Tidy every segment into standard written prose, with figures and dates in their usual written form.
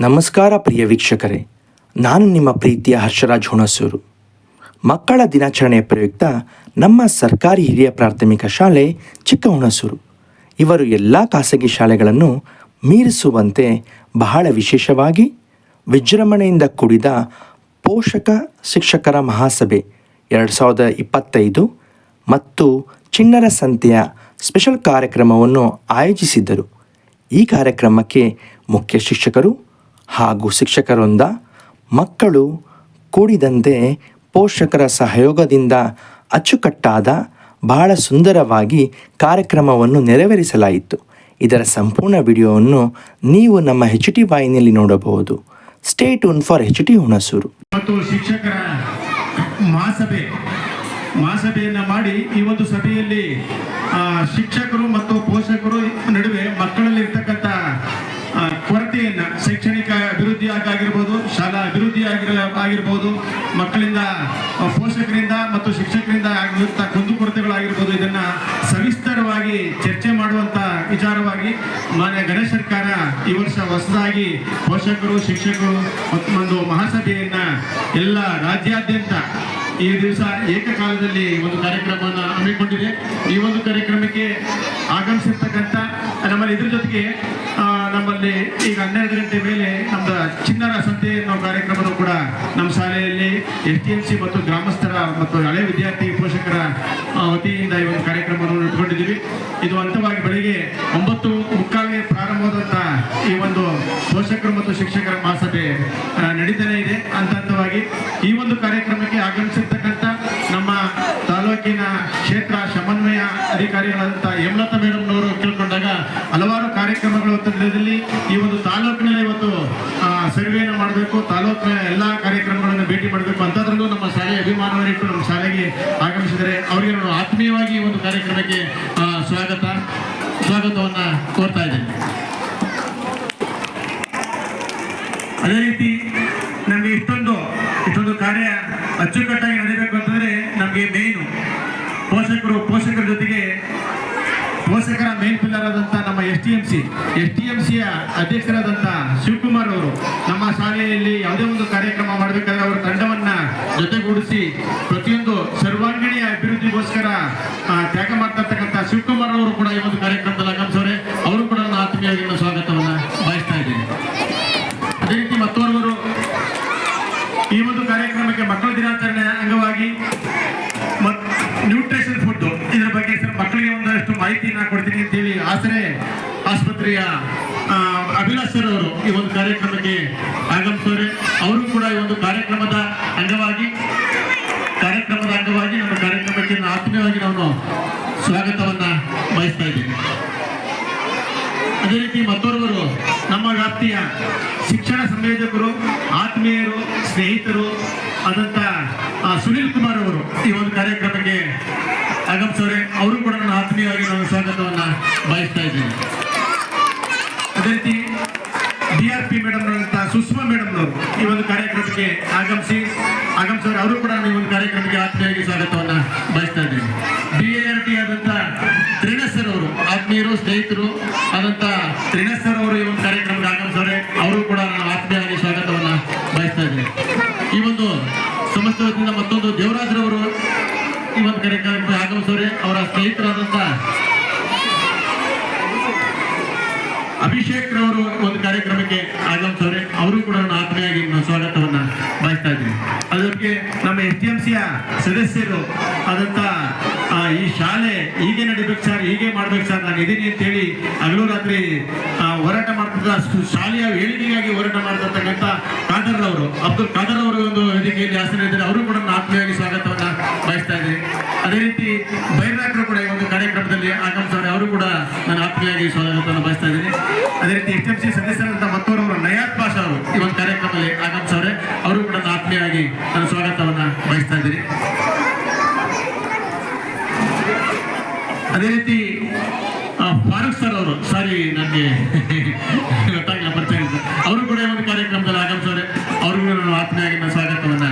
ನಮಸ್ಕಾರ ಪ್ರಿಯ ವೀಕ್ಷಕರೇ, ನಾನು ನಿಮ್ಮ ಪ್ರೀತಿಯ ಹರ್ಷರಾಜ್ ಹುಣಸೂರು. ಮಕ್ಕಳ ದಿನಾಚರಣೆಯ ಪ್ರಯುಕ್ತ ನಮ್ಮ ಸರ್ಕಾರಿ ಹಿರಿಯ ಪ್ರಾಥಮಿಕ ಶಾಲೆ ಚಿಕ್ಕ ಹುಣಸೂರು ಇವರು ಎಲ್ಲ ಖಾಸಗಿ ಶಾಲೆಗಳನ್ನು ಮೀರಿಸುವಂತೆ ಬಹಳ ವಿಶೇಷವಾಗಿ ವಿಜೃಂಭಣೆಯಿಂದ ಕೂಡಿದ ಪೋಷಕ ಶಿಕ್ಷಕರ ಮಹಾಸಭೆ 2025 ಮತ್ತು ಚಿಣ್ಣರ ಸಂತೆಯ ಸ್ಪೆಷಲ್ ಕಾರ್ಯಕ್ರಮವನ್ನು ಆಯೋಜಿಸಿದ್ದರು. ಈ ಕಾರ್ಯಕ್ರಮಕ್ಕೆ ಮುಖ್ಯ ಶಿಕ್ಷಕರು ಹಾಗೂ ಶಿಕ್ಷಕರೊಂದ ಮಕ್ಕಳು ಕೂಡಿದಂತೆ ಪೋಷಕರ ಸಹಯೋಗದಿಂದ ಅಚ್ಚುಕಟ್ಟಾದ ಬಹಳ ಸುಂದರವಾಗಿ ಕಾರ್ಯಕ್ರಮವನ್ನು ನೆರವೇರಿಸಲಾಯಿತು. ಇದರ ಸಂಪೂರ್ಣ ವಿಡಿಯೋವನ್ನು ನೀವು ನಮ್ಮ HT ವಾಹಿನಿಯಲ್ಲಿ ನೋಡಬಹುದು. Stay tune for HT Hunsur. ಮತ್ತು ಶಿಕ್ಷಕರ ಮಹಾಸಭೆಯನ್ನು ಮಾಡಿ ಈ ಒಂದು ಸಭೆಯಲ್ಲಿ ಶಿಕ್ಷಕರು ಮತ್ತು ಪೋಷಕರು ನಡುವೆ ಮಕ್ಕಳಲ್ಲಿ ಇರ್ತಕ್ಕಂಥ ಕೊರತೆಯನ್ನು, ಶೈಕ್ಷಣಿಕ ಅಭಿವೃದ್ಧಿ ಆಗಿರ್ಬೋದು, ಶಾಲಾ ಅಭಿವೃದ್ಧಿ ಆಗಿರ್ಬೋದು, ಮಕ್ಕಳಿಂದ ಪೋಷಕರಿಂದ ಮತ್ತು ಶಿಕ್ಷಕರಿಂದ ಆಗಿರುವಂಥ ಕುಂದುಕೊರತೆಗಳಾಗಿರ್ಬೋದು, ಇದನ್ನು ಸವಿಸ್ತರವಾಗಿ ಚರ್ಚೆ ಮಾಡುವಂಥ ವಿಚಾರವಾಗಿ ಮಾನ್ಯ ಗಣೇಶ್ ಸರ್ಕಾರ ಈ ವರ್ಷ ಹೊಸದಾಗಿ ಪೋಷಕರು ಶಿಕ್ಷಕರು ಒಂದು ಮಹಾಸಭೆಯನ್ನು ಎಲ್ಲ ರಾಜ್ಯಾದ್ಯಂತ ಈ ದಿವಸ ಏಕಕಾಲದಲ್ಲಿ ಒಂದು ಕಾರ್ಯಕ್ರಮವನ್ನು ಹಮ್ಮಿಕೊಂಡಿದೆ. ಈ ಒಂದು ಕಾರ್ಯಕ್ರಮಕ್ಕೆ ಆಗಮಿಸಿರ್ತಕ್ಕಂಥ ನಮ್ಮಲ್ಲಿ ಇದ್ರ ಜೊತೆಗೆ ನಮ್ಮಲ್ಲಿ ಈಗ 12 ಗಂಟೆ ಮೇಲೆ ನಮ್ಮದು ಚಿಣ್ಣರ ಸಂತೆ ಅನ್ನೋ ಕಾರ್ಯಕ್ರಮವನ್ನು ಕೂಡ ನಮ್ಮ ಶಾಲೆಯಲ್ಲಿ STMC ಮತ್ತು ಗ್ರಾಮಸ್ಥರ ಮತ್ತು ಹಳೆ ವಿದ್ಯಾರ್ಥಿ ಪೋಷಕರ ವತಿಯಿಂದ ಈ ಒಂದು ಕಾರ್ಯಕ್ರಮವನ್ನು ಇಟ್ಕೊಂಡಿದ್ದೀವಿ. ಇದು ಹಂತವಾಗಿ ಬೆಳಿಗ್ಗೆ 9:45ಗೆ ಪ್ರಾರಂಭವಾದಂಥ ಈ ಒಂದು ಪೋಷಕರು ಮತ್ತು ಶಿಕ್ಷಕರ ಮಹಾಸಭೆ ನಡೀತಾನೆ ಇದೆ. ಹಂತವಾಗಿ ಈ ಒಂದು ಕಾರ್ಯಕ್ರಮಕ್ಕೆ ಆಗಮಿಸಿರ್ತಕ್ಕಂಥ ನಮ್ಮ ತಾಲೂಕಿನ ಕ್ಷೇತ್ರ ಸಮನ್ವಯ ಅಧಿಕಾರಿಗಳಾದಂಥ ಹೇಮಲತಾ ಮೇಡಮ್ನವರು ಕೇಳ್ಕೊಂಡಾಗ ಹಲವಾರು ಕಾರ್ಯಕ್ರಮಗಳ ಒತ್ತಡದಲ್ಲಿ ಈ ಒಂದು ತಾಲೂಕಿನಲ್ಲಿ ಇವತ್ತು ಸರ್ವೆಯನ್ನು ಮಾಡಬೇಕು, ತಾಲೂಕಿನ ಎಲ್ಲ ಕಾರ್ಯಕ್ರಮಗಳನ್ನು ಭೇಟಿ ಮಾಡಬೇಕು ಅಂತದ್ರಲ್ಲೂ ನಮ್ಮ ಶಾಲೆಯ ಅಭಿಮಾನವನ್ನಿಟ್ಟು ನಮ್ಮ ಶಾಲೆಗೆ ಆಗಮಿಸಿದರೆ ಅವರಿಗೆ ನಾನು ಆತ್ಮೀಯವಾಗಿ ಈ ಒಂದು ಕಾರ್ಯಕ್ರಮಕ್ಕೆ ಸ್ವಾಗತವನ್ನು ಕೋರ್ತಾ ಇದ್ದೇನೆ. ಅದೇ ರೀತಿ ನಮಗೆ ಇಷ್ಟೊಂದು ಕಾರ್ಯ ಅಚ್ಚುಕಟ್ಟಾಗಿ ನಡೀಬೇಕು ಅಂತಂದರೆ ನಮಗೆ ಮೇಯ್ನು ಪೋಷಕರ ಜೊತೆಗೆ ಪೋಷಕರ ಮೇನ್ ಪಿಲ್ಲರ್ ಆದಂಥ ನಮ್ಮ STMCಯ ಅಧ್ಯಕ್ಷರಾದಂಥ ಶಿವಕುಮಾರ್ ಅವರು ನಮ್ಮ ಶಾಲೆಯಲ್ಲಿ ಯಾವುದೇ ಒಂದು ಕಾರ್ಯಕ್ರಮ ಮಾಡಬೇಕಾದ್ರೆ ಅವರ ತಂಡವನ್ನು ಜೊತೆಗೂಡಿಸಿ ಪ್ರತಿಯೊಂದು ಸರ್ವಾಂಗೀಣ ಅಭಿವೃದ್ಧಿಗೋಸ್ಕರ ತ್ಯಾಗ ಮಾಡ್ತಿರ್ತಕ್ಕಂಥ ಶಿವಕುಮಾರ್ ಅವರು ಕೂಡ ಈ ಒಂದು ಕಾರ್ಯಕ್ರಮದಲ್ಲಿ ಆಗಮಿಸೋರೆ. ಅವರು ಕೂಡ ನನ್ನ ಆತ್ಮೀಯವಾಗಿ ಸ್ವಾಗತವನ್ನು ಬಯಸ್ತಾ ಇದ್ದೀನಿ. ಅದೇ ರೀತಿ ಮತ್ತೋರ್ವರು ಈ ಒಂದು ಕಾರ್ಯಕ್ರಮಕ್ಕೆ ಮಕ್ಕಳ ದಿನಾಚರಣೆ ಅಂಗವಾಗಿ ನ್ಯೂಟ್ರಿಷನ್ ಫುಡ್ ಇದರ ಬಗ್ಗೆ ಮಕ್ಕಳಿಗೆ ಒಂದಷ್ಟು ಮಾಹಿತಿಯನ್ನು ಕೊಡ್ತೀನಿ ಅಂತೇಳಿ ಆಸರೆ ಆಸ್ಪತ್ರೆಯ ಅಭಿಲಾಷ್ ಸರ್ ಅವರು ಈ ಒಂದು ಕಾರ್ಯಕ್ರಮಕ್ಕೆ ಆಗಮಿಸೋರೆ. ಅವರು ಕೂಡ ಈ ಒಂದು ಕಾರ್ಯಕ್ರಮದ ಅಂಗವಾಗಿ ನಮ್ಮ ಕಾರ್ಯಕ್ರಮಕ್ಕೆ ಆತ್ಮೀಯವಾಗಿ ನಾನು ಸ್ವಾಗತವನ್ನು ಬಯಸ್ತಾ ಇದ್ದೀನಿ. ಅದೇ ರೀತಿ ಮತ್ತೋರ್ವರು ನಮ್ಮ ವ್ಯಾಪ್ತಿಯ ಶಿಕ್ಷಣ ಸಂಯೋಜಕರು, ಆತ್ಮೀಯರು, ಸ್ನೇಹಿತರು ಆದಂಥ ಸುನಿಲ್ ಕುಮಾರ್ ಅವರು ಈ ಒಂದು ಕಾರ್ಯಕ್ರಮಕ್ಕೆ ಆಗಮಿಸೋರೆ. ಅವರು ಕೂಡ ನನ್ನ ಆತ್ಮೀಯವಾಗಿ ನಾನು ಸ್ವಾಗತವನ್ನು ಬಯಸ್ತಾ ಇದ್ದೀನಿ. ಅದೇ ರೀತಿ DRP ಮೇಡಮ್ನಂತ ಸುಷ್ಮಾ ಮೇಡಮ್ನವರು ಈ ಒಂದು ಕಾರ್ಯಕ್ರಮಕ್ಕೆ ಆಗಮಿಸೋರೆ. ಅವರು ಕೂಡ ಈ ಒಂದು ಕಾರ್ಯಕ್ರಮಕ್ಕೆ ಆತ್ಮೀಯವಾಗಿ ಸ್ವಾಗತವನ್ನು ಬಯಸ್ತಾ ಇದ್ದೀನಿ. BART ಆದಂಥ ತ್ರಿಣೇಶ್ ಸರ್ ಅವರು ಆತ್ಮೀಯರು, ಸ್ನೇಹಿತರು ಆದಂಥ ತ್ರಿಣೇಶ್ ಸರ್ ಅವರು ಈ ಒಂದು ಕಾರ್ಯಕ್ರಮಕ್ಕೆ ಆಗಮಿಸೋರೆ. ಅವರು ಕೂಡ ನಾನು ಆತ್ಮೀಯವಾಗಿ ಸ್ವಾಗತವನ್ನು ಬಯಸ್ತಾ ಇದ್ದೀನಿ. ಈ ಒಂದು ಸಂಸ್ಥೆ ವತಿಯಿಂದ ಮತ್ತೊಂದು ದೇವರಾಜ್ರವರು ಈ ಒಂದು ಕಾರ್ಯಕ್ರಮಕ್ಕೆ ಆಗಮಿಸೋರೆ. ಅವರ ಸ್ನೇಹಿತರಾದಂಥ ಅಭಿಷೇಕ್ ರವರು ಒಂದು ಕಾರ್ಯಕ್ರಮಕ್ಕೆ ಆಗಮಿಸೋರೆ. ಅವರು ಕೂಡ ನಾನು ಆತ್ಮೀಯವಾಗಿ ಸ್ವಾಗತವನ್ನು ಬಯಸ್ತಾ ಇದ್ದೀನಿ. ಅದಕ್ಕೆ ನಮ್ಮ STMCಯ ಸದಸ್ಯರು ಆದಂಥ ಈ ಶಾಲೆ ಹೀಗೆ ನಡಿಬೇಕು ಸರ್, ಹೀಗೆ ಮಾಡ್ಬೇಕು ಸರ್, ನಾನು ಇದೀನಿ ಅಂತೇಳಿ ಹಗಲು ರಾತ್ರಿ ಹೋರಾಟ ಮಾಡ್ತಿದ್ದ ಶಾಲೆಯ ಏಳಿಗೆಗಾಗಿ ಹೋರಾಟ ಮಾಡ್ತಿರ್ತಕ್ಕಂಥ ಅಬ್ದುಲ್ ಖಾದರ್ ಅವರು ಒಂದು ವೇದಿಕೆಯಲ್ಲಿ ಹಾಸನಿದ್ದಾರೆ. ಅವರು ಕೂಡ ನಾನು ಆತ್ಮೀಯವಾಗಿ ಸ್ವಾಗತವನ್ನು ಬಯಸ್ತಾ ಇದ್ದೀನಿ. ಅದೇ ರೀತಿ ಬೈರಾಕರು ಕೂಡ ಈ ಒಂದು ಕಾರ್ಯಕ್ರಮದಲ್ಲಿ ಆಗಮಿಸೋರೆ. ಅವರು ಕೂಡ ನಾನು ಆತ್ಮೀಯವಾಗಿ ಸ್ವಾಗತವನ್ನು ಬಯಸ್ತಾ ಇದ್ದೀನಿ. ಅದೇ ರೀತಿ STMC ಸದಸ್ಯರಾದಂಥ ಮತ್ತೋರವರು ನಯಾತ್ ಪಾಷಾ ಅವರು ಈ ಒಂದು ಕಾರ್ಯಕ್ರಮದಲ್ಲಿ ಆಗಮಿಸೋರೆ. ಅವರು ಕೂಡ ನಾನು ಆತ್ಮೀಯವಾಗಿ ನಾನು ಸ್ವಾಗತವನ್ನು ಬಯಸ್ತಾ ಇದ್ದೀನಿ. ಅದೇ ರೀತಿ ಫಾರೂಕ್ ಸರ್ ಅವರು, ನನಗೆ ಗೊತ್ತಾಗಿಲ್ಲ ಪರಿಚಯ, ಅವರು ಕೂಡ ಒಂದು ಕಾರ್ಯಕ್ರಮದಲ್ಲಿ ಆಗಮಿಸೋರೆ. ಅವ್ರಿಗೂ ನಾನು ಆತ್ಮೀಯವಾಗಿ ನಾನು ಸ್ವಾಗತವನ್ನು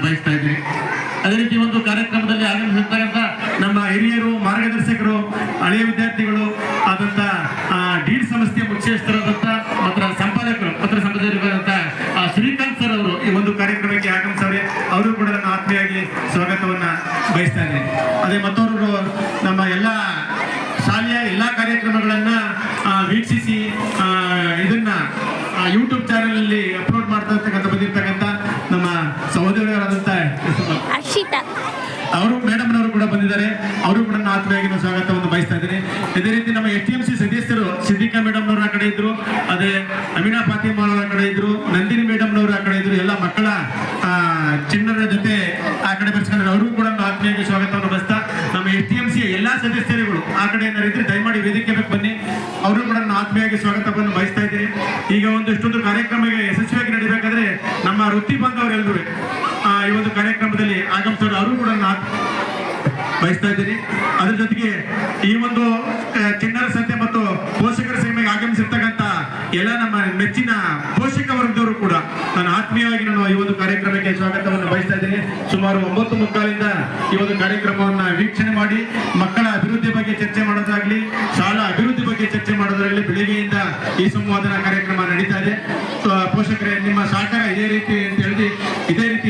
ಬಯಸ್ತಾ ಇದ್ದೀನಿ. ಅದೇ ರೀತಿ ಒಂದು ಕಾರ್ಯಕ್ರಮದಲ್ಲಿ ಆಗಮಿಸಿರ್ತಕ್ಕಂಥ ನಮ್ಮ ಹಿರಿಯರು, ಮಾರ್ಗದರ್ಶಕರು, ಹಳೆಯ ವಿದ್ಯಾರ್ಥಿಗಳು ಆದಂಥ ಡೀಡ್ ಸಂಸ್ಥೆಯ ಮುಖ್ಯಸ್ಥರಾದಂಥ ಮತ್ತು ಸಂಪಾದಕರು ಯೂಟ್ಯೂಬ್ ಚಾನೆಲ್ ಅಲ್ಲಿ ಅಪ್ಲೋಡ್ ಮಾಡ್ತಾ ಇರ್ತಕ್ಕಂಥ ಬಂದಿರ್ತಕ್ಕಂಥ ನಮ್ಮ ಸಹೋದರಿಯರಾದಂಥ ಅರ್ಷಿತಾ ಅವರು ಮೇಡಮ್ನವರು ಕೂಡ ಬಂದಿದ್ದಾರೆ. ಅವರು ಕೂಡ ನಾನು ಆತ್ಮೀಯವಾಗಿ ನಾನು ಸ್ವಾಗತವನ್ನು ಬಯಸ್ತಾ ಇದ್ದೀನಿ. ಇದೇ ರೀತಿ ನಮ್ಮ STMC ಸದಸ್ಯರು ಸಿದ್ದಿಕಾ ಮೇಡಮ್ನವರು ಆ ಕಡೆ ಇದ್ರು, ಅದೇ ಅಮೀನಾ ಫಾತಿಮಾ ಅವರ ಕಡೆ ಇದ್ರು, ನಂದಿನಿ ಮೇಡಮ್ನವರು ಆ ಕಡೆ ಇದ್ರು. ಎಲ್ಲ ಮಕ್ಕಳ ಚಿಣ್ಣರ ಜೊತೆ ಆ ಕಡೆ ಬರ್ಸ್ಕೊಂಡ್ರೆ ಅವರು ಕೂಡ ನಾನು ಆತ್ಮೀಯವಾಗಿ ಸ್ವಾಗತವನ್ನು ಬಯಸ್ತಾ, ನಮ್ಮ STMC ಎಲ್ಲಾ ಸದಸ್ಯರುಗಳು ಆ ಕಡೆ ಏನಾರು ಇದ್ರೆ ದಯಮಾಡಿ ವೇದಿಕೆ ಬೇಕು ಬನ್ನಿ. ಅವರು ಕೂಡ ನಾನು ಆತ್ಮೀಯವಾಗಿ ಸ್ವಾಗತವನ್ನು ಬಯಸ್ತಾ ಇದ್ದೀನಿ. ಈಗ ಇಷ್ಟೊಂದು ಕಾರ್ಯಕ್ರಮ ಯಶಸ್ವಿಯಾಗಿ ನಡಿಬೇಕಾದ್ರೆ ನಮ್ಮ ವೃತ್ತಿ ಬಾಂಧವರೆಲ್ಲರೂ ಈ ಒಂದು ಕಾರ್ಯಕ್ರಮದಲ್ಲಿ ಆಗಮಿಸೋರು ಅವರು ಕೂಡ ಬಯಸ್ತಾ ಇದ್ದೀನಿ. ಅದ್ರ ಜೊತೆಗೆ ಈ ಒಂದು ಚಿಣ್ಣರ ಸಂತೆ ಮತ್ತು ಪೋಷಕರ ಸೇವೆಗೆ ಆಗಮಿಸಿರ್ತಕ್ಕಂಥ ಎಲ್ಲ ನಮ್ಮ ಮೆಚ್ಚಿನ ಪೋಷಕ ವರ್ಗದವರು ಕೂಡ ನಾನು ಆತ್ಮೀಯವಾಗಿ ನಾನು ಈ ಒಂದು ಕಾರ್ಯಕ್ರಮಕ್ಕೆ ಸ್ವಾಗತವನ್ನು ಬಯಸ್ತಾ ಇದ್ದೀನಿ. ಸುಮಾರು 9:45ರಿಂದ ಈ ಒಂದು ಕಾರ್ಯಕ್ರಮವನ್ನು ವೀಕ್ಷಣೆ ಮಾಡಿ ಮಕ್ಕಳ ಅಭಿವೃದ್ಧಿ ಬಗ್ಗೆ ಚರ್ಚೆ ಮಾಡೋದಾಗ್ಲಿ, ಶಾಲಾ ಅಭಿವೃದ್ಧಿ ಬಗ್ಗೆ ಚರ್ಚೆ ಮಾಡೋದ್ರಲ್ಲಿ ಬೆಳಿಗ್ಗೆಯಿಂದ ಈ ಸಂವಾದನ ಕಾರ್ಯಕ್ರಮ ನಡೀತಾ ಇದೆ. ಪೋಷಕರೇ, ನಿಮ್ಮ ಸಹಕಾರ ಇದೇ ರೀತಿ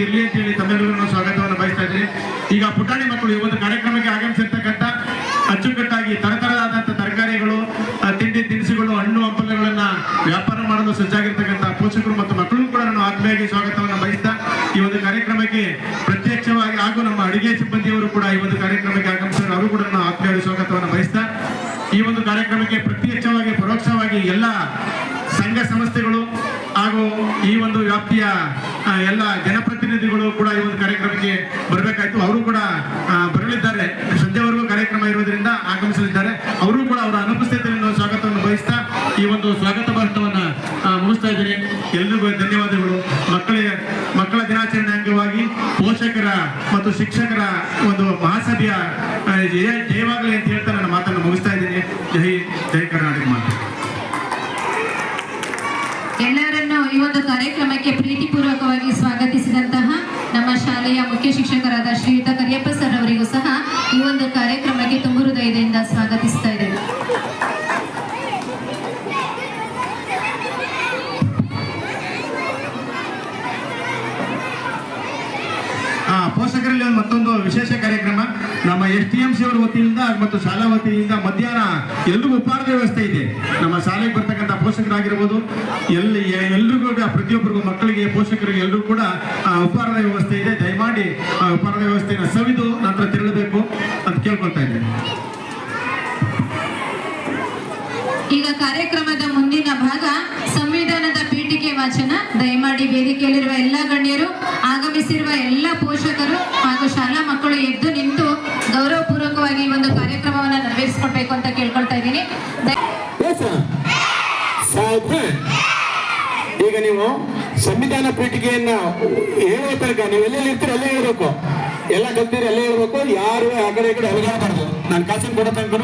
ಇರಲಿ ಅಂತ ಹೇಳಿ ತಮ್ಮೆಲ್ಲರಿಗೂ ಸ್ವಾಗತವನ್ನು ಬಯಸ್ತಾ ಇದ್ದೀನಿ. ಈಗ ಪುಟಾಣಿ ಮಕ್ಕಳು ಈ ಒಂದು ಕಾರ್ಯಕ್ರಮಕ್ಕೆ ಆಗಮಿಸಿರ್ತಕ್ಕಂಥ ಅಚ್ಚುಕಟ್ಟಾಗಿ ತರತರವಾದಂಥ ತರಕಾರಿಗಳು, ತಿಂಡಿ ತಿನಿಸುಗಳು, ಹಣ್ಣು ಹಂಪಲುಗಳನ್ನ ವ್ಯಾಪಾರ ಮಾಡಲು ಸಜ್ಜಾಗಿರ್ತಕ್ಕಂಥ ಪೋಷಕರು ಮತ್ತು ಮಕ್ಕಳು ಕೂಡ ನಾನು ಆತ್ಮೀಯವಾಗಿ ಸ್ವಾಗತವನ್ನು ಬಯಸ್ತಾ, ಈ ಒಂದು ಕಾರ್ಯಕ್ರಮಕ್ಕೆ ಪ್ರತ್ಯಕ್ಷವಾಗಿ ಹಾಗೂ ನಮ್ಮ ಅಡಿಗೆ ಸಿಬ್ಬಂದಿಯವರು ಕೂಡ ಈ ಒಂದು ಕಾರ್ಯಕ್ರಮಕ್ಕೆ ಆಗಮಿಸಿದ್ರು, ಅವರು ಕೂಡ ನಾನು ಆತ್ಮೀಯವಾಗಿ ಸ್ವಾಗತವನ್ನು ಬಯಸ್ತಾ, ಈ ಒಂದು ಕಾರ್ಯಕ್ರಮಕ್ಕೆ ಪ್ರತ್ಯಕ್ಷವಾಗಿ ಪರೋಕ್ಷವಾಗಿ ಎಲ್ಲ ಸಂಘ ಸಂಸ್ಥೆಗಳು ಹಾಗೂ ಈ ಒಂದು ವ್ಯಾಪ್ತಿಯ ಎಲ್ಲ ಜನಪ್ರತಿನಿಧಿಗಳು ಕೂಡ ಈ ಒಂದು ಕಾರ್ಯಕ್ರಮಕ್ಕೆ ಬರಬೇಕಾಯ್ತು. ಅವರು ಕೂಡ ಬರಲಿದ್ದಾರೆ. ಸಂಜೆವರೆಗೂ ಕಾರ್ಯಕ್ರಮ ಇರುವುದರಿಂದ ಆಗಮಿಸಲಿದ್ದಾರೆ. ಅವರು ಕೂಡ ಅವರ ಅನುಪಸ್ಥಿತಿಯಲ್ಲಿ ಸ್ವಾಗತವನ್ನು ಬಯಸ್ತಾ ಈ ಒಂದು ಸ್ವಾಗತ ಭಾಷಣವನ್ನು ಮುಗಿಸ್ತಾ ಇದ್ದೀನಿ. ಎಲ್ರಿಗೂ ಧನ್ಯವಾದಗಳು. ಮಕ್ಕಳ ದಿನಾಚರಣೆ ಅಂಗವಾಗಿ ಪೋಷಕರ ಮತ್ತು ಶಿಕ್ಷಕರ ಒಂದು ಮಹಾಸಭೆಯ ಜಯವಾಗಲಿ ಅಂತ ಹೇಳ್ತಾ ನನ್ನ ಮಾತನ್ನು ಮುಗಿಸ್ತಾ ಇದ್ದೀನಿ. ಜೈ ಕರ್ನಾಟಕ ಮಾತು. ಎಲ್ಲರನ್ನು ಈ ಒಂದು ಕಾರ್ಯಕ್ರಮಕ್ಕೆ ಪ್ರೀತಿಪೂರ್ವಕವಾಗಿ ಸ್ವಾಗತಿಸಿದಂತಹ ನಮ್ಮ ಶಾಲೆಯ ಮುಖ್ಯ ಶಿಕ್ಷಕರಾದ ಶ್ರೀಯುತ ಕರಿಯಪ್ಪ ಸರ್ ಅವರಿಗೂ ಸಹ ಈ ಒಂದು ಕಾರ್ಯಕ್ರಮಕ್ಕೆ ತುಂಬು ಹೃದಯದಿಂದ ಸ್ವಾಗತಿಸ್ತಾ ಇದ್ದೇವೆ. ಪೋಷಕರಲ್ಲಿ ಮತ್ತೊಂದು ವಿಶೇಷ ಕಾರ್ಯಕ್ರಮ ನಮ್ಮ STMC ಅವರ ವತಿಯಿಂದ ಮತ್ತು ಶಾಲಾ ವತಿಯಿಂದ ಮಧ್ಯಾಹ್ನ ಎಲ್ರಿಗೂ ಉಪಹಾರದ ವ್ಯವಸ್ಥೆ ಇದೆ. ನಮ್ಮ ಶಾಲೆಗೆ ಬರ್ತಕ್ಕಂಥ ಪೋಷಕರಾಗಿರ್ಬೋದು, ಎಲ್ರಿಗೂ ಪ್ರತಿಯೊಬ್ಬರಿಗೂ ಮಕ್ಕಳಿಗೆ ಪೋಷಕರಿಗೆ ಎಲ್ಲರೂ ಕೂಡ ಉಪಹಾರದ ವ್ಯವಸ್ಥೆ ಇದೆ. ದಯಮಾಡಿ ಉಪಹಾರದ ವ್ಯವಸ್ಥೆಯನ್ನು ಸವಿದು ನಂತರ ತೆರಳಬೇಕು ಅಂತ ಕೇಳ್ಕೊಳ್ತಾ ಇದ್ದೇನೆ. ಈಗ ಕಾರ್ಯಕ್ರಮದ ಮುಂದಿನ ಭಾಗ ಸಂವಿಧಾನದ ಪೀಠಿಕೆ ವಾಚನ. ದಯಮಾಡಿ ವೇದಿಕೆಯಲ್ಲಿರುವ ಎಲ್ಲ ಗಣ್ಯರು, ಆಗಮಿಸಿರುವ ಎಲ್ಲ ಪೋಷಕರು ಹಾಗೂ ಶಾಲಾ ಮಕ್ಕಳು ಎದ್ದು ನಿಂತು ಗೌರವಪೂರ್ವಕವಾಗಿ ಈ ಒಂದು ಕಾರ್ಯಕ್ರಮವನ್ನು ನೆರವೇರಿಸಿಕೊಡ್ಬೇಕು ಅಂತ ಕೇಳ್ಕೊಳ್ತಾ ಇದ್ದೀನಿ. ಈಗ ನೀವು ಸಂವಿಧಾನ ಪೀಠಿಕೆಯನ್ನ ಹೇಳುವ ತನಕ ನೀವು ಎಲ್ಲೆಲ್ಲಿ ಇರ್ತೀರ ಅಲ್ಲೇ ಹೇಳ್ಬೇಕು, ಎಲ್ಲ ಕಲ್ತೀರಿ ಅಲ್ಲೇ ಹೇಳ್ಬೇಕು. ಯಾರು ಆ ಕಡೆ ಈ ಕಡೆ ಅಲುಗಾಡಬಾರ್ದು. ನಾನು ಕಾಸಿನ ಕೊಡೋ ತನಕ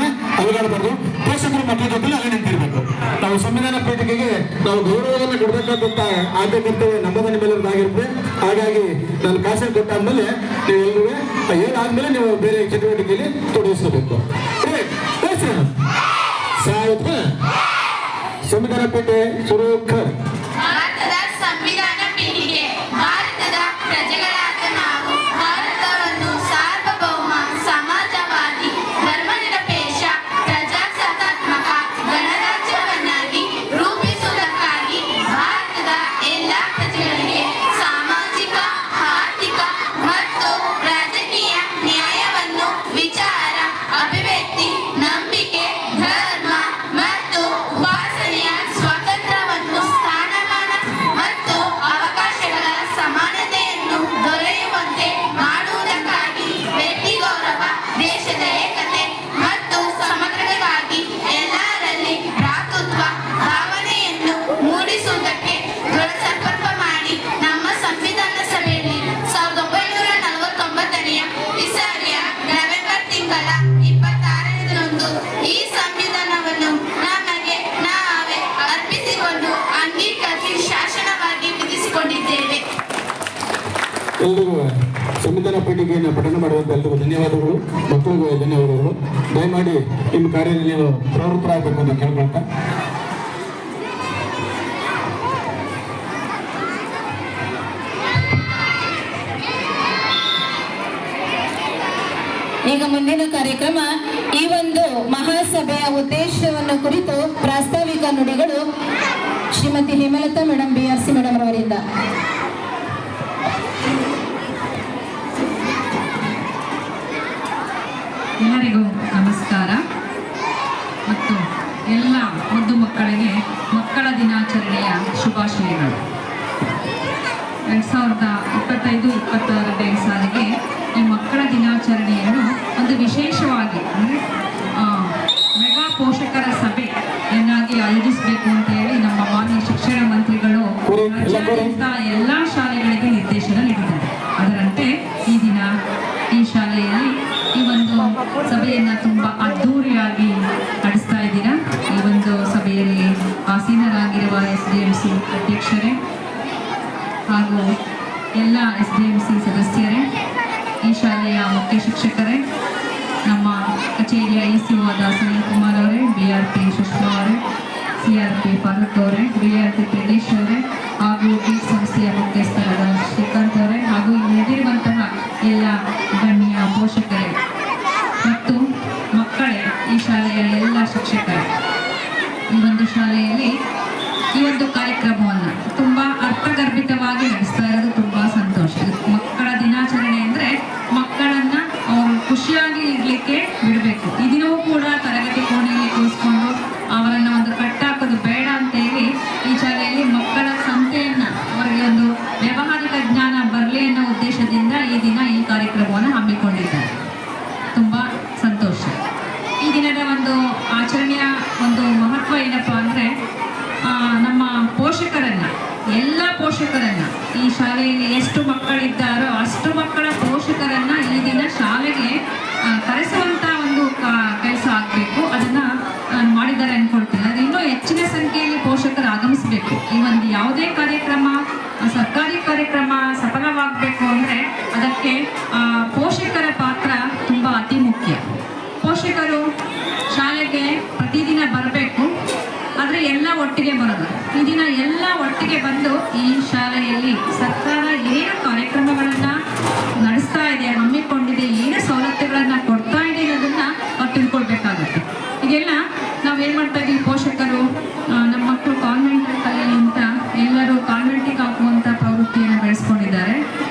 ಅಲುಗಾಡಬಾರ್ದು. ಪೋಷಕರು ಮಕ್ಕಳ ಜೊತೆ ಅಲ್ಲೇ ನಿಂತಿರ್ಬೇಕು. ನಾವು ಸಂವಿಧಾನ ಪೀಠಿಕೆಗೆ ನಾವು ಗೌರವವನ್ನು ಕೊಡಬೇಕಾದಂತ ಆದ್ಯ ಕರ್ತವ್ಯ ನಮ್ಮದ ನಿಮ್ಮೆಲ್ಲರದಾಗಿರುತ್ತೆ. ಹಾಗಾಗಿ ನಾನು ಕಾಸಿನ ಕೊಟ್ಟಾದ್ಮೇಲೆ ನೀವು ಎಲ್ಲರೂ ಹೇಳಾದ್ಮೇಲೆ ನೀವು ಬೇರೆ ಚಟುವಟಿಕೆಯಲ್ಲಿ ತೊಡಗಿಸಬೇಕು. ಸಂವಿಧಾನ ಪೀಠೆ ಸುರೇಖರ್. ಭಾರತದ ಸಂವಿಧಾನ ಪೀಠಿಕೆ. ಭಾರತದ ಪ್ರಜೆಗಳಾದ ನಾವು ಭಾರತವನ್ನು ಸಾರ್ವಭೌಮ, ಸಮಾಜವಾದಿ, ಧರ್ಮನಿರಪೇಕ್ಷ, ಪ್ರಜಾಸತ್ತಾತ್ಮಕ ಗಣರಾಜ್ಯವನ್ನಾಗಿ ರೂಪಿಸುವುದಕ್ಕಾಗಿ ಭಾರತದ ಎಲ್ಲ ಪ್ರಜೆಗಳಿಗೆ ಸಾಮಾಜಿಕ, ಆರ್ಥಿಕ ಮತ್ತು ರಾಜಕೀಯ ನ್ಯಾಯವನ್ನು ವಿಚಾರ, ಅಭಿವ್ಯಕ್ತಿ, ನಂಬಿಕೆ, ಧರ್ಮ ಮತ್ತು ಉಪಾಸನೆಯ ಸ್ವಾತಂತ್ರ್ಯವನ್ನು, ಸ್ಥಾನಮಾನ ಮತ್ತು ಅವಕಾಶಗಳ ಸಮಾನತೆಯನ್ನು ದೊರೆಯುವಂತೆ ಮಾಡುವುದಕ್ಕಾಗಿ ವ್ಯಕ್ತಿ ಗೌರವ, ದೇಶದ ಏಕತೆ ಮತ್ತು ಸಮಗ್ರತೆಗಾಗಿ ಎಲ್ಲರಲ್ಲಿ ಭ್ರಾತೃತ್ವ ಭಾವನೆಯನ್ನು ಮೂಡಿಸುವುದಕ್ಕೆ ದೃಢ ಸಂಕಲ್ಪ ಮಾಡಿ ನಮ್ಮ ಸಂವಿಧಾನ ಸಭೆಯಲ್ಲಿ 1949ನೇ ಇಸವಿಯ ನವೆಂಬರ್ ತಿಂಗಳ 26ರಂದು ಈ ಸಂವಿಧಾನವನ್ನು ನಮಗೆ ನಾವೇ ಅರ್ಪಿಸಿಕೊಂಡು ಅಂಗೀಕರಿಸಿ ಶಾಸನವಾಗಿ ವಿಧಿಸಿಕೊಂಡಿದ್ದೇವೆ. ಎಲ್ರಿಗೂ ಸಂವಿಧಾನ ಪೀಠಿಕೆಯನ್ನು ಪಠಣ ಮಾಡುವಂತ ಎಲ್ರಿಗೂ ಧನ್ಯವಾದಗಳು. ಮಕ್ಕಳಿಗೂ ಧನ್ಯವಾದಗಳು. ದಯಮಾಡಿ ನಿಮ್ಮ ಕಾರ್ಯದಲ್ಲಿ ನೀವು ಪ್ರವೃತ್ತರಾಗಬೇಕು ಅಂತ ಕೇಳ್ಕೊಳ್ತಾ, ಈಗ ಮುಂದಿನ ಕಾರ್ಯಕ್ರಮ. ಈ ಒಂದು ಮಹಾಸಭೆಯ ಉದ್ದೇಶವನ್ನು ಕುರಿತು ಪ್ರಾಸ್ತಾವಿಕ ನುಡಿಗಳು Shrimati Hemalatha madam BRC madam ಅವರಿಂದ. ಎಲ್ಲರಿಗೂ ನಮಸ್ಕಾರ ಮತ್ತು ಎಲ್ಲ ಮುದ್ದು ಮಕ್ಕಳಿಗೆ ಮಕ್ಕಳ ದಿನಾಚರಣೆಯ ಶುಭಾಶಯಗಳು. 2025-26ನೇ ಸಾಲಿಗೆ ಈ ಮಕ್ಕಳ ದಿನಾಚರಣೆಯನ್ನು ಒಂದು ವಿಶೇಷವಾಗಿ ಅಂದರೆ ಮೆಗಾ ಪೋಷಕರ ಸಭೆ ಏನಾಗಿ ಆಯೋಜಿಸಬೇಕು ಅಂತ ಹೇಳಿ ನಮ್ಮ ಮಾನ್ಯ ಶಿಕ್ಷಣ ಮಂತ್ರಿಗಳು ರಾಜ್ಯಾದ್ಯಂತ ಎಲ್ಲ ಶಾಲೆಗಳಿಗೆ ನಿರ್ದೇಶನ ನೀಡಿದ್ದಾರೆ. ಅದರಂತೆ ಈ ದಿನ ಈ ಶಾಲೆಯಲ್ಲಿ ಈ ಒಂದು ಸಭೆಯನ್ನು ತುಂಬ ಅದ್ಧೂರಿಯಾಗಿ ನಡೆಸ್ತಾ ಇದ್ದೀರಾ. ಈ ಒಂದು ಸಭೆಯಲ್ಲಿ ಆಸೀನರಾಗಿರುವ SDMC ಅಧ್ಯಕ್ಷರೇ ಹಾಗೂ ಎಲ್ಲ SDMC ಸದಸ್ಯರೇ, ಈ ಶಾಲೆಯ ಮುಖ್ಯ ಶಿಕ್ಷಕರೇ, ನಮ್ಮ ಕಚೇರಿಯ ECO ಆದ ಸುನೀಲ್ ಕುಮಾರ್ ಅವರೇ, BRP ಸುಷ್ಮಾ ಅವರೇ, CRP ಫಾರೂಕ್ ಅವರೇ, BRP ಪ್ರದೇಶ್ ಅವರೇ ಹಾಗೂ ಗೀಟ್ ಸಂಸ್ಥೆಯ ಮುಖ್ಯಸ್ಥರಾದ ಶ್ರೀಕಾಂತ್ ಅವರೇ ಹಾಗೂ ಇಲ್ಲಿರುವಂತಹ ಎಲ್ಲ ಗಣ್ಯ ಪೋಷಕರೇ ಮತ್ತು ಮಕ್ಕಳೇ, ಈ ಶಾಲೆಯ ಎಲ್ಲ ಶಿಕ್ಷಕರೇ, ಈ ಒಂದು ಶಾಲೆಯಲ್ಲಿ ಈ ಒಂದು ಕಾರ್ಯಕ್ರಮವನ್ನು ತುಂಬ ಅರ್ಥಗರ್ಭಿತವಾಗಿ ನಡೆಸ್ತಾ ಇರೋದು ತುಂಬ ಸಂತೋಷ. ಮಕ್ಕಳ ದಿನಾಚರಣೆ ಅಂದರೆ ಮಕ್ಕಳನ್ನು ಅವರು ಖುಷಿಯಾಗಿ ಇರಲಿಕ್ಕೆ ಬಿಡಬೇಕು. ಈ ದಿನವೂ ಕೂಡ ತರಗತಿ ಕೋಣೆಯಲ್ಲಿ ಕೂರಿಸ್ಕೊಂಡು ಅವರನ್ನು ಒಂದು ಕಟ್ಟಾಕೋದು ಬೇಡ ಅಂತೇಳಿ ಈ ಶಾಲೆಯಲ್ಲಿ ಮಕ್ಕಳ ಸಂತೆಯನ್ನು ಅವರಿಗೆ ಒಂದು ವ್ಯಾವಹಾರಿಕ ಜ್ಞಾನ ಬರಲಿ ಅನ್ನೋ ಉದ್ದೇಶದಿಂದ ಈ ದಿನ ಈ ಕಾರ್ಯಕ್ರಮವನ್ನು ಹಮ್ಮಿಕೊಂಡಿದ್ದಾರೆ. ತುಂಬ ಸಂತೋಷ. ಈ ದಿನದ ಒಂದು ಆಚರಣೆಯ ಒಂದು ಮಹತ್ವ ಏನಪ್ಪ ಅಂದರೆ ನಮ್ಮ ಪೋಷಕರನ್ನು, ಎಲ್ಲ ಪೋಷಕರನ್ನು, ಈ ಶಾಲೆಯಲ್ಲಿ ಎಷ್ಟು ಮಕ್ಕಳಿದ್ದಾರೋ ಅಷ್ಟು ಮಕ್ಕಳ ಪೋಷಕರನ್ನು ಈ ದಿನ ಶಾಲೆಗೆ ಕರೆಸುವಂಥ ಒಂದು ಕೆಲಸ ಆಗಬೇಕು. ಅದನ್ನು ಮಾಡಿದ್ದಾರೆ ಅಂದ್ಕೊಳ್ತೀನಿ. ಆದರೆ ಇನ್ನೂ ಹೆಚ್ಚಿನ ಸಂಖ್ಯೆಯಲ್ಲಿ ಪೋಷಕರು ಆಗಮಿಸಬೇಕು. ಈ ಒಂದು ಯಾವುದೇ ಕಾರ್ಯಕ್ರಮ, ಸರ್ಕಾರಿ ಕಾರ್ಯಕ್ರಮ ಸಫಲವಾಗಬೇಕು ಅಂದರೆ ಅದಕ್ಕೆ ಪೋಷಕರ ಪಾತ್ರ ತುಂಬ ಅತಿ ಮುಖ್ಯ. ಪೋಷಕರು ಶಾಲೆಗೆ ಪ್ರತಿದಿನ ಬರಬೇಕು, ಆದರೆ ಎಲ್ಲ ಒಟ್ಟಿಗೆ ಬರೋದು. ಈ ದಿನ ಎಲ್ಲ ಒಟ್ಟಿಗೆ ಬಂದು ಈ ಶಾಲೆಯಲ್ಲಿ ಸರ್ಕಾರ ಏನು ಕಾರ್ಯಕ್ರಮಗಳನ್ನು ನಡೆಸ್ತಾ ಇದೆ, ಹಮ್ಮಿಕೊಂಡಿದೆ, ಏನು ಸವಲತ್ತುಗಳನ್ನು ಕೊಡ್ತಾ ಇದೆ ಅನ್ನೋದನ್ನು ಅವ್ರು ತಿಳ್ಕೊಳ್ಬೇಕಾಗುತ್ತೆ. ಈಗೆಲ್ಲ ನಾವೇನು ಮಾಡ್ತಾ ಇದ್ದೀವಿ, ಪೋಷಕರು ನಮ್ಮ ಮಕ್ಕಳು ಕಾನ್ವೆಂಟಲ್ಲಿ ಕಲಿಯಲಿ ಅಂತ ಎಲ್ಲರೂ ಕಾನ್ವೆಂಟಿಗೆ ಹಾಕುವಂಥ ಪ್ರವೃತ್ತಿಯನ್ನು ಬೆಳೆಸ್ಕೊಂಡಿದ್ದಾರೆ.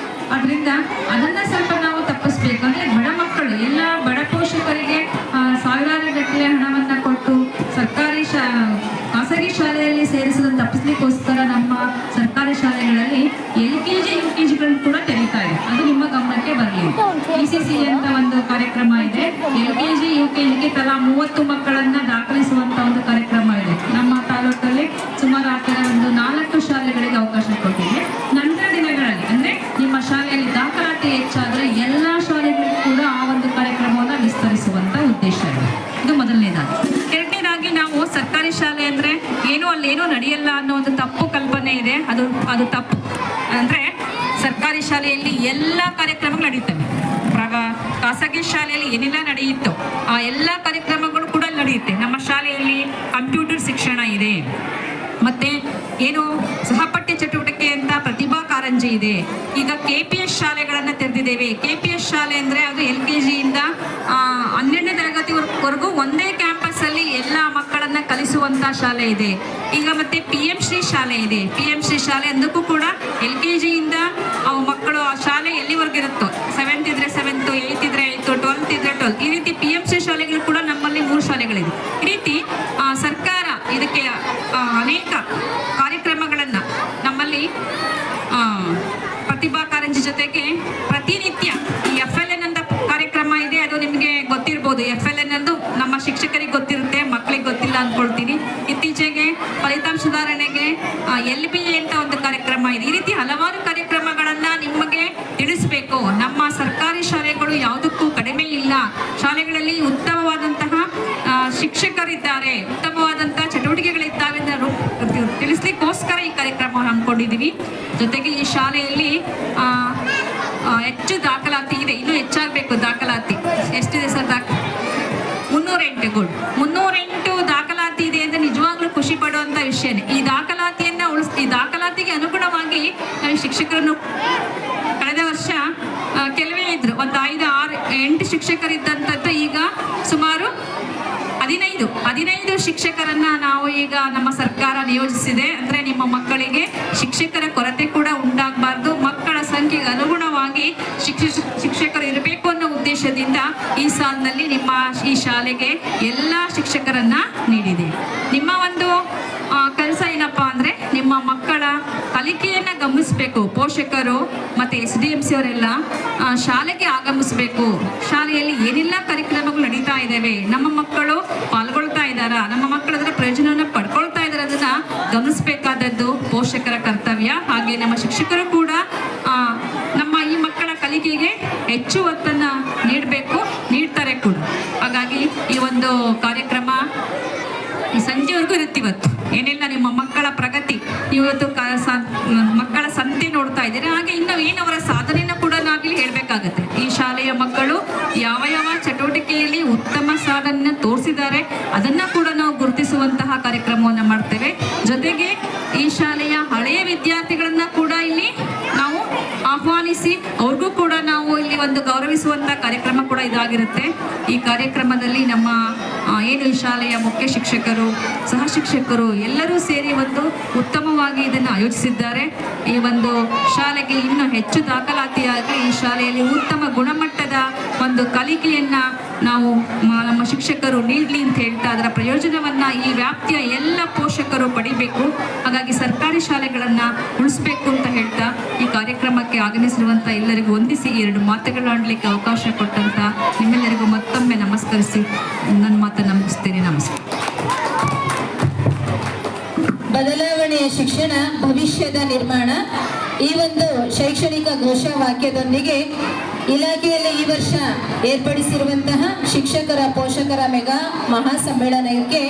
ಅದರಿಂದ ಅದನ್ನು ಸ್ವಲ್ಪ ನಾವು ತಪ್ಪಿಸ್ಬೇಕು. ಅಂದರೆ ಬಡ ಮಕ್ಕಳು, ಎಲ್ಲ ಬಡ ಪೋಷಕರಿಗೆ ಸಾವಿರಾರು ಗಟ್ಟಲೆ ಹಣವನ್ನು ಕೊಟ್ಟು ಸರ್ಕಾರಿ ಖಾಸಗಿ ಶಾಲೆಯಲ್ಲಿ ಸೇರಿಸೋದನ್ನು ತಪ್ಪಿಸ್ಲಿಕ್ಕೋಸ್ಕರ ನಮ್ಮ ಸರ್ಕಾರಿ ಶಾಲೆಗಳಲ್ಲಿ LKG UKGಗಳನ್ನು ಕೂಡ ತೆರೀತಾ ಇದೆ. ಅದು ನಿಮ್ಮ ಗಮನಕ್ಕೆ ಬರಲಿ. ECC ಅಂತ ಒಂದು ಕಾರ್ಯಕ್ರಮ ಇದೆ. LKG UKGಗೆ ತಲಾ 30 ಮಕ್ಕಳನ್ನು ದಾಖಲಿಸುವಂಥ ಒಂದು ಕಾರ್ಯಕ್ರಮ ಇದೆ. ನಮ್ಮ ತಾಲೂಕಲ್ಲಿ ಸುಮಾರು ಆ ಥರ ಒಂದು 4 ಶಾಲೆಗಳಿಗೆ ಅವಕಾಶ ಕೊಟ್ಟಿದೆ. ನಂತರ ದಿನಗಳಲ್ಲಿ ಅಂದರೆ ನಿಮ್ಮ ಶಾಲೆಯಲ್ಲಿ ದಾಖಲಾತಿ ಹೆಚ್ಚಾದರೆ ಎಲ್ಲ ಶಾಲೆಗಳಿಗೂ ಕೂಡ ಆ ಒಂದು ಕಾರ್ಯಕ್ರಮವನ್ನು ವಿಸ್ತರಿಸುವಂಥ ಉದ್ದೇಶ ಇದೆ. ಇದು ಮೊದಲನೇದಾಗಿ. ಎರಡನೇದಾಗಿ ನಾವು ಸರ್ಕಾರಿ ಶಾಲೆ ಅಂದರೆ ಅಲ್ಲೇನೋ ನಡೆಯಲ್ಲ ಅನ್ನೋ ಒಂದು ತಪ್ಪು ಕಲ್ಪನೆ ಇದೆ. ಅದು ತಪ್ಪು. ಅಂದರೆ ಸರ್ಕಾರಿ ಶಾಲೆಯಲ್ಲಿ ಎಲ್ಲ ಕಾರ್ಯಕ್ರಮಗಳು ನಡೀತವೆ. ಖಾಸಗಿ ಶಾಲೆಯಲ್ಲಿ ಏನೆಲ್ಲ ನಡೆಯುತ್ತೋ ಆ ಎಲ್ಲ ಕಾರ್ಯಕ್ರಮಗಳು ಕೂಡ ನಡೆಯುತ್ತೆ. ನಮ್ಮ ಶಾಲೆಯಲ್ಲಿ ಕಂಪ್ಯೂಟರ್ ಶಿಕ್ಷಣ ಇದೆ, ಮತ್ತು ಏನು ಸಹಪಠ್ಯ ಚಟುವಟಿಕೆ ಅಂತ ಪ್ರತಿಭಾ ಕಾರಂಜಿ ಇದೆ. ಈಗ KPS ಶಾಲೆಗಳನ್ನು ತೆರೆದಿದ್ದೇವೆ. KPS ಶಾಲೆ ಅಂದರೆ ಅದು LKGಯಿಂದ 12ನೇ ತರಗತಿವರೆಗೂ ಒಂದೇ ಕ್ಯಾಂಪಸ್ಸಲ್ಲಿ ಎಲ್ಲ ಮಕ್ಕಳನ್ನು ಕಲಿಸುವಂಥ ಶಾಲೆ ಇದೆ. ಈಗ ಮತ್ತೆ PM ಶ್ರೀ ಶಾಲೆ ಇದೆ. PM ಶ್ರೀ ಶಾಲೆ ಅದಕ್ಕೂ ಕೂಡ LKGಯಿಂದ ಅವು ಮಕ್ಕಳು ಆ ಶಾಲೆ ಎಲ್ಲಿವರೆಗೂ ಇರುತ್ತೋ, 7th ಇದ್ರೆ 7th, 8th ಇದ್ರೆ 8th, 12th ಇದ್ರೆ 12th, ಈ ರೀತಿ PM ಶ್ರೀ ಶಾಲೆಗಳು ಕೂಡ ನಮ್ಮಲ್ಲಿ 3 ಶಾಲೆಗಳಿದೆ. ಈ ರೀತಿ ಸರ್ಕಾರ ಇದಕ್ಕೆ ಅನೇಕ ಕಾರ್ಯಕ್ರಮಗಳನ್ನು ನಮ್ಮಲ್ಲಿ ಪ್ರತಿಭಾ ಕಾರಂಜಿ ಜೊತೆಗೆ ಪ್ರತಿನಿತ್ಯ ಈ FLN ಅಂತ ಕಾರ್ಯಕ್ರಮ ಇದೆ. ಅದು ನಿಮಗೆ ಗೊತ್ತಿರ್ಬೋದು. FLN ಅಂದು ನಮ್ಮ ಶಿಕ್ಷಕರಿಗೆ ಗೊತ್ತಿರುತ್ತೆ, ಮಕ್ಕಳಿಗೆ ಗೊತ್ತಿಲ್ಲ ಅಂದ್ಕೊಳ್ತೀನಿ. ಇತ್ತೀಚೆಗೆ ಫಲಿತಾಂಶ ಸುಧಾರಣೆಗೆ LBA ಅಂತ ಒಂದು ಕಾರ್ಯಕ್ರಮ ಇದೆ. ಈ ರೀತಿ ಹಲವಾರು ಕಾರ್ಯಕ್ರಮಗಳನ್ನು ನಿಮಗೆ ತಿಳಿಸಬೇಕು. ನಮ್ಮ ಸರ್ಕಾರಿ ಶಾಲೆಗಳು ಯಾವುದಕ್ಕೂ ಕಡಿಮೆ ಇಲ್ಲ. ಶಾಲೆಗಳಲ್ಲಿ ಉತ್ತಮವಾದಂತಹ ಶಿಕ್ಷಕರಿದ್ದಾರೆ, ಉತ್ತಮವಾದಂಥ ಚಟುವಟಿಕೆಗಳಿದ್ದಾವೆ ಅಂತ ತಿಳಿಸ್ಲಿಕ್ಕೋಸ್ಕರ ಈ ಕಾರ್ಯಕ್ರಮ ಹಮ್ಮಿಕೊಂಡಿದ್ದೀವಿ. ಜೊತೆಗೆ ಈ ಶಾಲೆಯಲ್ಲಿ ಹೆಚ್ಚು ದಾಖಲಾತಿ ಇದೆ, ಇನ್ನೂ ಹೆಚ್ಚಾಗಬೇಕು ದಾಖಲಾತಿ. ಎಷ್ಟಿದೆ ಸರ್? 308. ಗುಡ್. 308 ದಾಖಲಾತಿ ಇದೆ ಅಂತ ನಿಜವಾಗ್ಲೂ ಖುಷಿ ಪಡುವಂಥ ವಿಷಯನೇ. ಈ ದಾಖಲಾತಿಯನ್ನು ಈ ದಾಖಲಾತಿಗೆ ಅನುಗುಣವಾಗಿ ಶಿಕ್ಷಕರನ್ನು ಕಳೆದ ವರ್ಷ ಕೆಲವೇ ಇದ್ರು, ಒಂದು 5, 6, 8 ಶಿಕ್ಷಕರಿದ್ದಂಥದ್ದು ಈಗ ಸುಮಾರು 15 ಶಿಕ್ಷಕರನ್ನ ನಾವು ಈಗ ನಮ್ಮ ಸರ್ಕಾರ ನಿಯೋಜಿಸಿದೆ. ಅಂದರೆ ಶಿಕ್ಷಕರ ಕೊರತೆ ಕೂಡ ಉಂಟಾಗಬಾರ್ದು, ಮಕ್ಕಳ ಸಂಖ್ಯೆಗೆ ಅನುಗುಣವಾಗಿ ಶಿಕ್ಷಕರು ಇರಬೇಕು ಅನ್ನೋ ಉದ್ದೇಶದಿಂದ ಈ ಸಾಲಿನಲ್ಲಿ ನಿಮ್ಮ ಈ ಶಾಲೆಗೆ ಎಲ್ಲ ಶಿಕ್ಷಕರನ್ನ ನೀಡಿದೆ. ನಿಮ್ಮ ಒಂದು ಕೆಲಸ ಏನಪ್ಪ ಅಂದರೆ ನಿಮ್ಮ ಮಕ್ಕಳ ಕಲಿಕೆಯನ್ನು ಗಮನಿಸಬೇಕು. ಪೋಷಕರು ಮತ್ತು SDMC ಅವರೆಲ್ಲ ಶಾಲೆಗೆ ಆಗಮಿಸಬೇಕು. ಶಾಲೆಯಲ್ಲಿ ಏನೆಲ್ಲ ಕಾರ್ಯಕ್ರಮಗಳು ನಡೀತಾ ಇದ್ದಾವೆ, ನಮ್ಮ ಮಕ್ಕಳು ಪಾಲ್ಗೊಳ್ತಾ ಇದ್ದಾರಾ, ನಮ್ಮ ಮಕ್ಕಳು ಅದರ ಪ್ರಯೋಜನವನ್ನು ಪಡ್ಕೊಳ್ತಾ ಇದ್ದಾರೆ, ಅದನ್ನು ಗಮನಿಸಬೇಕಾದದ್ದು ಪೋಷಕರ ಕರ್ತವ್ಯ. ಹಾಗೆ ನಮ್ಮ ಶಿಕ್ಷಕರು ಕೂಡ ನಮ್ಮ ಈ ಮಕ್ಕಳ ಕಲಿಕೆಗೆ ಹೆಚ್ಚು ಒತ್ತನ್ನು ನೀಡ್ತಾರೆ ಕೂಡ. ಹಾಗಾಗಿ ಈ ಒಂದು ಕಾರ್ಯಕ್ರಮ ಈ ಸಂಜೆವರೆಗೂ ಇರುತ್ತೆ. ಇವತ್ತು ಏನೆಲ್ಲ ನಿಮ್ಮ ಮಕ್ಕಳ ಪ್ರಗತಿ, ಇವತ್ತು ಮಕ್ಕಳ ಸಂತೆ ನೋಡ್ತಾ ಇದ್ದೀರಾ, ಹಾಗೆ ಇನ್ನು ಏನು ಅವರ ಸಾಧನೆಯನ್ನು ಕೂಡ ನಾವಿಲ್ಲಿ ಹೇಳಬೇಕಾಗತ್ತೆ. ಈ ಶಾಲೆಯ ಮಕ್ಕಳು ಯಾವ ಯಾವ ಚಟುವಟಿಕೆಯಲ್ಲಿ ಉತ್ತಮ ಸಾಧನೆಯನ್ನು ತೋರಿಸಿದ್ದಾರೆ ಅದನ್ನು ಕೂಡ ನಾವು ಗುರುತಿಸುವಂತಹ ಕಾರ್ಯಕ್ರಮವನ್ನು ಮಾಡ್ತೇವೆ. ಜೊತೆಗೆ ಈ ಶಾಲೆಯ ಹಳೆಯ ವಿದ್ಯಾರ್ಥಿಗಳನ್ನ ಕೂಡ ಇಲ್ಲಿ ನಾವು ಆಹ್ವಾನಿಸಿ ಅವ್ರಿಗೂ ಕೂಡ ನಾವು ಇಲ್ಲಿ ಒಂದು ಗೌರವಿಸುವಂಥ ಕಾರ್ಯಕ್ರಮ ಕೂಡ ಇದಾಗಿರುತ್ತೆ. ಈ ಕಾರ್ಯಕ್ರಮದಲ್ಲಿ ನಮ್ಮ ಏನು ಈ ಶಾಲೆಯ ಮುಖ್ಯ ಶಿಕ್ಷಕರು, ಸಹ ಶಿಕ್ಷಕರು ಎಲ್ಲರೂ ಸೇರಿ ಒಂದು ಉತ್ತಮವಾಗಿ ಇದನ್ನು ಆಯೋಜಿಸಿದ್ದಾರೆ. ಈ ಒಂದು ಶಾಲೆಗೆ ಇನ್ನೂ ಹೆಚ್ಚು ದಾಖಲಾತಿಯಾಗಿ ಈ ಶಾಲೆಯಲ್ಲಿ ಉತ್ತಮ ಗುಣಮಟ್ಟದ ಒಂದು ಕಲಿಕೆಯನ್ನು ನಾವು ನಮ್ಮ ಶಿಕ್ಷಕರು ನೀಡಲಿ ಅಂತ ಹೇಳ್ತಾ ಅದರ ಪ್ರಯೋಜನವನ್ನು ಈ ವ್ಯಾಪ್ತಿಯ ಎಲ್ಲ ಪೋಷಕರು ಪಡಿಬೇಕು. ಹಾಗಾಗಿ ಸರ್ಕಾರಿ ಶಾಲೆಗಳನ್ನು ಉಳಿಸ್ಬೇಕು ಅಂತ ಹೇಳ್ತಾ ಈ ಕಾರ್ಯಕ್ರಮಕ್ಕೆ ಆಗಮಿಸಿರುವಂಥ ಎಲ್ಲರಿಗೂ ವಂದಿಸಿ 2 ಮಾತುಗಳು ಆಡಲಿಕ್ಕೆ ಅವಕಾಶ ಕೊಟ್ಟಂತ ನಿಮ್ಮೆಲ್ಲರಿಗೂ ಮತ್ತೊಮ್ಮೆ ನಮಸ್ಕರಿಸಿ ನನ್ನ ಮಾತನ್ನು ಮುಗಿಸ್ತೇನೆ. ನಮಸ್ಕಾರ. ಬದಲಾವಣೆಯ ಶಿಕ್ಷಣ ಭವಿಷ್ಯದ ನಿರ್ಮಾಣ, ಈ ಒಂದು ಶೈಕ್ಷಣಿಕ ಘೋಷವಾಕ್ಯದೊಂದಿಗೆ ಇಲಾಖೆಯಲ್ಲಿ ಈ ವರ್ಷ ಏರ್ಪಡಿಸಿರುವಂತಹ ಶಿಕ್ಷಕರ ಪೋಷಕರ ಮೆಗಾ ಮಹಾಸಮ್ಮೇಳನಕ್ಕೆ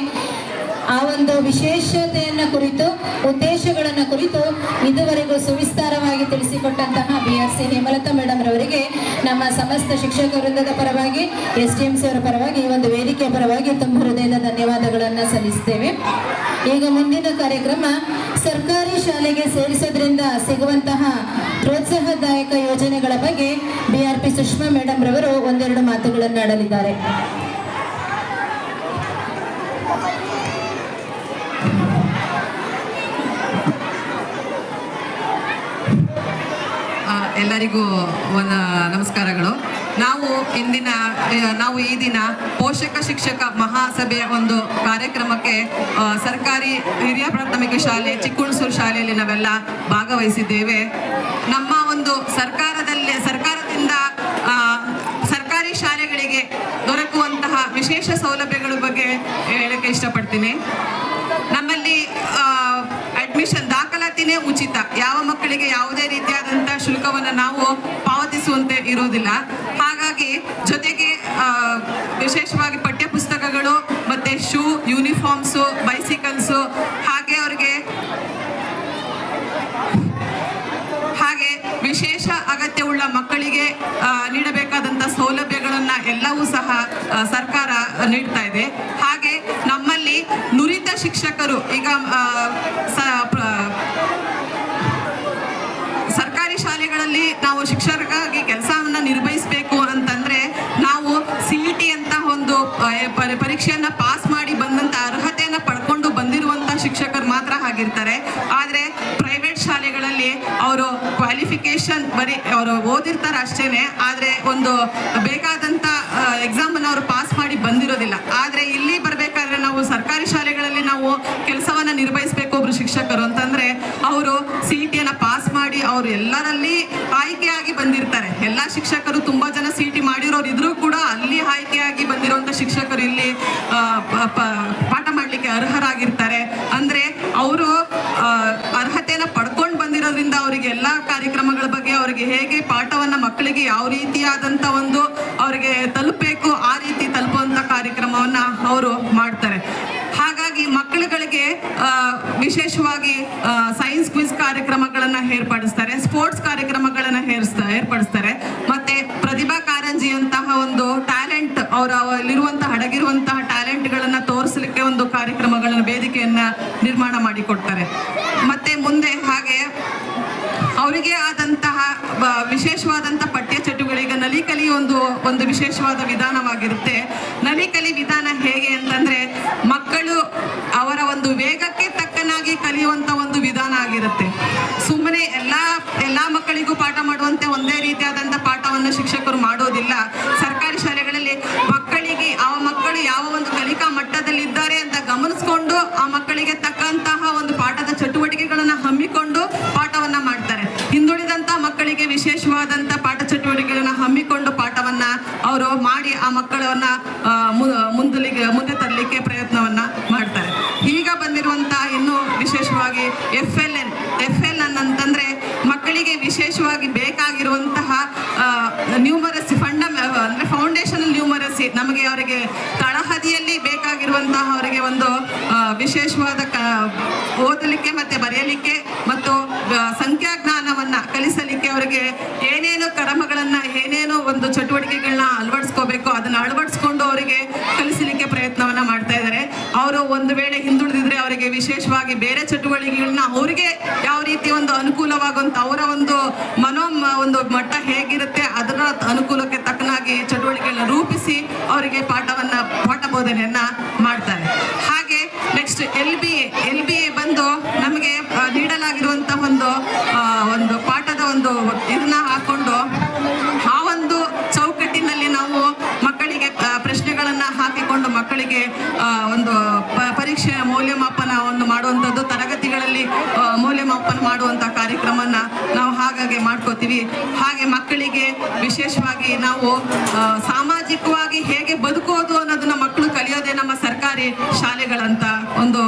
ಆ ಒಂದು ವಿಶೇಷತೆಯನ್ನು ಕುರಿತು, ಉದ್ದೇಶಗಳನ್ನು ಕುರಿತು ಇದುವರೆಗೂ ಸುವಿಸ್ತಾರವಾಗಿ ತಿಳಿಸಿಕೊಟ್ಟಂತಹ BRC ಹೇಮಲತಾ ಮೇಡಮ್ ರವರಿಗೆ ನಮ್ಮ ಸಮಸ್ತ ಶಿಕ್ಷಕ ವೃಂದದ ಪರವಾಗಿ, SDMC ಅವರ ಪರವಾಗಿ, ಈ ಒಂದು ವೇದಿಕೆಯ ಪರವಾಗಿ ತುಂಬ ಹೃದಯದ ಧನ್ಯವಾದಗಳನ್ನು ಸಲ್ಲಿಸ್ತೇವೆ. ಈಗ ಮುಂದಿನ ಕಾರ್ಯಕ್ರಮ ಸರ್ಕಾರಿ ಶಾಲೆಗೆ ಸೇರಿಸೋದ್ರಿಂದ ಸಿಗುವಂತಹ ಪ್ರೋತ್ಸಾಹದಾಯಕ ಯೋಜನೆಗಳ ಬಗ್ಗೆ BRP ಸುಷ್ಮಾ ಮೇಡಮ್ ರವರು ಒಂದೆರಡು ಮಾತುಗಳನ್ನು ಆಡಲಿದ್ದಾರೆ. ಎಲ್ಲರಿಗೂ ನಮಸ್ಕಾರಗಳು. ನಾವು ಈ ದಿನ ಪೋಷಕ ಶಿಕ್ಷಕ ಮಹಾಸಭೆಯ ಒಂದು ಕಾರ್ಯಕ್ರಮಕ್ಕೆ ಸರ್ಕಾರಿ ಹಿರಿಯ ಪ್ರಾಥಮಿಕ ಶಾಲೆ ಚಿಕ್ಕುಣಸೂರು ಶಾಲೆಯಲ್ಲಿ ನಾವೆಲ್ಲ ಭಾಗವಹಿಸಿದ್ದೇವೆ. ನಮ್ಮ ಒಂದು ಸರ್ಕಾರದಿಂದ ಸರ್ಕಾರಿ ಶಾಲೆಗಳಿಗೆ ದೊರಕುವಂತಹ ವಿಶೇಷ ಸೌಲಭ್ಯಗಳ ಬಗ್ಗೆ ಹೇಳಕ್ಕೆ ಇಷ್ಟಪಡ್ತೀನಿ. ನಮ್ಮಲ್ಲಿ ಅಡ್ಮಿಷನ್ ದಾಖಲಾತಿನೇ ಉಚಿತ. ಯಾವ ಮಕ್ಕಳಿಗೆ ಯಾವುದೇ ರೀತಿಯಾದಂಥ ಶುಲ್ಕವನ್ನು ನಾವು ಪಾವತಿಸುವಂತೆ ಇರೋದಿಲ್ಲ. ಹಾಗಾಗಿ ಜೊತೆಗೆ ವಿಶೇಷವಾಗಿ ಪಠ್ಯ ಪುಸ್ತಕಗಳು ಮತ್ತು ಶೂ, ಯೂನಿಫಾರ್ಮ್ಸು, ಬೈಸಿಕಲ್ಸು, ಹಾಗೆ ವಿಶೇಷ ಅಗತ್ಯವುಳ್ಳ ಮಕ್ಕಳಿಗೆ ನೀಡಬೇಕಾದಂಥ ಸೌಲಭ್ಯಗಳನ್ನು ಎಲ್ಲವೂ ಸಹ ಸರ್ಕಾರ ನೀಡ್ತಾ ಇದೆ. ಹಾಗೆ ನಮ್ಮಲ್ಲಿ ನುರಿತ ಶಿಕ್ಷಕರು ಈಗ ಸರ್ಕಾರಿ ಶಾಲೆಗಳಲ್ಲಿ ನಾವು ಶಿಕ್ಷಕರಾಗಿ ಕೆಲಸವನ್ನು ನಿರ್ವಹಿಸಬೇಕು ಅಂತಂದರೆ ನಾವು CET ಅಂತ ಒಂದು ಪರೀಕ್ಷೆಯನ್ನು ಪಾಸ್ ಮಾಡಿ ಬಂದಂಥ ಅರ್ಹತೆಯನ್ನು ಪಡ್ಕೊಂಡು ಬಂದಿರುವಂಥ ಶಿಕ್ಷಕರು ಮಾತ್ರ ಆಗಿರ್ತಾರೆ. ಆದರೆ ಪ್ರೈವೇಟ್ ಶಾಲೆಗಳಲ್ಲಿ ಅವರು ಕ್ವಾಲಿಫಿಕೇಷನ್ ಅವರು ಓದಿರ್ತಾರೆ ಅಷ್ಟೇ, ಆದರೆ ಒಂದು ಬೇಕಾದಂಥ ಎಕ್ಸಾಮನ್ನು ಅವರು ಪಾಸ್ ಮಾಡಿ ಬಂದಿರೋದಿಲ್ಲ. ಆದರೆ ಇಲ್ಲಿ ಬರಬೇಕಾದ್ರೆ ನಾವು ಸರ್ಕಾರಿ ಶಾಲೆಗಳಲ್ಲಿ ನಾವು ಕೆಲಸವನ್ನು ನಿರ್ವಹಿಸಬೇಕು ಒಬ್ಬರು ಶಿಕ್ಷಕರು ಅಂತಂದರೆ ಅವರು CETಯನ್ನು ಪಾಸ್ ಮಾಡಿ ಅವರು ಎಲ್ಲರಲ್ಲಿ ಆಯ್ಕೆಯಾಗಿ ಬಂದಿರ್ತಾರೆ. ಎಲ್ಲ ಶಿಕ್ಷಕರು ತುಂಬ ಜನ CET ಮಾಡಿರೋರು ಇದ್ರೂ ಕೂಡ ಅಲ್ಲಿ ಆಯ್ಕೆಯಾಗಿ ಬಂದಿರುವಂಥ ಶಿಕ್ಷಕರು ಇಲ್ಲಿ ಪಾಠ ಮಾಡಲಿಕ್ಕೆ ಅರ್ಹರಾಗಿರ್ತಾರೆ. ಅಂದರೆ ಅವರು ಅರ್ಹತೆಯನ್ನು ಪಡ್ಕೊಂಡು ಬಂದಿರೋದ್ರಿಂದ ಅವರಿಗೆ ಎಲ್ಲ ಕಾರ್ಯಕ್ರಮಗಳ ಬಗ್ಗೆ ಅವರಿಗೆ ಹೇಗೆ ಪಾಠವನ್ನು ಮಕ್ಕಳಿಗೆ ಯಾವ ರೀತಿಯಾದಂಥ ಒಂದು ಅವರಿಗೆ ತಲುಪಬೇಕು ಆ ರೀತಿ ತಲುಪುವಂಥ ಕಾರ್ಯಕ್ರಮವನ್ನು ಅವರು ಮಾಡ್ತಾರೆ. ಹಾಗಾಗಿ ಮಕ್ಕಳುಗಳಿಗೆ ವಿಶೇಷವಾಗಿ ಸೈನ್ಸ್ ಕ್ವಿಜ್ ಕಾರ್ಯಕ್ರಮಗಳನ್ನು ಏರ್ಪಡಿಸ್ತಾರೆ, ಸ್ಪೋರ್ಟ್ಸ್ ಕಾರ್ಯಕ್ರಮಗಳನ್ನು ಏರ್ಪಡಿಸ್ತಾರೆ. ಮತ್ತು ಪ್ರತಿಭಾ ಕಾರಂಜಿಯಂತಹ ಒಂದು ಟ್ಯಾಲೆಂಟ್ ಅವರಲ್ಲಿರುವಂತಹ ಅಡಗಿರುವಂತಹ ಟ್ಯಾಲೆಂಟ್ಗಳನ್ನು ತೋರಿಸಲಿಕ್ಕೆ ಒಂದು ಕಾರ್ಯಕ್ರಮಗಳನ್ನು ವೇದಿಕೆಯನ್ನು ನಿರ್ಮಾಣ ಮಾಡಿಕೊಡ್ತಾರೆ. ಮತ್ತು ಮುಂದೆ ಹಾಗೆ ಅವರಿಗೆ ಆದಂತಹ ವಿಶೇಷವಾದಂಥ ಪಠ್ಯ ಚಟುವಟಿಕೆ ನಲಿಕಲಿ ಒಂದು ವಿಶೇಷವಾದ ವಿಧಾನವಾಗಿರುತ್ತೆ. ನಲಿಕಲಿ ವಿಧಾನ ಹೇಗೆ ಅಂತಂದರೆ ಮಕ್ಕಳು ಅವರ ಒಂದು ವೇಗಕ್ಕೆ ತಕ್ಕನಾಗಿ ಕಲಿಯುವಂಥ ಒಂದು ವಿಧಾನ ಆಗಿರುತ್ತೆ. ವಿಶೇಷವಾಗಿ ಬೇಕಾಗಿರುವಂತಹ ನ್ಯೂಮರಸಿ ಅಂದರೆ ಫೌಂಡೇಶನಲ್ ನ್ಯೂಮರಸಿ ನಮಗೆ ಅವರಿಗೆ ತಳಹದಿಯಲ್ಲಿ ಬೇಕಾಗಿರುವಂತಹ ಅವರಿಗೆ ಒಂದು ವಿಶೇಷವಾದ ಓದಲಿಕ್ಕೆ ಮತ್ತು ಬರೆಯಲಿಕ್ಕೆ ಮತ್ತು ಸಂಖ್ಯಾಜ್ಞಾನವನ್ನು ಕಲಿಸಲಿಕ್ಕೆ ಅವರಿಗೆ ಏನೇನು ಕ್ರಮಗಳನ್ನು ಏನೇನು ಒಂದು ಚಟುವಟಿಕೆಗಳನ್ನ ಅಳವಡಿಸ್ಕೋಬೇಕು ಅದನ್ನು ಅಳವಡಿಸ್ಕೊಂಡು ಅವರಿಗೆ ಕಲಿಸಲಿಕ್ಕೆ ಪ್ರಯತ್ನವನ್ನು ಮಾಡ್ತಾ ಇದ್ದಾರೆ. ಅವರು ಒಂದು ವೇಳೆ ಹಿಂದುಳಿದಿದ್ರೆ ಅವರಿಗೆ ವಿಶೇಷವಾಗಿ ಬೇರೆ ಚಟುವಟಿಕೆಗಳನ್ನ ಅವರಿಗೆ ಯಾವ ರೀತಿ ಒಂದು ಅನುಕೂಲವಾಗುವಂಥ ಅವರ ಒಂದು ಒಂದು ಮಟ್ಟ ಹೇಗಿರುತ್ತೆ ಅದರ ಅನುಕೂಲಕ್ಕೆ ತಕ್ಕನಾಗಿ ಚಟುವಟಿಕೆಗಳನ್ನ ರೂಪಿಸಿ ಅವರಿಗೆ ಪಾಠ ಬೋಧನೆಯನ್ನು ಮಾಡ್ತಾರೆ. ಹಾಗೆ ನೆಕ್ಸ್ಟ್ ಎಲ್ ಬಿ ಎ ಬಂದು ನಮಗೆ ನೀಡಲಾಗಿರುವಂಥ ಒಂದು ಪಾಠದ ಒಂದು ಇದನ್ನ ಹಾಕೊಂಡು ಆ ಒಂದು ಚೌಕಟ್ಟಿನಲ್ಲಿ ನಾವು ಮಕ್ಕಳಿಗೆ ಪ್ರಶ್ನೆಗಳನ್ನು ಹಾಕಿಕೊಂಡು ಮಕ್ಕಳಿಗೆ ಒಂದು ಪರೀಕ್ಷೆಯ ಮೌಲ್ಯಮಾಪನವನ್ನು ಮಾಡುವಂಥದ್ದು, ತರಗತಿಗಳಲ್ಲಿ ಮೌಲ್ಯಮಾಪನ ಮಾಡುವಂಥ ಕಾರ್ಯಕ್ರಮನ ನಾವು ಹಾಗಾಗಿ ಮಾಡ್ಕೋತೀವಿ. ಹಾಗೆ ಮಕ್ಕಳಿಗೆ ವಿಶೇಷವಾಗಿ ನಾವು ಸಾಮಾಜಿಕವಾಗಿ ಹೇಗೆ ಬದುಕೋದು ಅನ್ನೋದನ್ನ ಮಕ್ಕಳು ಕಲಿಯೋದೇ ನಮ್ಮ ಸರ್ಕಾರಿ ಶಾಲೆಗಳಂತ ಒಂದು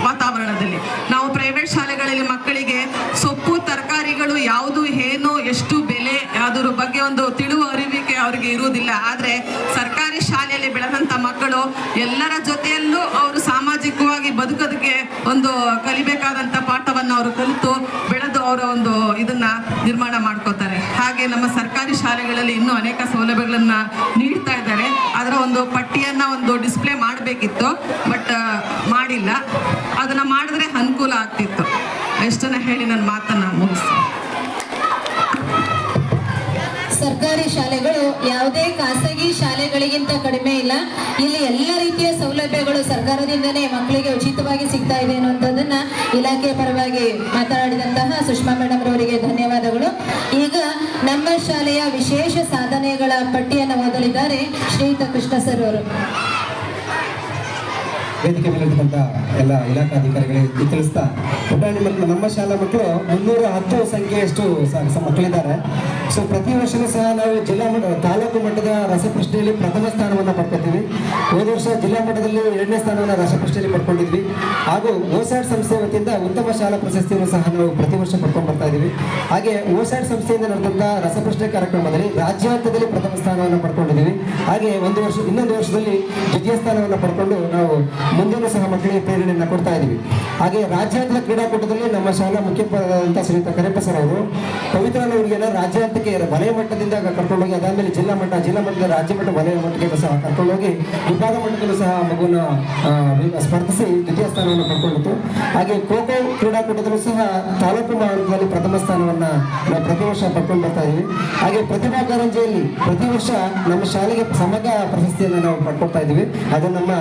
ವಾತಾವರಣದಲ್ಲಿ. ನಾವು ಪ್ರೈವೇಟ್ ಶಾಲೆಗಳಲ್ಲಿ ಮಕ್ಕಳಿಗೆ ಸೊಪ್ಪು ತರಕಾರಿಗಳು ಯಾವುದು ಏನು ಎಷ್ಟು ಬೆಲೆ ಅದರ ಬಗ್ಗೆ ಒಂದು ತಿಳುವ ಅರಿವಿಕೆ ಅವರಿಗೆ ಇರುವುದಿಲ್ಲ. ಆದರೆ ಸರ್ಕಾರಿ ಶಾಲೆಯಲ್ಲಿ ಬೆಳೆದಂಥ ಮಕ್ಕಳು ಎಲ್ಲರ ಜೊತೆಯಲ್ಲೂ ಅವರು ಸಾಮಾಜಿಕವಾಗಿ ಬದುಕೋದಕ್ಕೆ ಒಂದು ಕಲಿಬೇಕಾದಂಥ ಪಾಠವನ್ನು ಅವರು ಕಲಿತು ಬೆಳೆದು ಅವರ ಒಂದು ಇದನ್ನ ನಿರ್ಮಾಣ ಮಾಡ್ಕೋತಾರೆ. ಹಾಗೆ ನಮ್ಮ ಸರ್ಕಾರಿ ಶಾಲೆಗಳಲ್ಲಿ ಇನ್ನೂ ಅನೇಕ ಸೌಲಭ್ಯಗಳನ್ನ ನೀಡ್ತಾ ಇದ್ದಾರೆ. ಅದರ ಒಂದು ಪಟ್ಟಿಯನ್ನ ಒಂದು ಡಿಸ್ಪ್ಲೇ ಮಾಡಬೇಕಿತ್ತು, ಬಟ್ ಮಾಡಿಲ್ಲ. ಅದನ್ನ ಮಾಡಿದ್ರೆ ಅನುಕೂಲ ಆಗ್ತಿತ್ತು. ಎಷ್ಟನ್ನ ಹೇಳಿ ನನ್ನ ಮಾತನ್ನ ಮುಗಿಸ್ತೀನಿ. ಸರ್ಕಾರಿ ಶಾಲೆಗಳು ಯಾವುದೇ ಖಾಸಗಿ ಶಾಲೆಗಳಿಗಿಂತ ಕಡಿಮೆ ಇಲ್ಲ. ಇಲ್ಲಿ ಎಲ್ಲ ರೀತಿಯ ಸೌಲಭ್ಯಗಳು ಸರ್ಕಾರದಿಂದನೇ ಮಕ್ಕಳಿಗೆ ಉಚಿತವಾಗಿ ಸಿಗ್ತಾ ಇದೆ ಅನ್ನುವಂಥದ್ದನ್ನ ಇಲಾಖೆ ಪರವಾಗಿ ಮಾತನಾಡಿದಂತಹ ಸುಷ್ಮಾ ಮೇಡಮ್ ಅವರಿಗೆ ಧನ್ಯವಾದಗಳು. ಈಗ ನಮ್ಮ ಶಾಲೆಯ ವಿಶೇಷ ಸಾಧನೆಗಳ ಪಟ್ಟಿಯನ್ನು ಓದಲಿದ್ದಾರೆ ಶ್ರೀಯುತ ಕೃಷ್ಣ ಸರ್ ಅವರು. ವೇದಿಕೆ ಮೇಲಿರ್ತಕ್ಕಂಥ ಎಲ್ಲ ಇಲಾಖಾಧಿಕಾರಿಗಳಿಗೆ ತಿಳಿಸ್ತಾ, ಪುಟಾಣಿ ಮಕ್ಕಳು, ನಮ್ಮ ಶಾಲಾ ಮಕ್ಕಳು 310 ಸಂಖ್ಯೆಯಷ್ಟು ಮಕ್ಕಳಿದ್ದಾರೆ. ಸೊ ಪ್ರತಿ ವರ್ಷವೂ ಸಹ ನಾವು ಜಿಲ್ಲಾ ತಾಲೂಕು ಮಟ್ಟದ ರಸಪ್ರಶ್ನೆಯಲ್ಲಿ ಪ್ರಥಮ ಸ್ಥಾನವನ್ನು ಪಡ್ಕೊತೀವಿ. ಹೋದ ವರ್ಷ ಜಿಲ್ಲಾ ಮಟ್ಟದಲ್ಲಿ 2ನೇ ಸ್ಥಾನವನ್ನು ರಸಪ್ರಶ್ನೆಯಲ್ಲಿ ಪಡ್ಕೊಂಡಿದ್ವಿ. ಹಾಗೂ ಓಸಾಡ್ ಸಂಸ್ಥೆ ವತಿಯಿಂದ ಉತ್ತಮ ಶಾಲಾ ಪ್ರಶಸ್ತಿಯನ್ನು ಸಹ ನಾವು ಪ್ರತಿ ವರ್ಷ ಪಡ್ಕೊಂಡು ಬರ್ತಾ ಇದ್ದೀವಿ. ಹಾಗೆ ಓಸಾಡ್ ಸಂಸ್ಥೆಯಿಂದ ನಡೆದಂಥ ರಸಪ್ರಶ್ನೆ ಕಾರ್ಯಕ್ರಮದಲ್ಲಿ ರಾಜ್ಯ ಹಂತದಲ್ಲಿ ಪ್ರಥಮ ಸ್ಥಾನವನ್ನು ಪಡ್ಕೊಂಡಿದ್ದೀವಿ. ಹಾಗೆ ಇನ್ನೊಂದು ವರ್ಷದಲ್ಲಿ ದ್ವಿತೀಯ ಸ್ಥಾನವನ್ನು ಪಡ್ಕೊಂಡು ನಾವು ಮುಂದೆನೂ ಸಹ ಮಕ್ಕಳಿಗೆ ಪ್ರೇರಣೆಯನ್ನು ಕೊಡ್ತಾ ಇದ್ದೀವಿ. ಹಾಗೆ ರಾಜ್ಯಾಂತರ ಕ್ರೀಡಾಕೂಟದಲ್ಲಿ ನಮ್ಮ ಶಾಲಾ ಮುಖ್ಯಪದಂತ ಶ್ರೀಯುತ ಕರೆಪ್ಪ ಸರ್ ಅವರು ಪವಿತ್ರನವರಿಗೆಲ್ಲ ರಾಜ್ಯ ಹಂತಕ್ಕೆ ವಲಯ ಮಟ್ಟದಿಂದ ಕರ್ಕೊಂಡೋಗಿ, ಅದಾದಮೇಲೆ ಜಿಲ್ಲಾ ಮಟ್ಟದ ರಾಜ್ಯ ಮಟ್ಟ ವಲಯ ಮಟ್ಟಕ್ಕೆ ಸಹ ಕರ್ಕೊಂಡೋಗಿ ವಿಭಾಗ ಮಟ್ಟದಲ್ಲೂ ಸಹ ಮಗುವನ್ನು ಸ್ಪರ್ಧಿಸಿ ದ್ವಿತೀಯ ಸ್ಥಾನವನ್ನು ಪಡ್ಕೊಂಡಿತ್ತು. ಹಾಗೆ ಖೋ ಖೋ ಕ್ರೀಡಾಕೂಟದಲ್ಲೂ ಸಹ ತಾಲೂಕು ಮಟ್ಟದಲ್ಲಿ ಪ್ರಥಮ ಸ್ಥಾನವನ್ನು ನಾವು ಪ್ರತಿ ವರ್ಷ ಪಡ್ಕೊಂಡು ಬರ್ತಾ ಇದ್ದೀವಿ. ಹಾಗೆ ಪ್ರತಿಭಾ ಕಾರಂಜಿಯಲ್ಲಿ ಪ್ರತಿ ವರ್ಷ ನಮ್ಮ ಶಾಲೆಗೆ ಸಮಗ್ರ ಪ್ರಶಸ್ತಿಯನ್ನು ನಾವು ಪಡ್ಕೊಳ್ತಾ ಇದ್ದೀವಿ. ಅದು ನಮ್ಮ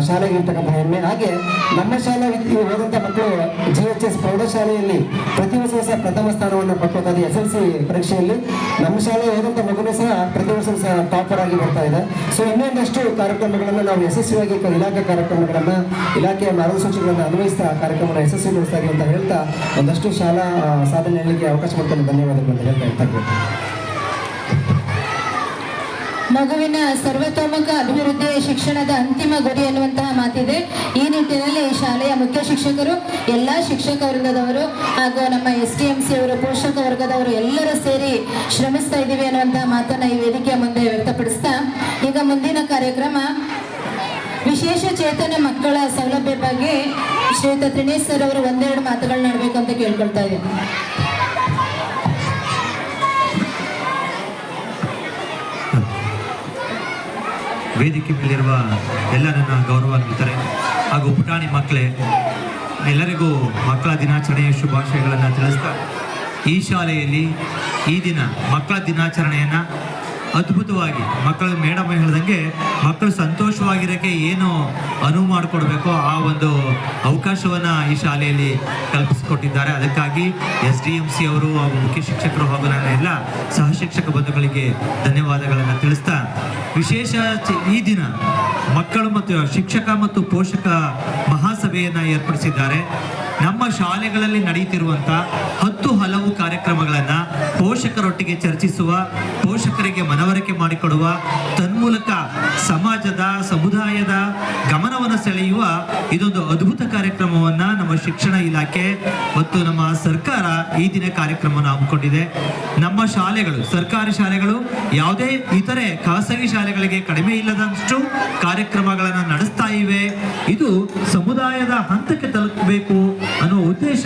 ಶಾಲೆಗೆ ಇರ್ತಕ್ಕಂಥ ಹೆಮ್ಮೆ. ಹಾಗೆ ನಮ್ಮ ಶಾಲಾ ಹೋದಂಥ ಮಕ್ಕಳು GHS ಪ್ರೌಢಶಾಲೆಯಲ್ಲಿ ಪ್ರತಿ ವರ್ಷ ಸಹ ಪ್ರಥಮ ಸ್ಥಾನವನ್ನು ಪಡ್ಕೊಳ್ತಾ ಇದೆ. SLC ಪರೀಕ್ಷೆಯಲ್ಲಿ ನಮ್ಮ ಶಾಲೆ ಹೋದಂಥ ಮಗುನೂ ಸಹ ಪ್ರತಿ ವರ್ಷ ಸಹ ಟಾಪರ್ ಆಗಿ ಬರ್ತಾ ಇದೆ. ಸೊ ಇನ್ನೊಂದಷ್ಟು ಕಾರ್ಯಕ್ರಮಗಳನ್ನು ನಾವು ಯಶಸ್ವಿಯಾಗಿ ಇಲಾಖೆ ಕಾರ್ಯಕ್ರಮಗಳನ್ನು, ಇಲಾಖೆಯ ಮಾರ್ಗಸೂಚಿಗಳನ್ನು ಅನ್ವಯಿಸ್ತಾ ಕಾರ್ಯಕ್ರಮವನ್ನು ಯಶಸ್ವಿಗೊಳಿಸ್ತಾ ಇದೀವಿ ಅಂತ ಹೇಳ್ತಾ ಒಂದಷ್ಟು ಶಾಲಾ ಸಾಧನೆ ಹೇಳಲಿಕ್ಕೆ ಅವಕಾಶ ಮಾಡ್ಕೊಂಡು ಧನ್ಯವಾದಗಳು ಅಂತ ಹೇಳ್ತಾ ಇರ್ತಾರೆ. ಮಗುವಿನ ಸರ್ವತೋಮುಖ ಅಭಿವೃದ್ಧಿ ಶಿಕ್ಷಣದ ಅಂತಿಮ ಗುರಿ ಎನ್ನುವಂತಹ ಮಾತಿದೆ. ಈ ನಿಟ್ಟಿನಲ್ಲಿ ಶಾಲೆಯ ಮುಖ್ಯ ಶಿಕ್ಷಕರು, ಎಲ್ಲ ಶಿಕ್ಷಕ ವರ್ಗದವರು ಹಾಗೂ ನಮ್ಮ STMC ಅವರು, ಪೋಷಕ ವರ್ಗದವರು ಎಲ್ಲರೂ ಸೇರಿ ಶ್ರಮಿಸ್ತಾ ಇದ್ದೀವಿ ಅನ್ನುವಂತಹ ಮಾತನ್ನ ಈ ವೇದಿಕೆಯ ಮುಂದೆ ವ್ಯಕ್ತಪಡಿಸ್ತಾ, ಈಗ ಮುಂದಿನ ಕಾರ್ಯಕ್ರಮ ವಿಶೇಷ ಚೇತನ ಮಕ್ಕಳ ಸೌಲಭ್ಯ ಬಗ್ಗೆ ಶ್ರೀಯುತ ತ್ರಿನೇಶ್ ಸರ್ ಅವರು ಒಂದೆರಡು ಮಾತುಗಳನ್ನ ಆಡಬೇಕು ಅಂತ ಕೇಳ್ಕೊಳ್ತಾ ಇದ್ದೀನಿ. ವೇದಿಕೆ ಮೇಲಿರುವ ಎಲ್ಲ ನನ್ನ ಗೌರವಾನ್ವಿತರೆ ಹಾಗೂ ಪುಟಾಣಿ ಮಕ್ಕಳೇ, ಎಲ್ಲರಿಗೂ ಮಕ್ಕಳ ದಿನಾಚರಣೆಯ ಶುಭಾಶಯಗಳನ್ನು ತಿಳಿಸ್ತಾ, ಈ ಶಾಲೆಯಲ್ಲಿ ಈ ದಿನ ಮಕ್ಕಳ ದಿನಾಚರಣೆಯನ್ನು ಅದ್ಭುತವಾಗಿ ಮಕ್ಕಳು ಮೇಡಮ್ ಹೇಳ್ದಂಗೆ ಮಕ್ಕಳು ಸಂತೋಷವಾಗಿರೋಕ್ಕೆ ಏನು ಅನುವು ಮಾಡಿಕೊಡ್ಬೇಕೋ ಆ ಒಂದು ಅವಕಾಶವನ್ನು ಈ ಶಾಲೆಯಲ್ಲಿ ಕಲ್ಪಿಸಿಕೊಟ್ಟಿದ್ದಾರೆ. ಅದಕ್ಕಾಗಿ SDMC ಅವರು ಹಾಗೂ ಮುಖ್ಯ ಶಿಕ್ಷಕರು ಹಾಗೂ ನನ್ನ ಎಲ್ಲ ಸಹ ಶಿಕ್ಷಕ ಬಂಧುಗಳಿಗೆ ಧನ್ಯವಾದಗಳನ್ನು ತಿಳಿಸ್ತಾ, ವಿಶೇಷ ಈ ದಿನ ಮಕ್ಕಳು ಮತ್ತು ಶಿಕ್ಷಕ ಮತ್ತು ಪೋಷಕ ಮಹಾಸಭೆಯನ್ನು ಏರ್ಪಡಿಸಿದ್ದಾರೆ. ನಮ್ಮ ಶಾಲೆಗಳಲ್ಲಿ ನಡೆಯುತ್ತಿರುವಂಥ 10 ಹಲವು ಕಾರ್ಯಕ್ರಮಗಳನ್ನು ಪೋಷಕರೊಟ್ಟಿಗೆ ಚರ್ಚಿಸುವ, ಪೋಷಕರಿಗೆ ಮನವರಿಕೆ ಮಾಡಿಕೊಡುವ, ತನ್ಮೂಲಕ ಸಮಾಜದ ಸಮುದಾಯದ ಗಮನವನ್ನು ಸೆಳೆಯುವ ಇದೊಂದು ಅದ್ಭುತ ಕಾರ್ಯಕ್ರಮವನ್ನು ನಮ್ಮ ಶಿಕ್ಷಣ ಇಲಾಖೆ ಮತ್ತು ನಮ್ಮ ಸರ್ಕಾರ ಈ ದಿನ ಕಾರ್ಯಕ್ರಮವನ್ನು ಹಮ್ಮಿಕೊಂಡಿದೆ. ನಮ್ಮ ಶಾಲೆಗಳು, ಸರ್ಕಾರಿ ಶಾಲೆಗಳು ಯಾವುದೇ ಇತರೆ ಖಾಸಗಿ ಶಾಲೆಗಳಿಗೆ ಕಡಿಮೆ ಇಲ್ಲದಷ್ಟು ಕಾರ್ಯಕ್ರಮಗಳನ್ನು ನಡೆಸ್ತಾ ಇವೆ. ಇದು ಸಮುದಾಯದ ಹಂತಕ್ಕೆ ತಲುಪಬೇಕು ಅನ್ನೋ ಉದ್ದೇಶ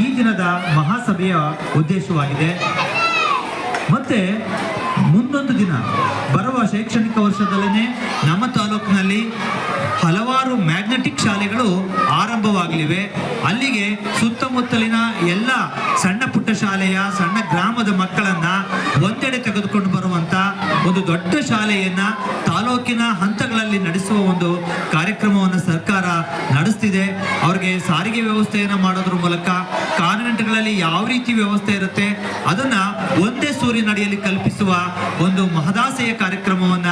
ಈ ದಿನದ ಮಹಾಸಭೆಯ ಉದ್ದೇಶವಾಗಿದೆ. ಮತ್ತೆ ಮುಂದೊಂದು ದಿನ ಬರುವ ಶೈಕ್ಷಣಿಕ ವರ್ಷದಲ್ಲೇ ನಮ್ಮ ತಾಲೂಕಿನಲ್ಲಿ ಹಲವಾರು ಮ್ಯಾಗ್ನೆಟಿಕ್ ಶಾಲೆಗಳು ಆರಂಭವಾಗಲಿವೆ. ಅಲ್ಲಿಗೆ ಸುತ್ತಮುತ್ತಲಿನ ಎಲ್ಲ ಸಣ್ಣ ಪುಟ್ಟ ಶಾಲೆಯ ಸಣ್ಣ ಗ್ರಾಮದ ಮಕ್ಕಳನ್ನ ಒಂದೆಡೆ ತೆಗೆದುಕೊಂಡು ಬರುವಂತ ಒಂದು ದೊಡ್ಡ ಶಾಲೆಯನ್ನ ತಾಲೂಕಿನ ಹಂತಗಳಲ್ಲಿ ನಡೆಸುವ ಒಂದು ಕಾರ್ಯಕ್ರಮವನ್ನು ಸರ್ಕಾರ ನಡೆಸ್ತಿದೆ. ಅವ್ರಿಗೆ ಸಾರಿಗೆ ವ್ಯವಸ್ಥೆಯನ್ನು ಮಾಡೋದ್ರ ಮೂಲಕ ಕಾನ್ವೆಂಟ್ಗಳಲ್ಲಿ ಯಾವ ರೀತಿ ವ್ಯವಸ್ಥೆ ಇರುತ್ತೆ ಅದನ್ನ ಒಂದೇ ಸೂರಿನಡಿಯಲ್ಲಿ ಕಲ್ಪಿಸುವ ಒಂದು ಮಹದಾಸೆಯ ಕಾರ್ಯಕ್ರಮವನ್ನ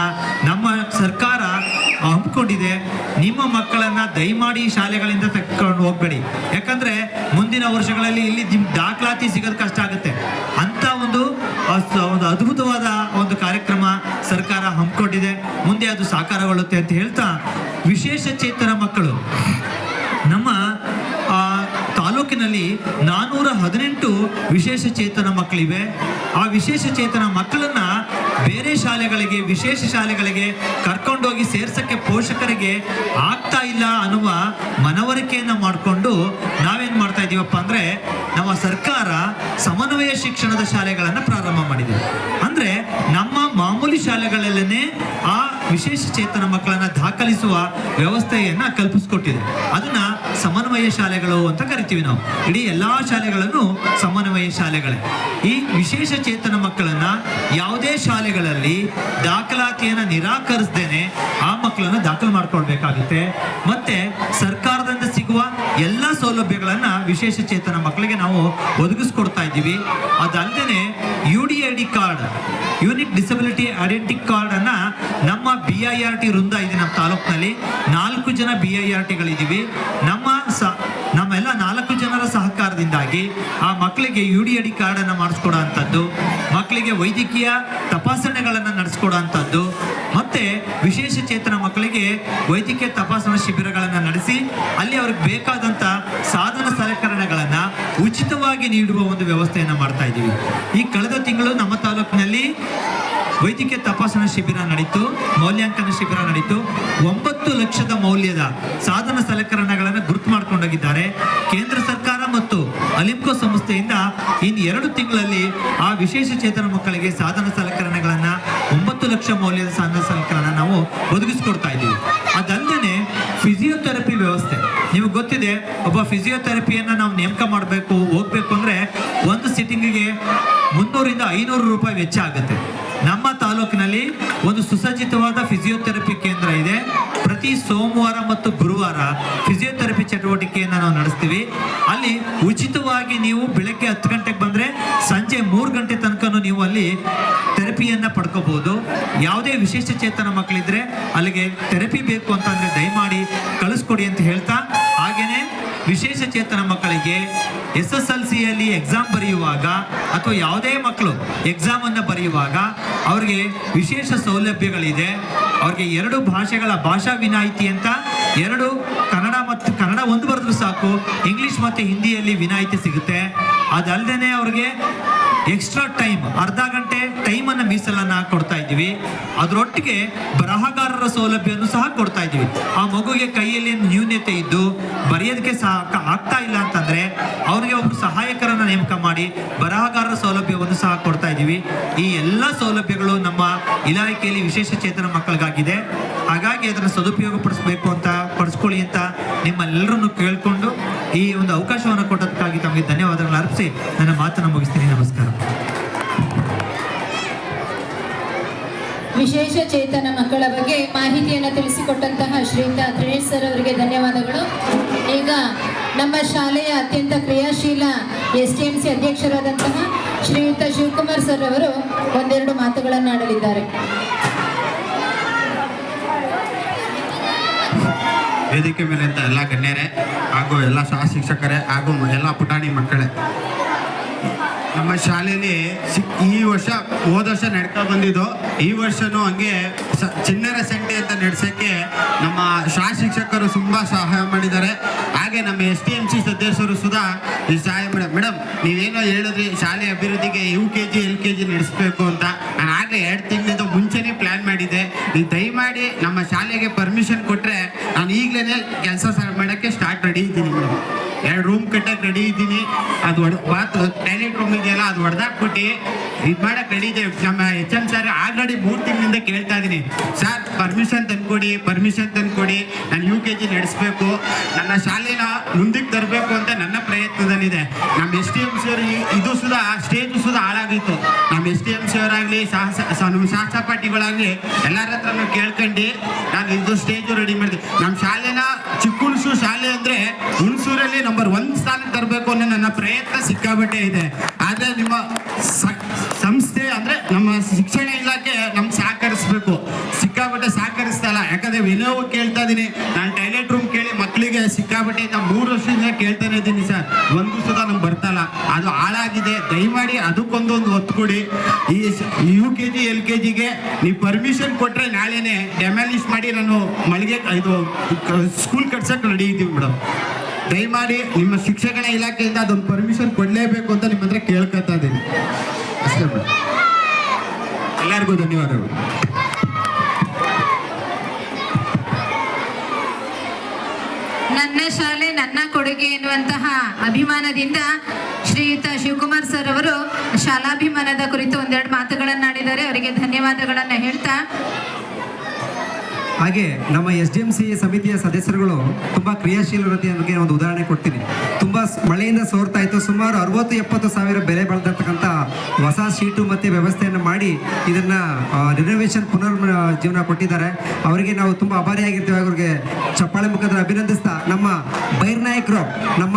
ನಮ್ಮ ಸರ್ಕಾರ ಹಮ್ಮಿಕೊಂಡಿದೆ. ನಿಮ್ಮ ಮಕ್ಕಳನ್ನ ದಯಮಾಡಿ ಶಾಲೆಗಳಿಂದ ತೆಗೆದುಕೊಂಡು ಹೋಗ್ಬೇಡಿ. ಯಾಕಂದ್ರೆ ಮುಂದಿನ ವರ್ಷಗಳಲ್ಲಿ ಇಲ್ಲಿ ದಾಖಲಾತಿ ಸಿಗೋದು ಕಷ್ಟ ಆಗುತ್ತೆ. ಅಂತ ಒಂದು ಅದ್ಭುತವಾದ ಒಂದು ಕಾರ್ಯಕ್ರಮ ಸರ್ಕಾರ ಹಮ್ಮಿಕೊಂಡಿದೆ. ಮುಂದೆ ಅದು ಸಾಕಾರಗೊಳ್ಳುತ್ತೆ ಅಂತ ಹೇಳ್ತಾ, ವಿಶೇಷ ಚೇತನ ಮಕ್ಕಳು ನಮ್ಮ ತಾಲೂಕಿನಲ್ಲಿ 418 ವಿಶೇಷ ಚೇತನ ಮಕ್ಕಳಿವೆ. ಆ ವಿಶೇಷ ಚೇತನ ಮಕ್ಕಳನ್ನ ಬೇರೆ ಶಾಲೆಗಳಿಗೆ, ವಿಶೇಷ ಶಾಲೆಗಳಿಗೆ ಕರ್ಕೊಂಡೋಗಿ ಸೇರ್ಸಕ್ಕೆ ಪೋಷಕರಿಗೆ ಆಗ್ತಾ ಇಲ್ಲ ಅನ್ನುವ ಮನವರಿಕೆಯನ್ನು ಮಾಡಿಕೊಂಡು ನಾವೇನ್ ಮಾಡ್ತಾ ಇದೀವಪ್ಪ ಅಂದ್ರೆ, ನಮ್ಮ ಸರ್ಕಾರ ಸಮನ್ವಯ ಶಿಕ್ಷಣದ ಶಾಲೆಗಳನ್ನು ಪ್ರಾರಂಭ ಮಾಡಿದೆ. ಅಂದ್ರೆ ನಮ್ಮ ಮಾಮೂಲಿ ಶಾಲೆಗಳಲ್ಲೇ ಆ ವಿಶೇಷ ಚೇತನ ಮಕ್ಕಳನ್ನ ದಾಖಲಿಸುವ ವ್ಯವಸ್ಥೆಯನ್ನ ಕಲ್ಪಿಸ್ಕೊಟ್ಟಿದೆ. ಅದನ್ನ ಸಮನ್ವಯ ಶಾಲೆಗಳು ಅಂತ ಕರಿತೀವಿ ನಾವು. ಇಡೀ ಎಲ್ಲಾ ಶಾಲೆಗಳನ್ನು ಸಮನ್ವಯ ಶಾಲೆಗಳೇ. ಈ ವಿಶೇಷ ಚೇತನ ಮಕ್ಕಳನ್ನ ಯಾವುದೇ ಶಾಲೆಗಳಲ್ಲಿ ದಾಖಲಾತಿಯನ್ನ ನಿರಾಕರಿಸದೇನೆ ಆ ಮಕ್ಕಳನ್ನ ದಾಖಲು ಮಾಡ್ಕೊಳ್ಬೇಕಾಗುತ್ತೆ. ಮತ್ತೆ ಸರ್ಕಾರದಿಂದ ಸಿಗುವ ಎಲ್ಲ ಸೌಲಭ್ಯಗಳನ್ನ ವಿಶೇಷ ಚೇತನ ಮಕ್ಕಳಿಗೆ ನಾವು ಒದಗಿಸ್ಕೊಡ್ತಾ ಇದ್ದೀವಿ. ಅದಲ್ಲದೆ UDID card, unique disability identity card ಅನ್ನ ನಮ್ಮ BIRT ವೃಂದ ಇದೆ. ನಮ್ಮ ತಾಲೂಕಿನಲ್ಲಿ 4 ಜನ BIRTಗಳಿದ್ದೀವಿ. ನಮ್ಮೆಲ್ಲ 4 ಜನರ ಸಹಕಾರದಿಂದಾಗಿ ಆ ಮಕ್ಕಳಿಗೆ UDID ಕಾರ್ಡ್ ಅನ್ನ ಮಾಡಿಸ್ಕೊಡೋ ಅಂಥದ್ದು, ಮಕ್ಕಳಿಗೆ ವೈದ್ಯಕೀಯ ತಪಾಸಣೆಗಳನ್ನು ನಡೆಸ್ಕೊಡೋ ಅಂಥದ್ದು, ಮತ್ತೆ ವಿಶೇಷ ಚೇತನ ಮಕ್ಕಳಿಗೆ ವೈದ್ಯಕೀಯ ತಪಾಸಣಾ ಶಿಬಿರಗಳನ್ನು ನಡೆಸಿ ಅಲ್ಲಿ ಅವ್ರಿಗೆ ಬೇಕಾದಂಥ ಸಾಧನ ಸಲಕರಣೆಗಳನ್ನು ಉಚಿತವಾಗಿ ನೀಡುವ ಒಂದು ವ್ಯವಸ್ಥೆಯನ್ನು ಮಾಡ್ತಾ ಇದ್ದೀವಿ. ಈ ಕಳೆದ ತಿಂಗಳು ನಮ್ಮ ತಾಲೂಕಿನಲ್ಲಿ ವೈದ್ಯಕೀಯ ತಪಾಸಣಾ ಶಿಬಿರ ನಡೀತು, ಮೌಲ್ಯಾಂಕನ ಶಿಬಿರ ನಡೀತು. 9 ಲಕ್ಷದ ಮೌಲ್ಯದ ಸಾಧನ ಸಲಕರಣೆಗಳನ್ನು ಗುರುತು ಮಾಡ್ಕೊಂಡೋಗಿದ್ದಾರೆ. ಕೇಂದ್ರ ಸರ್ಕಾರ ಮತ್ತು ಅಲಿಮ್ಕೋ ಸಂಸ್ಥೆಯಿಂದ ಇನ್ನು 2 ತಿಂಗಳಲ್ಲಿ ಆ ವಿಶೇಷ ಚೇತನ ಮಕ್ಕಳಿಗೆ ಸಾಧನ ಸಲಕರಣೆಗಳನ್ನ 9 ಲಕ್ಷ ಮೌಲ್ಯದ ಸಾಧನ ಸಲಕರಣೆ ನಾವು ಒದಗಿಸ್ಕೊಡ್ತಾ ಇದ್ದೀವಿ. ಅದಲ್ಲದೆ ಫಿಸಿಯೋಥೆರಪಿ ವ್ಯವಸ್ಥೆ, ನಿಮಗೆ ಗೊತ್ತಿದೆ, ಒಬ್ಬ ಫಿಸಿಯೋಥೆರಪಿಯನ್ನ ನಾವು ನೇಮಕ ಹೋಗ್ಬೇಕು ಅಂದ್ರೆ ಒಂದು ಸಿಟ್ಟಿಂಗಿಗೆ 300 ರಿಂದ 500 ರೂಪಾಯಿ ವೆಚ್ಚ ಆಗುತ್ತೆ. ನಮ್ಮ ತಾಲೂಕಿನಲ್ಲಿ ಒಂದು ಸುಸಜ್ಜಿತವಾದ ಫಿಸಿಯೋಥೆರಪಿ ಕೇಂದ್ರ ಇದೆ. ಪ್ರತಿ ಸೋಮವಾರ ಮತ್ತು ಗುರುವಾರ ಫಿಸಿಯೋಥೆರಪಿ ಚಟುವಟಿಕೆಯನ್ನು ನಾವು ನಡೆಸ್ತೀವಿ. ಅಲ್ಲಿ ಉಚಿತವಾಗಿ ನೀವು ಬೆಳಗ್ಗೆ 10 ಗಂಟೆಗೆ ಬಂದರೆ ಸಂಜೆ 3 ಗಂಟೆ ತನಕ ನೀವು ಅಲ್ಲಿ ಥೆರಪಿಯನ್ನು ಪಡ್ಕೋಬಹುದು. ಯಾವುದೇ ವಿಶೇಷ ಚೇತನ ಮಕ್ಕಳಿದ್ರೆ ಅಲ್ಲಿಗೆ ಥೆರಪಿ ಬೇಕು ಅಂತಂದರೆ ದಯಮಾಡಿ ಕಳಿಸ್ಕೊಡಿ ಅಂತ ಹೇಳ್ತಾ, ಹಾಗೆಯೇ ವಿಶೇಷ ಚೇತನ ಮಕ್ಕಳಿಗೆ SSLCಯಲ್ಲಿ ಎಕ್ಸಾಮ್ ಬರೆಯುವಾಗ ಅಥವಾ ಯಾವುದೇ ಮಕ್ಕಳು ಎಕ್ಸಾಮನ್ನು ಬರೆಯುವಾಗ ಅವ್ರಿಗೆ ವಿಶೇಷ ಸೌಲಭ್ಯಗಳಿದೆ. ಅವ್ರಿಗೆ 2 ಭಾಷೆಗಳ ಭಾಷಾ ವಿನಾಯಿತಿ ಅಂತ 2 ಕನ್ನಡ ಒಂದು ಬರೆದ್ರು ಸಾಕು, ಇಂಗ್ಲಿಷ್ ಮತ್ತು ಹಿಂದಿಯಲ್ಲಿ ವಿನಾಯಿತಿ ಸಿಗುತ್ತೆ. ಅದಲ್ಲದೆ ಅವ್ರಿಗೆ ಎಕ್ಸ್ಟ್ರಾ ಟೈಮ್, ಅರ್ಧ ಗಂಟೆ ಟೈಮನ್ನು ಮೀಸಲನ್ನು ಕೊಡ್ತಾ ಇದ್ದೀವಿ. ಅದರೊಟ್ಟಿಗೆ ಬರಹಗಾರರ ಸೌಲಭ್ಯವನ್ನು ಸಹ ಕೊಡ್ತಾ ಇದ್ದೀವಿ. ಆ ಮಗುವಿಗೆ ಕೈಯಲ್ಲಿ ನ್ಯೂನ್ಯತೆ ಇದ್ದು ಬರೆಯೋದಕ್ಕೆ ಆಗ್ತಾ ಇಲ್ಲ ಅಂತಂದರೆ ಅವರಿಗೆ ಒಬ್ಬರು ಸಹಾಯಕರನ್ನ ನೇಮಕ ಮಾಡಿ ಬರಹಗಾರರ ಸೌಲಭ್ಯವನ್ನು ಸಹ ಕೊಡ್ತಾ ಇದ್ದೀವಿ. ಈ ಎಲ್ಲ ಸೌಲಭ್ಯಗಳು ನಮ್ಮ ಇಲಾಖೆಯಲ್ಲಿ ವಿಶೇಷ ಚೇತನ ಮಕ್ಕಳಿಗಾಗಿದೆ. ಹಾಗಾಗಿ ಅದನ್ನು ಸದುಪಯೋಗ ಪಡಿಸ್ಕೊಳ್ಳಿ ಅಂತ ನಿಮ್ಮೆಲ್ಲರನ್ನು ಕೇಳಿಕೊಂಡು ಈ ಒಂದು ಅವಕಾಶವನ್ನು ಕೊಟ್ಟದಕ್ಕಾಗಿ ತಮಗೆ ಧನ್ಯವಾದಗಳನ್ನು ಅರ್ಪಿಸಿ ನನ್ನ ಮಾತನ್ನು ಮುಗಿಸ್ತೀನಿ. ನಮಸ್ಕಾರ. ವಿಶೇಷ ಚೇತನ ಮಕ್ಕಳ ಬಗ್ಗೆ ಮಾಹಿತಿಯನ್ನು ತಿಳಿಸಿಕೊಟ್ಟಂತಹ ಶ್ರೀಯುತ ತ್ರಿನೇಶ್ ಸರ್ ಅವರಿಗೆ ಧನ್ಯವಾದಗಳು. ಈಗ ನಮ್ಮ ಶಾಲೆಯ ಅತ್ಯಂತ ಕ್ರಿಯಾಶೀಲ STMC ಅಧ್ಯಕ್ಷರಾದಂತಹ ಶ್ರೀಯುತ ಶಿವಕುಮಾರ್ ಸರ್ ಅವರು ಒಂದೆರಡು ಮಾತುಗಳನ್ನು ಆಡಲಿದ್ದಾರೆ. ವೇದಿಕೆ ಮೇಲಿಂದ ಎಲ್ಲ ಗಣ್ಯರೇ ಹಾಗೂ ಎಲ್ಲ ಸಹ ಶಿಕ್ಷಕರೇ ಹಾಗೂ ಎಲ್ಲ ಪುಟಾಣಿ ಮಕ್ಕಳೇ, ನಮ್ಮ ಶಾಲೆಯಲ್ಲಿ ಈ ವರ್ಷ ಹೋದ ವರ್ಷ ನಡ್ಕೊ ಬಂದಿದ್ದು, ಈ ವರ್ಷನೂ ಹಂಗೆ ಚಿಣ್ಣರ ಸಂಡೆ ಅಂತ ನಡೆಸೋಕ್ಕೆ ನಮ್ಮ ಶಿಕ್ಷಕರು ತುಂಬ ಸಹಾಯ ಮಾಡಿದ್ದಾರೆ. ಹಾಗೆ ನಮ್ಮ STMC ಸದಸ್ಯರು ಸುಧಾ ಈ ಸಹಾಯ ಮೇಡಮ್ ನೀವೇನೋ ಹೇಳಿದ್ರಿ ಶಾಲೆ ಅಭಿವೃದ್ಧಿಗೆ UKG LKG ನಡೆಸಬೇಕು ಅಂತ. ನಾನು ಆಗಲೇ 2 ತಿಂಗಳಿಂದ ಮುಂಚೆನೇ ಪ್ಲ್ಯಾನ್ ಮಾಡಿದ್ದೆ. ನೀವು ದಯಮಾಡಿ ನಮ್ಮ ಶಾಲೆಗೆ ಪರ್ಮಿಷನ್ ಕೊಟ್ಟರೆ ನಾನು ಈಗಲೇ ಕೆಲಸ ಮಾಡೋಕ್ಕೆ ರೆಡಿ ಇದ್ದೀನಿ ಮೇಡಮ್. 2 ರೂಮ್ ಕಟ್ಟಕ್ಕೆ ರೆಡಿ ಇದ್ದೀನಿ. ಅದು ಟಾಯ್ಲೆಟ್ ರೂಮ್ ಇದೆಯಲ್ಲ ಅದು ಹೊಡೆದಾಕ್ಬಿಟ್ಟು ಇದು ಮಾಡಕ್ಕೆ ರೆಡಿ ಇದೆ. ನಮ್ಮ HM ಸರ್ ಆಲ್ರೆಡಿ 3 ತಿಂಗಳಿಂದ ಕೇಳ್ತಾ ಇದ್ದೀನಿ, ಸರ್ ಪರ್ಮಿಷನ್ ತಂದ್ಕೊಡಿ, ನಾನು UKG ನಡೆಸಬೇಕು, ನನ್ನ ಶಾಲೆನ ಮುಂದಕ್ಕೆ ತರಬೇಕು ಅಂತ ನನ್ನ ಪ್ರಯತ್ನದಲ್ಲಿದೆ. ನಮ್ಮ STMC ಅವರು ಇದು ಸುಧಾ ಸ್ಟೇಜು ಸುಧಾ ಹಾಳಾಗಿತ್ತು. ನಮ್ಮ STMC ಅವರಾಗಲಿ ನಮ್ಮ ಸಹಪಾಠಿಗಳಾಗಲಿ ಎಲ್ಲರ ಹತ್ರನೂ ಕೇಳ್ಕೊಂಡು ನಾನು ಇದು ಸ್ಟೇಜು ರೆಡಿ ಮಾಡಿದೆ. ನಮ್ಮ ಶಾಲೆನ ಚಿಕ್ಕ ಹುಣಸೂರು ಶಾಲೆ ಅಂದರೆ ಹುಣಸೂರಲ್ಲಿ ನಂಬರ್ 1 ಸ್ಥಾನಕ್ಕೆ ತರಬೇಕು ಅನ್ನೋ ನನ್ನ ಪ್ರಯತ್ನ ಸಿಕ್ಕಾಬಟ್ಟೆ ಇದೆ. ಆದರೆ ನಿಮ್ಮ ಸಂಸ್ಥೆ ಅಂದರೆ ನಮ್ಮ ಶಿಕ್ಷಣ ಇಲಾಖೆ ನಮ್ಗೆ ಸಹಕರಿಸಬೇಕು. ಸಿಕ್ಕಾಬಟ್ಟೆ ಸಹಕರಿಸ್ತಾ ಇಲ್ಲ. ಯಾಕಂದರೆ ವಿನೋವ್ ಕೇಳ್ತಾ ಇದ್ದೀನಿ, ನಾನು ಟಾಯ್ಲೆಟ್ ರೂಮ್ ಕೇಳಿ ಮಕ್ಕಳಿಗೆ ಸಿಕ್ಕಾಬಟ್ಟೆ 3 ವರ್ಷದಿಂದ ಕೇಳ್ತಾನೆ ಇದ್ದೀನಿ ಸರ್, ಒಂದು ಸುಧಾ ನಮ್ಗೆ ಬರ್ತಲ್ಲ, ಅದು ಹಾಳಾಗಿದೆ. ದಯಮಾಡಿ ಅದಕ್ಕೊಂದು ಒತ್ತು ಕೊಡಿ. ಈ UKG LKGಗೆ ನೀವು ಪರ್ಮಿಷನ್ ಕೊಟ್ಟರೆ ನಾಳೆನೇ ಡೆಮಾಲಿಷ್ ಮಾಡಿ ನಾನು ಇದು ಸ್ಕೂಲ್ ಕಟ್ಸಕ್ಕೆ ರೆಡಿ ಇದ್ದೀವಿ ಮೇಡಮ್. ದಯಮಾಡಿ ನಿಮ್ಮ ಶಿಕ್ಷಣ ಇಲಾಖೆಯಿಂದ ಅದೊಂದು ಪರ್ಮಿಷನ್ ಕೊಡಲೇಬೇಕು ಅಂತ ನಿಮ್ಮ ಹತ್ರ ಕೇಳ್ಕೊತಾ ಇದ್ದೀನಿ ಅಷ್ಟೇ ಮೇಡಮ್. ಎಲ್ಲರಿಗೂ ಧನ್ಯವಾದಗಳು. ನನ್ನ ಶಾಲೆ ನನ್ನ ಕೊಡುಗೆ ಎನ್ನುವಂತಹ ಅಭಿಮಾನದಿಂದ ಶ್ರೀಯುತ ಶಿವಕುಮಾರ್ ಸರ್ ಅವರು ಶಾಲಾಭಿಮಾನದ ಕುರಿತು 1-2 ಮಾತುಗಳನ್ನಾಡಿದ್ದಾರೆ. ಅವರಿಗೆ ಧನ್ಯವಾದಗಳನ್ನು ಹೇಳ್ತಾ, ಹಾಗೆ ನಮ್ಮ SDMC ಸಮಿತಿಯ ಸದಸ್ಯರುಗಳು ತುಂಬ ಕ್ರಿಯಾಶೀಲತೆ ಅನ್ನೋಕ್ಕೆ ಒಂದು ಉದಾಹರಣೆ ಕೊಡ್ತೀನಿ. ತುಂಬ ಮಳೆಯಿಂದ ಸೋರ್ತಾ ಇತ್ತು. ಸುಮಾರು 60-70 ಸಾವಿರ ಬೆಲೆ ಬಾಳ್ದಿರ್ತಕ್ಕಂಥ ಹೊಸ ಶೀಟು ಮತ್ತು ವ್ಯವಸ್ಥೆಯನ್ನು ಮಾಡಿ ಇದನ್ನು ರಿನೋವೇಷನ್ ಜೀವನ ಕೊಟ್ಟಿದ್ದಾರೆ. ಅವರಿಗೆ ನಾವು ತುಂಬ ಆಭಾರಿಯಾಗಿರ್ತೀವಿ. ಅವ್ರಿಗೆ ಚಪ್ಪಾಳೆ ಮುಖಾಂತರ ಅಭಿನಂದಿಸ್ತಾ, ನಮ್ಮ ಬೈರ್ನಾಯಕರು ನಮ್ಮ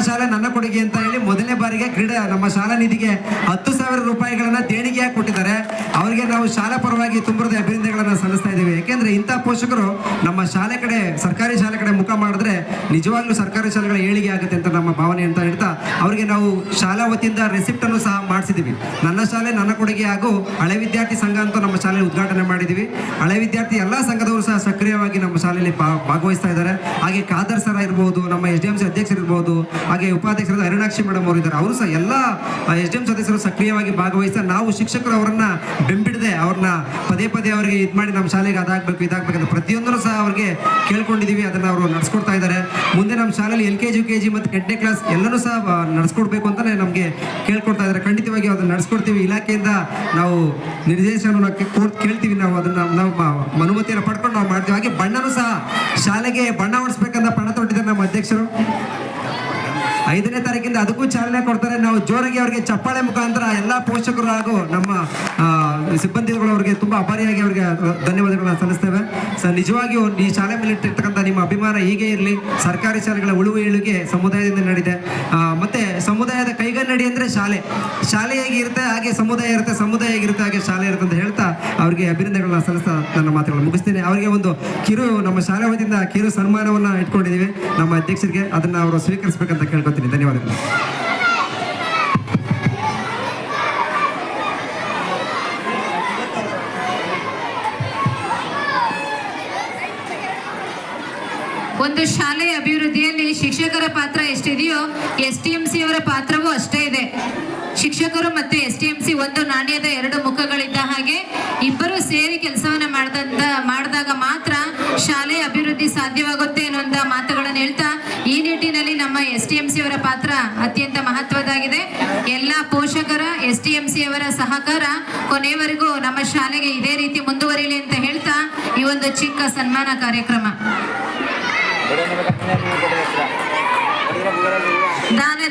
ಶಾಲೆ ನನ್ನ ಕೊಡುಗೆ ಅಂತ ಹೇಳಿ ಮೊದಲನೇ ಬಾರಿಗೆ ನಮ್ಮ ಶಾಲಾ ನಿಧಿಗೆ 10,000 ರೂಪಾಯಿಗಳನ್ನು ದೇಣಿಗೆಯಾಗಿ ಕೊಟ್ಟಿದ್ದಾರೆ. ಅವರಿಗೆ ನಾವು ಶಾಲಾ ಪರವಾಗಿ ತುಂಬ ಅಭಿನಂದನೆಗಳನ್ನು ಸಲ್ಲಿಸ್ತಾ ಇದ್ದೀವಿ. ಯಾಕೆಂದ್ರೆ ಇಂಥ ಪೋಷಕರು ನಮ್ಮ ಶಾಲೆ ಕಡೆ, ಸರ್ಕಾರಿ ಶಾಲೆ ಕಡೆ ಮುಖ ಮಾಡಿದ್ರೆ ನಿಜವಾಗ್ಲೂ ಸರ್ಕಾರಿ ಶಾಲೆಗಳ ಏಳಿಗೆ ಆಗುತ್ತೆ ಅಂತ ನಮ್ಮ ಭಾವನೆ ಅಂತ ಹೇಳ್ತಾ, ಅವರಿಗೆ ನಾವು ಶಾಲಾ ವತಿಯಿಂದ ರೆಸಿಪ್ಟ್ ಅನ್ನು ಸಹ ಮಾಡಿಸಿದ್ದೀವಿ. ನನ್ನ ಶಾಲೆ ನನ್ನ ಕೊಡುಗೆ ಹಾಗೂ ಹಳೆ ವಿದ್ಯಾರ್ಥಿ ಸಂಘ ಅಂತ ನಮ್ಮ ಶಾಲೆಯಲ್ಲಿ ಉದ್ಘಾಟನೆ ಮಾಡಿದ್ದೀವಿ. ಹಳೆ ವಿದ್ಯಾರ್ಥಿ ಎಲ್ಲ ಸಂಘದವರು ಸಹ ಸಕ್ರಿಯವಾಗಿ ನಮ್ಮ ಶಾಲೆಯಲ್ಲಿ ಭಾಗವಹಿಸ್ತಾ ಇದ್ದಾರೆ. ಹಾಗೆ ಖಾದರ್ ಸರ ಇರ್ಬೋದು, ನಮ್ಮ SDMC ಅಧ್ಯಕ್ಷರು ಇರ್ಬೋದು, ಹಾಗೆ ಉಪಾಧ್ಯಕ್ಷರಾದ ಅರುಣಾಕ್ಷಿ ಮೇಡಮ್ ಅವರು ಇದ್ದಾರೆ. ಅವರು ಸಹ ಎಲ್ಲ SDM ಸದಸ್ಯರು ಸಕ್ರಿಯವಾಗಿ ಭಾಗವಹಿಸ್ತಾ, ನಾವು ಶಿಕ್ಷಕರು ಅವರನ್ನ ಬೆಂಬಿಡದೆ ಅವ್ರನ್ನ ಪದೇ ಅವರಿಗೆ ಇದು ಮಾಡಿ ನಮ್ಮ ಶಾಲೆಗೆ ಅದಾಗಬೇಕು ಇದಾಗಬೇಕಂತ ಪ್ರತಿಯೊಂದನ್ನು ಸಹ ಅವ್ರಿಗೆ ಕೇಳ್ಕೊಂಡಿದ್ದೀವಿ. ಅದನ್ನು ಅವರು ನಡೆಸ್ಕೊಡ್ತಾ ಇದ್ದಾರೆ. ಮುಂದೆ ನಮ್ಮ ಶಾಲೆಯಲ್ಲಿ LKG UKG ಮತ್ತು 8ನೇ ಕ್ಲಾಸ್ ಎಲ್ಲನೂ ಸಹ ನಡೆಸ್ಕೊಡ್ಬೇಕು ಅಂತಲೇ ನಮಗೆ ಕೇಳ್ಕೊಡ್ತಾ ಇದ್ದಾರೆ. ಖಂಡಿತವಾಗಿ ಅದನ್ನು ನಡೆಸ್ಕೊಡ್ತೀವಿ. ಇಲಾಖೆಯಿಂದ ನಾವು ನಿರ್ದೇಶನವನ್ನು ಕೇಳ್ತೀವಿ. ನಾವು ಅದನ್ನು ನಾವು ಅನುಮತಿಯನ್ನು ಪಡ್ಕೊಂಡು ನಾವು ಮಾಡ್ತೀವಿ. ಹಾಗೆ ಬಣ್ಣನೂ ಸಹ ಶಾಲೆಗೆ ಬಣ್ಣ ಹೊಡಿಸ್ಬೇಕಂತ ಪಣ ತೊಟ್ಟಿದ್ದಾರೆ ನಮ್ಮ ಅಧ್ಯಕ್ಷರು. 5ನೇ ತಾರೀಕಿಂದ ಅದಕ್ಕೂ ಚಾಲನೆ ಕೊಡ್ತಾರೆ. ನಾವು ಜೋರಾಗಿ ಅವರಿಗೆ ಚಪ್ಪಾಳೆ ಮುಖಾಂತರ ಎಲ್ಲ ಪೋಷಕರು ಹಾಗೂ ನಮ್ಮ ಸಿಬ್ಬಂದಿಗಳು ಅವರಿಗೆ ತುಂಬ ಆಭಾರಿಯಾಗಿ ಅವರಿಗೆ ಧನ್ಯವಾದಗಳನ್ನ ಸಲ್ಲಿಸ್ತೇವೆ. ಸರ್, ನಿಜವಾಗಿಯೂ ಈ ಶಾಲೆ ಮೇಲೆ ಇಟ್ಟಿರ್ತಕ್ಕಂಥ ನಿಮ್ಮ ಅಭಿಮಾನ ಹೀಗೆ ಇರಲಿ. ಸರ್ಕಾರಿ ಶಾಲೆಗಳ ಉಳುವು ಏಳುಗೆ ಸಮುದಾಯದಿಂದ ನಡೆದಿದೆ. ಮತ್ತೆ ಸಮುದಾಯದ ಕೈಗನ್ನಡಿ ಅಂದರೆ ಶಾಲೆ ಹೇಗಿರುತ್ತೆ ಹಾಗೆ ಸಮುದಾಯ ಇರುತ್ತೆ, ಸಮುದಾಯ ಹೇಗಿರುತ್ತೆ ಹಾಗೆ ಶಾಲೆ ಇರುತ್ತೆ ಅಂತ ಹೇಳ್ತಾ ಅವರಿಗೆ ಅಭಿನಂದನೆಗಳನ್ನ ಸಲ್ಲಿಸ್ತಾ ನನ್ನ ಮಾತುಗಳನ್ನು ಮುಗಿಸ್ತೇನೆ. ಅವರಿಗೆ ಒಂದು ನಮ್ಮ ಶಾಲೆ ವತಿಯಿಂದ ಕಿರು ಸನ್ಮಾನವನ್ನು ಇಟ್ಕೊಂಡಿದ್ದೀವಿ ನಮ್ಮ ಅಧ್ಯಕ್ಷರಿಗೆ. ಅದನ್ನು ಅವರು ಸ್ವೀಕರಿಸಬೇಕಂತ ಕೇಳ್ಕೊತೀನಿ. ಧನ್ಯವಾದಗಳು. ಒಂದು ಶಾಲೆಯ ಅಭಿವೃದ್ಧಿಯಲ್ಲಿ ಶಿಕ್ಷಕರ ಪಾತ್ರ ಎಷ್ಟಿದೆಯೋ STMC ಅವರ ಪಾತ್ರವೂ ಅಷ್ಟೇ ಇದೆ. ಶಿಕ್ಷಕರು ಮತ್ತು STMC ಒಂದು ನಾಣ್ಯದ 2 ಮುಖಗಳಿದ್ದ ಹಾಗೆ ಇಬ್ಬರು ಸೇರಿ ಕೆಲಸವನ್ನ ಮಾಡಿದಾಗ ಮಾತ್ರ ಶಾಲೆಯ ಅಭಿವೃದ್ಧಿ ಸಾಧ್ಯವಾಗುತ್ತೆ ಅನ್ನುವಂಥ ಮಾತುಗಳನ್ನು ಹೇಳ್ತಾ, ಈ ನಿಟ್ಟಿನಲ್ಲಿ ನಮ್ಮ STMC ಅವರ ಪಾತ್ರ ಅತ್ಯಂತ ಮಹತ್ವದಾಗಿದೆ. ಎಲ್ಲ ಪೋಷಕರ STMC ಅವರ ಸಹಕಾರ ಕೊನೆಯವರೆಗೂ ನಮ್ಮ ಶಾಲೆಗೆ ಇದೇ ರೀತಿ ಮುಂದುವರಿಯಲಿ ಅಂತ ಹೇಳ್ತಾ ಈ ಒಂದು ಚಿಕ್ಕ ಸನ್ಮಾನ ಕಾರ್ಯಕ್ರಮ.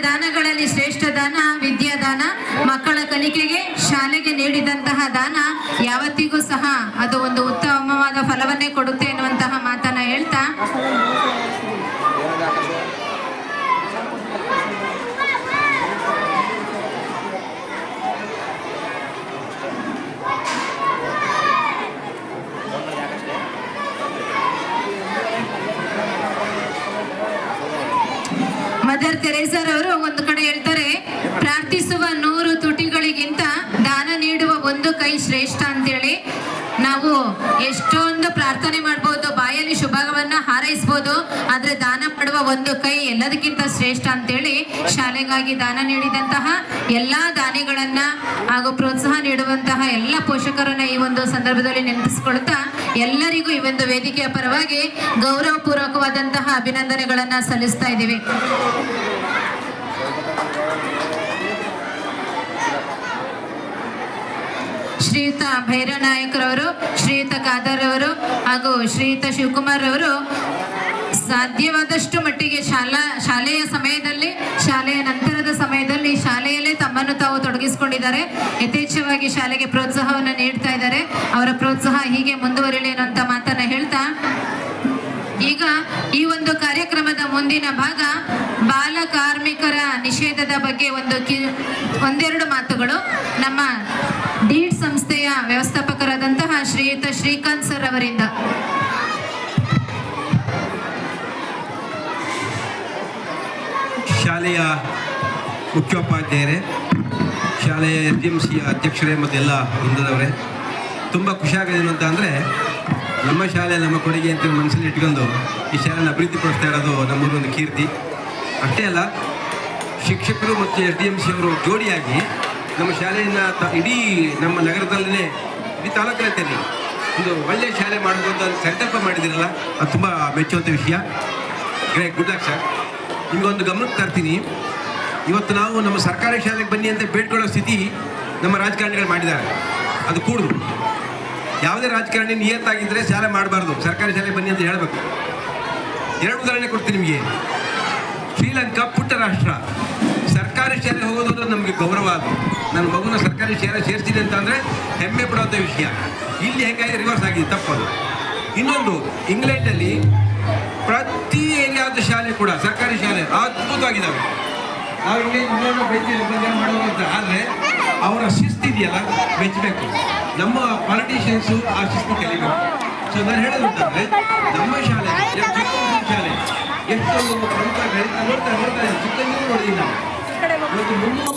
ದಾನಗಳಲ್ಲಿ ಶ್ರೇಷ್ಠ ದಾನ ವಿದ್ಯಾದಾನ. ಮಕ್ಕಳ ಕಲಿಕೆಗೆ ಶಾಲೆಗೆ ನೀಡಿದಂತಹ ದಾನ ಯಾವತ್ತಿಗೂ ಸಹ ಅದು ಒಂದು ಉತ್ತಮವಾದ ಫಲವನ್ನೇ ಕೊಡುತ್ತೆ ಎನ್ನುವಂತಹ ಮಾತನ್ನ ಹೇಳ್ತಾ, ಮದರ್ ತೆರೇಸಾ ಅವರು ಒಂದು ಕಡೆ ಹೇಳ್ತಾರೆ, ಪ್ರಾರ್ಥಿಸುವ ಕೈ ಶ್ರೇಷ್ಠ ಅಂತೇಳಿ ನಾವು ಎಷ್ಟೊಂದು ಪ್ರಾರ್ಥನೆ ಮಾಡ್ಬೋದು, ಬಾಯಲ್ಲಿ ಶುಭವನ್ನ ಹಾರೈಸ್ಬೋದು, ಆದ್ರೆ ದಾನ ಮಾಡುವ ಒಂದು ಕೈ ಎಲ್ಲದಕ್ಕಿಂತ ಶ್ರೇಷ್ಠ ಅಂತೇಳಿ ಶಾಲೆಗಾಗಿ ದಾನ ನೀಡಿದಂತಹ ಎಲ್ಲಾ ದಾನಿಗಳನ್ನ ಹಾಗೂ ಪ್ರೋತ್ಸಾಹ ನೀಡುವಂತಹ ಎಲ್ಲ ಪೋಷಕರನ್ನ ಈ ಒಂದು ಸಂದರ್ಭದಲ್ಲಿ ನೆನಪಿಸಿಕೊಳ್ತಾ ಎಲ್ಲರಿಗೂ ಈ ಒಂದು ವೇದಿಕೆಯ ಪರವಾಗಿ ಗೌರವಪೂರ್ವಕವಾದಂತಹ ಅಭಿನಂದನೆಗಳನ್ನ ಸಲ್ಲಿಸ್ತಾ ಇದ್ದೀವಿ. ಶ್ರೀಯುತ ಭೈರನಾಯಕರವರು, ಶ್ರೀಯುತ ಖಾದರ್ ಅವರು ಹಾಗೂ ಶ್ರೀಯುತ ಶಿವಕುಮಾರ್ ಅವರು ಸಾಧ್ಯವಾದಷ್ಟು ಮಟ್ಟಿಗೆ ಶಾಲೆಯ ಸಮಯದಲ್ಲಿ, ಶಾಲೆಯ ನಂತರದ ಸಮಯದಲ್ಲಿ ಶಾಲೆಯಲ್ಲೇ ತಮ್ಮನ್ನು ತಾವು ತೊಡಗಿಸಿಕೊಂಡಿದ್ದಾರೆ. ಯಥೇಚ್ಛವಾಗಿ ಶಾಲೆಗೆ ಪ್ರೋತ್ಸಾಹವನ್ನು ನೀಡ್ತಾ ಇದ್ದಾರೆ. ಅವರ ಪ್ರೋತ್ಸಾಹ ಹೀಗೆ ಮುಂದುವರಿಲಿ ಅನ್ನುವಂಥ ಮಾತನ್ನ ಹೇಳ್ತಾ, ಈಗ ಈ ಒಂದು ಕಾರ್ಯಕ್ರಮದ ಮುಂದಿನ ಭಾಗ ಬಾಲ ಕಾರ್ಮಿಕರ ನಿಷೇಧದ ಬಗ್ಗೆ ಒಂದೆರಡು ಮಾತುಗಳು ನಮ್ಮ ಡೀಡ್ ಸಂಸ್ಥೆಯ ವ್ಯವಸ್ಥಾಪಕರಾದಂತಹ ಶ್ರೀಯುತ ಶ್ರೀಕಾಂತ್ ಸರ್ ಅವರಿಂದ. ಶಾಲೆಯ ಮುಖ್ಯೋಪಾಧ್ಯಾಯರೇ, ಶಾಲೆಯ SDMCಯ ಅಧ್ಯಕ್ಷರೇ ಮತ್ತು ಎಲ್ಲ ವೃಂದದವರೇ, ತುಂಬ ಖುಷಿಯಾಗಿದೆ ಅಂತ ಅಂದರೆ ನಮ್ಮ ಶಾಲೆ ನಮ್ಮ ಕೊಡುಗೆ ಅಂತ ಮನಸ್ಸಲ್ಲಿ ಇಟ್ಕೊಂಡು ಈ ಶಾಲೆಯನ್ನು ಅಭಿವೃದ್ಧಿಪಡಿಸ್ತಾ ಇರೋದು ನಮ್ಮೂರೊಂದು ಕೀರ್ತಿ. ಅಷ್ಟೇ ಅಲ್ಲ, ಶಿಕ್ಷಕರು ಮತ್ತು SDMC ಅವರು ಜೋಡಿಯಾಗಿ ನಮ್ಮ ಶಾಲೆಯನ್ನು ಇಡೀ ನಮ್ಮ ನಗರದಲ್ಲೇ, ಇಡೀ ತಾಲೂಕಿನಂತೇಳಿ ಒಂದು ಒಳ್ಳೆಯ ಶಾಲೆ ಮಾಡೋದು ಅಂತ ಸಂಕಲ್ಪ ಮಾಡಿದಿರಲ್ಲ, ಅದು ತುಂಬ ಮೆಚ್ಚುವಂಥ ವಿಷಯ. Good luck sir. ನಿಮಗೊಂದು ಗಮನಕ್ಕೆ ತರ್ತೀನಿ, ಇವತ್ತು ನಾವು ನಮ್ಮ ಸರ್ಕಾರಿ ಶಾಲೆಗೆ ಬನ್ನಿ ಅಂತ ಬೇಡ್ಕೊಳ್ಳೋ ಸ್ಥಿತಿ ನಮ್ಮ ರಾಜಕಾರಣಿಗಳು ಮಾಡಿದ್ದಾರೆ. ಅದು ಕೂಡುದು. ಯಾವುದೇ ರಾಜಕಾರಣಿ ನಿಯತ್ತಾಗಿದ್ದರೆ ಶಾಲೆ ಮಾಡಬಾರ್ದು, ಸರ್ಕಾರಿ ಶಾಲೆಗೆ ಬನ್ನಿ ಅಂತ ಹೇಳಬೇಕು. ಎರಡು ಉದಾಹರಣೆ ಕೊಡ್ತೀನಿ ನಿಮಗೆ. ಶ್ರೀಲಂಕಾ ಪುಟ್ಟ ರಾಷ್ಟ್ರ, ಸರ್ಕಾರಿ ಶಾಲೆ ಹೋಗೋದು ನಮಗೆ ಗೌರವ. ಅದು ನನ್ನ ಮಗುನ ಸರ್ಕಾರಿ ಶಾಲೆ ಸೇರಿಸ್ತೀನಿ ಅಂತ ಅಂದರೆ ಹೆಮ್ಮೆ ಪಡುವಂಥ ವಿಷಯ. ಇಲ್ಲಿ ಹೇಗಾಗಿ ರಿವರ್ಸ್ ಆಗಿದೆ, ತಪ್ಪದು. ಇನ್ನೊಂದು, ಇಂಗ್ಲೆಂಡಲ್ಲಿ ಪ್ರತಿ ಏರಿಯಾದ ಶಾಲೆ ಕೂಡ ಸರ್ಕಾರಿ ಶಾಲೆ ಅದ್ಭುತವಾಗಿದ್ದಾವೆ. ನಾವು ಇನ್ನೊಂದು ಮಾಡುವಂಥ, ಆದರೆ ಅವರ ಶಿಸ್ತಿದೆಯಲ್ಲ ಮೆಚ್ಚಬೇಕು. ನಮ್ಮ ಪಾಲಿಟಿಷಿಯನ್ಸು ಆ ಶಿಸ್ತು ಕಲಿಬೇಕು. ಸೊ ನಾನು ಹೇಳೋದು ಅಂತಂದರೆ, ನಮ್ಮ ಶಾಲೆ ಶಾಲೆ ಎಷ್ಟು ಪ್ರಮುಖ ನೋಡ್ತಾ ಚಿಕ್ಕಂದಿಗೂ ನೋಡಿದ್ದೀನಿ ನಾವು. ಇವತ್ತು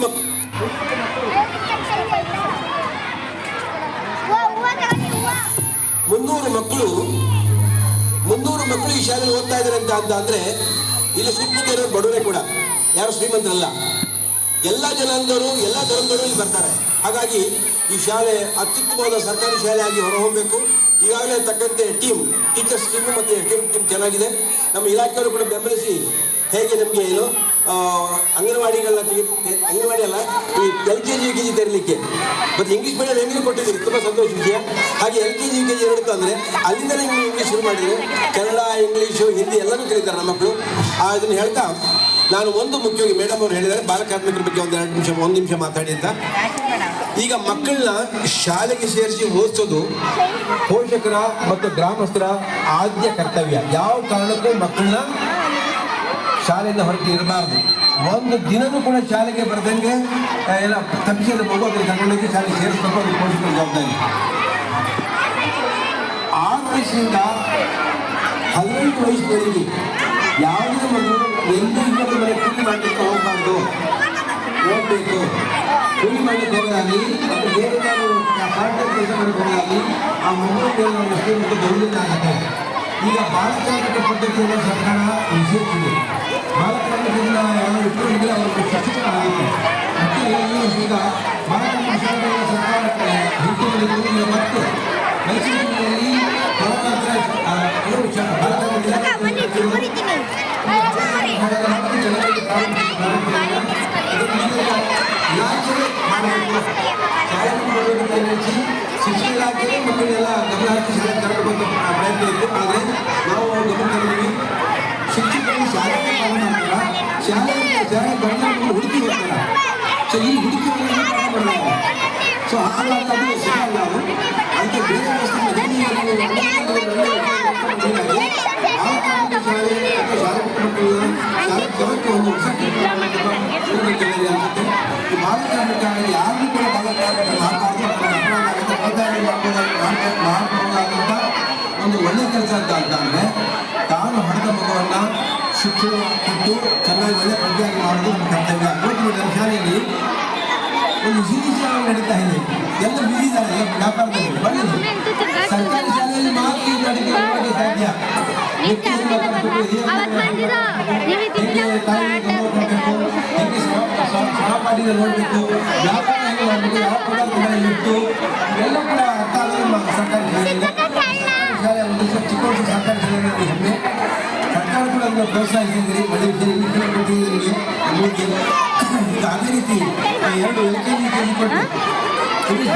300 ಮಕ್ಕಳು ಈ ಶಾಲೆಯಲ್ಲಿ ಓದ್ತಾ ಇದ್ದಾರೆ ಅಂತ ಅಂದರೆ ಇಲ್ಲಿ ಸುತ್ತಮುತ್ತ ಇರೋರು ಬಡವರೇ ಕೂಡ, ಯಾರು ಶ್ರೀಮಂತರಲ್ಲ. ಎಲ್ಲ ಜನಾಂಗದವರು, ಎಲ್ಲ ಧರ್ಮದವರು ಇಲ್ಲಿ ಬರ್ತಾರೆ. ಹಾಗಾಗಿ ಈ ಶಾಲೆ ಅತ್ಯುತ್ತಮವಾದ ಸರ್ಕಾರಿ ಶಾಲೆ ಆಗಿ ಹೊರಹೋಗಬೇಕು. ಈಗಾಗಲೇ ತಕ್ಕಂತೆ ಟೀಚರ್ಸ್ ಟೀಮು ಮತ್ತು SDM ಟೀಮ್ ಚೆನ್ನಾಗಿದೆ. ನಮ್ಮ ಇಲಾಖೆಯವರು ಕೂಡ ಬೆಂಬಲಿಸಿ ಹೇಗೆ ನಮಗೆ ಏನು ಅಂಗನವಾಡಿಗಳನ್ನ ಅಂಗನವಾಡಿ ಅಲ್ಲ, ಈ LKG UKG ತೆರಲಿಕ್ಕೆ ಮತ್ತು ಇಂಗ್ಲೀಷ್ ಮೀಡಿಯಂ ಹೆಂಗೆ ಕೊಟ್ಟಿದ್ದೀರಿ, ತುಂಬ ಸಂತೋಷ ವಿಷಯ. ಹಾಗೆ LKG UKG ಎರಡು ಅಂದರೆ ಅಲ್ಲಿಂದಲೇ ಇಂಗ್ಲೀಷ್ ಶುರು ಮಾಡಿದರೆ ಕನ್ನಡ, ಇಂಗ್ಲೀಷು, ಹಿಂದಿ ಎಲ್ಲನೂ ಕಲಿತಾರೆ ನಮ್ಮ ಮಕ್ಕಳು. ಅದನ್ನು ಹೇಳ್ತಾ ನಾನು ಒಂದು ಮುಖ್ಯವಾಗಿ ಮೇಡಮ್ ಅವರು ಹೇಳಿದ್ದಾರೆ ಬಾಲ ಕಾರ್ಮಿಕರ ಬಗ್ಗೆ ಒಂದು ನಿಮಿಷ ಮಾತಾಡಿ ಅಂತ. ಈಗ ಮಕ್ಕಳನ್ನ ಶಾಲೆಗೆ ಸೇರಿಸಿ ಓದಿಸೋದು ಪೋಷಕರ ಮತ್ತು ಗ್ರಾಮಸ್ಥರ ಆದ್ಯ ಕರ್ತವ್ಯ. ಯಾವ ಕಾರಣಕ್ಕೂ ಮಕ್ಕಳನ್ನ ಶಾಲೆಯಿಂದ ಹೊರಗೆ ಇರಬಾರ್ದು. ಒಂದು ದಿನವೂ ಕೂಡ ಶಾಲೆಗೆ ಬರದಂಗೆ ಎಲ್ಲ ತಪ್ಪಿಸಿದ ಮಗು ಅದನ್ನು ತಗೊಂಡೋಗಿ ಶಾಲೆಗೆ ಸೇರಿಸ್ಬೇಕು, ಅದು ಪೋಷಕರ ಜವಾಬ್ದಾರಿ. 6 ವಯಸ್ಸಿನಿಂದ 18 ವಯಸ್ಸಿನವರೆಗೆ ಯಾವುದೇ ಮಗು ಎಲ್ಲೂ ಇನ್ನೊಂದು ಮನೆ ಕೂಲಿ ಮಾಡಲಿಕ್ಕೆ ಹೋಗಬಾರ್ದು. ಓದಬೇಕು, ಕೂಲಿ ಮಾಡಲಿಕ್ಕೆ ಹೋಗೋದಾಗಲಿ ಮತ್ತು ಬೇರೆ ನಾವು ಸಾಫ್ಟ್ವೇರ್ ಕೆಲಸ ಮಾಡಲಿಕ್ಕೆ ಹೋಗೋದಾಗಲಿ ಆ ಮಗುವಿಗೆ ನಾವು ಎಷ್ಟೇ ಮತ್ತು ದೌರ್ಜನ್ಯ ಆಗುತ್ತೆ. ಈಗ ಬಾಲಕಾರ್ಮಿಕ ಪದ್ಧತಿಯನ್ನು ಸರ್ಕಾರ ನಿಷೇಧಿಸಿದೆ. ಬಾಲಕಾರ್ಮಿಕರಿಂದ ಯಾರು ಇಟ್ಟುಕೊಂಡಿದ್ರೆ ಅವರಿಗೆ ಶಿಕ್ಷಣ ಆಗುತ್ತೆ. ಮತ್ತು ಈಗ ಬಾಲಕಾರ್ಮಿಕ ಶಾಲೆಗಳ ಸರ್ಕಾರ ಹಿಡಿದುಕೊಂಡಿದ್ದು ಮತ್ತು ಮೈಸೂರಿನಲ್ಲಿ ಶಿಕ್ಷಣ ಇಲಾಖೆ ಮಕ್ಕಳೆಲ್ಲ ಗಮನ ಹರಿಸಿ ಶಾಲೆ ತರಬೇಕಂತ ಪ್ರಯತ್ನ ಇತ್ತು. ಆದರೆ ನಾವು ಗಮನ ತಂದಿದ್ದೀವಿ, ಶಿಕ್ಷಕರು ಶಾಲೆ ಪಾಠ ಮಾಡ್ತಾರ, ಶಾಲೆ ಗಮನ ಹುಡುಕಿ ಹೋಗ್ತಾರ. ಸೊ ಈ ಹುಡುಕಿ ಮಾಡಬೇಕು. ಸೊ ಹಾಗಾಗಿ ಅದು ಸಿಗಲ್ಲ. ನಾವು ಅದಕ್ಕೆ ಬೇರೆ ವ್ಯವಸ್ಥೆ ಶಾಲೆ ಅಥವಾ ಶಾಲೆ ಮಕ್ಕಳನ್ನ ಶಾಲೆ ತರಕ್ಕೆ ಒಂದು ಹೊಸ ಅನ್ಸುತ್ತೆ. ಈ ಬಾಲಕಾರ್ಮಿಕ ಯಾರಿಗೂ ಕೂಡ ಬಾಲಕಾರ್ಮಿಕ ಮಾಡಬಹುದಾದಂಥ ಒಂದು ಒಳ್ಳೆ ಕೆಲಸ ಅಂತ ಅಂದರೆ ತಾನು ಹಣದ ಮಗುವನ್ನು ಶಿಕ್ಷಣ ಕೊಟ್ಟು ಚೆನ್ನಾಗಿ ಒಳ್ಳೆ ಪ್ರಜ್ಞೆಯಾಗಿ ಮಾಡೋದು ನಮ್ಮ ಕರ್ತವ್ಯ. ಶಾಲೆಯಲ್ಲಿ ಒಂದು ನಡೀತಾ ಇದೆ. ಎಲ್ಲ ಬಿಸಿ ಇದ್ದಾರೆ, ಎಲ್ಲ ವ್ಯಾಪಾರದಲ್ಲಿ. ಬನ್ನಿ, ಸರ್ಕಾರಿ ಶಾಲೆಯಲ್ಲಿ ಮಾತ್ರ ಈ ಅಡುಗೆ ಮಾಡೋಕ್ಕೆ ಸಾಧ್ಯ. ಹೇಗೆ ಸಹಪಾಠಿನ ನೋಡಬೇಕು, ವ್ಯಾಪಾರ ಹೇಗೆ ಮಾಡಬೇಕು, ಯಾವ ಪದಾರ್ಥಗಳನ್ನು ಇಟ್ಟು ಎಲ್ಲ ಕೂಡ ಅರ್ಥ ಆಗೋದು ನಮ್ಮ ಸರ್ಕಾರಿ ಶಾಲೆಯಲ್ಲಿ. ಶಾಲೆ ಒಂದು ಚಿಕ್ಕ ವಯಸ್ಸು ಸರ್ಕಾರಿ ಶಾಲೆಯಲ್ಲಿ ಹೆಮ್ಮೆ. ಸರ್ಕಾರ ಕೂಡ ಅದನ್ನು ಪ್ರೋತ್ಸಾಹಿಸಿದ್ರಿ, ಒಳ್ಳೆ ವಿಷಯ ಕೊಟ್ಟಿದ್ದೀರಿ ನಮಗೆ. ಈಗ ಅದೇ ರೀತಿ 2 LKG UKG ಕೊಟ್ಟು ಕೆಲಸ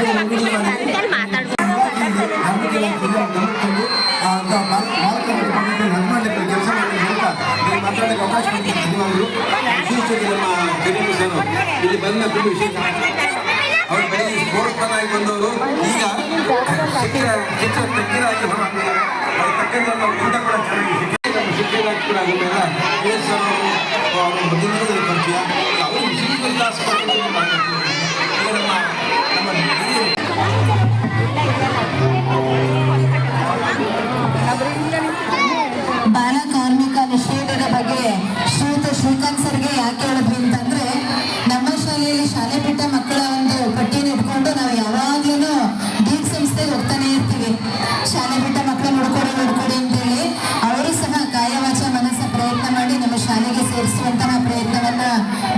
ಮಾತಾಡಕ್ಕೆ ಅವಕಾಶ ಧನ್ಯವಾದಗಳು. ವಿಶೇಷವಾಗಿ ನಮ್ಮ ಕರೀಂ ಸರ್ ಇಲ್ಲಿ ಬಂದ ತುಂಬ ವಿಶೇಷ. ಅವರು ಬೆಳಗ್ಗೆ ಸ್ಫೋರ್ಟ್ಸ್ಮನ್ನಾಗಿ ಬಂದವರು ಈಗ ಶಿಕ್ಷಕ ತಜ್ಞರಾಗಿ ಹೊರಟಿದ್ದಾರೆ. ಅವ್ರ ತಕ್ಕಂತೆ ನಾವು ಊಟ ಕೂಡ ಚೆನ್ನಾಗಿ ನಮ್ಮ ಶಿಕ್ಷಕರಾಗಿ ಕೂಡ ಆಗಲ್ಲ. ಸರ್ ಅವರು ದಿನದಲ್ಲಿ ಪರಿಚಯ, ಅವರು ವಿಶೇಷ ಕ್ಲಾಸ್ ಮಾತಾಡ್ತಿದ್ದಾರೆ. ಈಗ ಬಾಲ ಕಾರ್ಮಿಕ ನಿಷೇಧದ ಬಗ್ಗೆ ಶ್ರೀಯುತ ಶ್ರೀಕಾಂತ್ ಸರ್ಗೆ ಯಾಕೆ ಹೇಳಿದ್ವಿ ಅಂತಂದ್ರೆ, ನಮ್ಮ ಶಾಲೆಯಲ್ಲಿ ಶಾಲೆ ಬಿಟ್ಟ ಮಕ್ಕಳ ಒಂದು ಪಟ್ಟಿಯನ್ನು ಇಟ್ಕೊಂಡು ನಾವು ಯಾವಾಗ್ಲೂ ದೀಪ್ ಸಂಸ್ಥೆಗೆ ಹೋಗ್ತಾನೆ ಇರ್ತೀವಿ. ಶಾಲೆ ಬಿಟ್ಟ ಮಕ್ಕಳು ನೋಡ್ಕೊಡಿ ಅಂತೇಳಿ ಅವರು ಸಹ ಕಾಯವಾಚ ಮನಸ್ಸ ಪ್ರಯತ್ನ ಮಾಡಿ ನಮ್ಮ ಶಾಲೆಗೆ ಸೇರಿಸುವಂತಹ ಪ್ರಯತ್ನವನ್ನ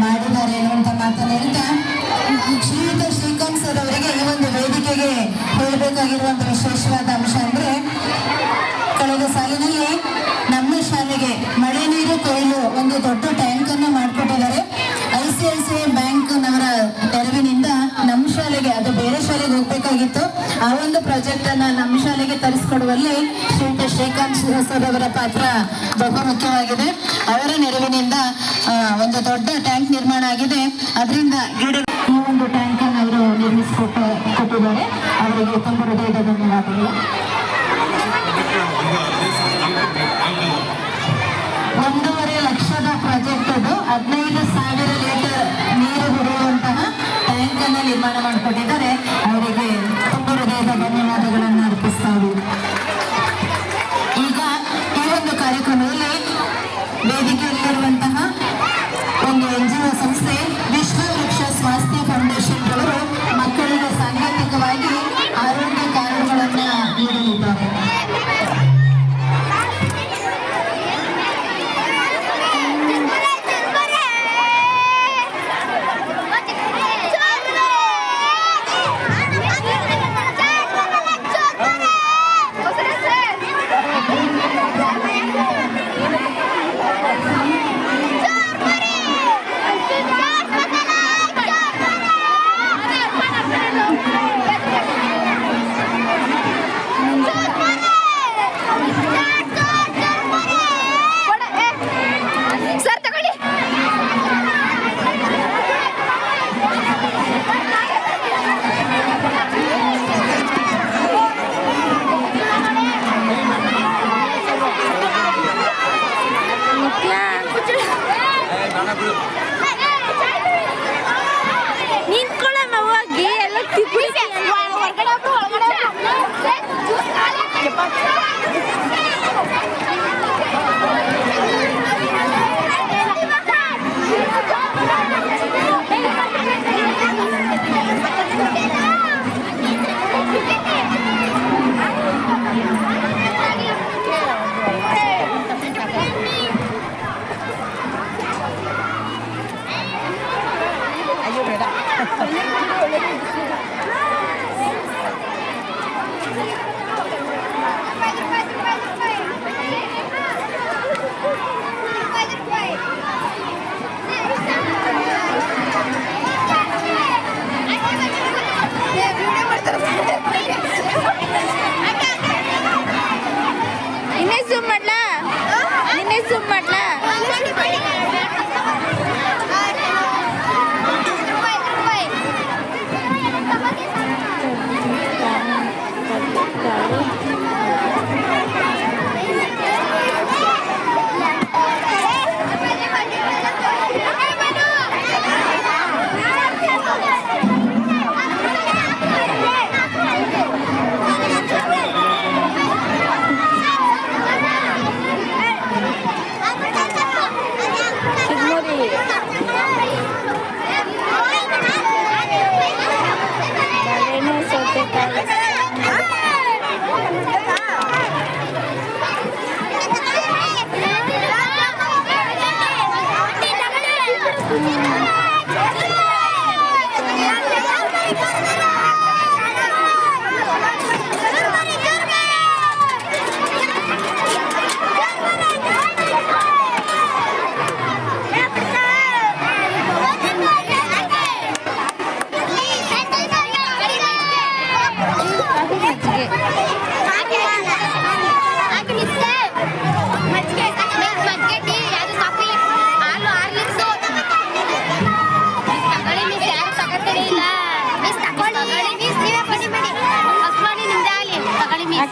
ಮಾಡಿದ್ದಾರೆ ಅನ್ನುವಂಥ ಮಾತನ್ನು ಹೇಳ್ತಾ, ಶ್ರೀಯುತ ಶ್ರೀಕಾಂತ್ ಸರ್ ಅವರಿಗೆ ಈ ಒಂದು ವೇದಿಕೆಗೆ ಹೇಳಬೇಕಾಗಿರುವಂತ ವಿಶೇಷವಾದ ಅಂಶ ಅಂದ್ರೆ, ಕಳೆದ ಸಾಲಿನಲ್ಲಿ ನಮ್ಮ ಶಾಲೆಗೆ ಮಳೆ ನೀರು ಕೊಯ್ಲು ಒಂದು ದೊಡ್ಡ ಟ್ಯಾಂಕ್ ಅನ್ನು ಮಾಡಿಕೊಟ್ಟಿದ್ದಾರೆ. ICICI ಬ್ಯಾಂಕ್ ನವರ ನೆರವಿನಿಂದ ನಮ್ಮ ಶಾಲೆಗೆ, ಅದು ಬೇರೆ ಶಾಲೆಗೆ ಹೋಗ್ಬೇಕಾಗಿತ್ತು, ಆ ಒಂದು ಪ್ರಾಜೆಕ್ಟ್ ಅನ್ನ ನಮ್ಮ ಶಾಲೆಗೆ ತರಿಸಿಕೊಡುವಲ್ಲಿ ಶ್ರೀಯುತ ಶ್ರೀಕಾಂತ್ ಸರ್ ಅವರ ಪಾತ್ರ ಬಹು ಮುಖ್ಯವಾಗಿದೆ. ಅವರ ನೆರವಿನಿಂದ ಒಂದು ದೊಡ್ಡ ಟ್ಯಾಂಕ್ ನಿರ್ಮಾಣ ಆಗಿದೆ. ಅದರಿಂದ ಈ ಒಂದು ಟ್ಯಾಂಕ್ ಅನ್ನು ಅವರು ಕೊಟ್ಟಿದ್ದಾರೆ. ಅವರಿಗೆ ತುಂಬ ಹೃದಯದ ಧನ್ಯವಾದಗಳು. 1.5 ಲಕ್ಷದ ಪ್ರಾಜೆಕ್ಟ್ ಅದು. 15,000 ಲೀಟರ್ ನೀರು ಹೊಡೆಯುವಂತಹ ಟ್ಯಾಂಕ್ ಅನ್ನು ನಿರ್ಮಾಣ ಮಾಡಿಕೊಟ್ಟಿದ್ದಾರೆ. ಅವರಿಗೆ ತುಂಬ ಹೃದಯದ ಧನ್ಯವಾದಗಳನ್ನು ಅರ್ಪಿಸ್ತಾ ಇದ್ದೀವಿ. ಈಗ ಈ ಒಂದು ಕಾರ್ಯಕ್ರಮದಲ್ಲಿ ವೇದಿಕೆಯಲ್ಲಿರುವಂತಹ ಒಂದು NGO ಸಂಸ್ಥೆ ವಿಶ್ವ ವೃಕ್ಷ ಸ್ವಾಸ್ಥ್ಯ ಫೌಂಡೇಶನ್ ಅವರು ಮಕ್ಕಳಿಗೆ ಸಾಂಕೇತಿಕವಾಗಿ ಆರೋಗ್ಯ ಕಾರ್ಡ್ಗಳನ್ನು ನೀಡಲಿದ್ದಾರೆ.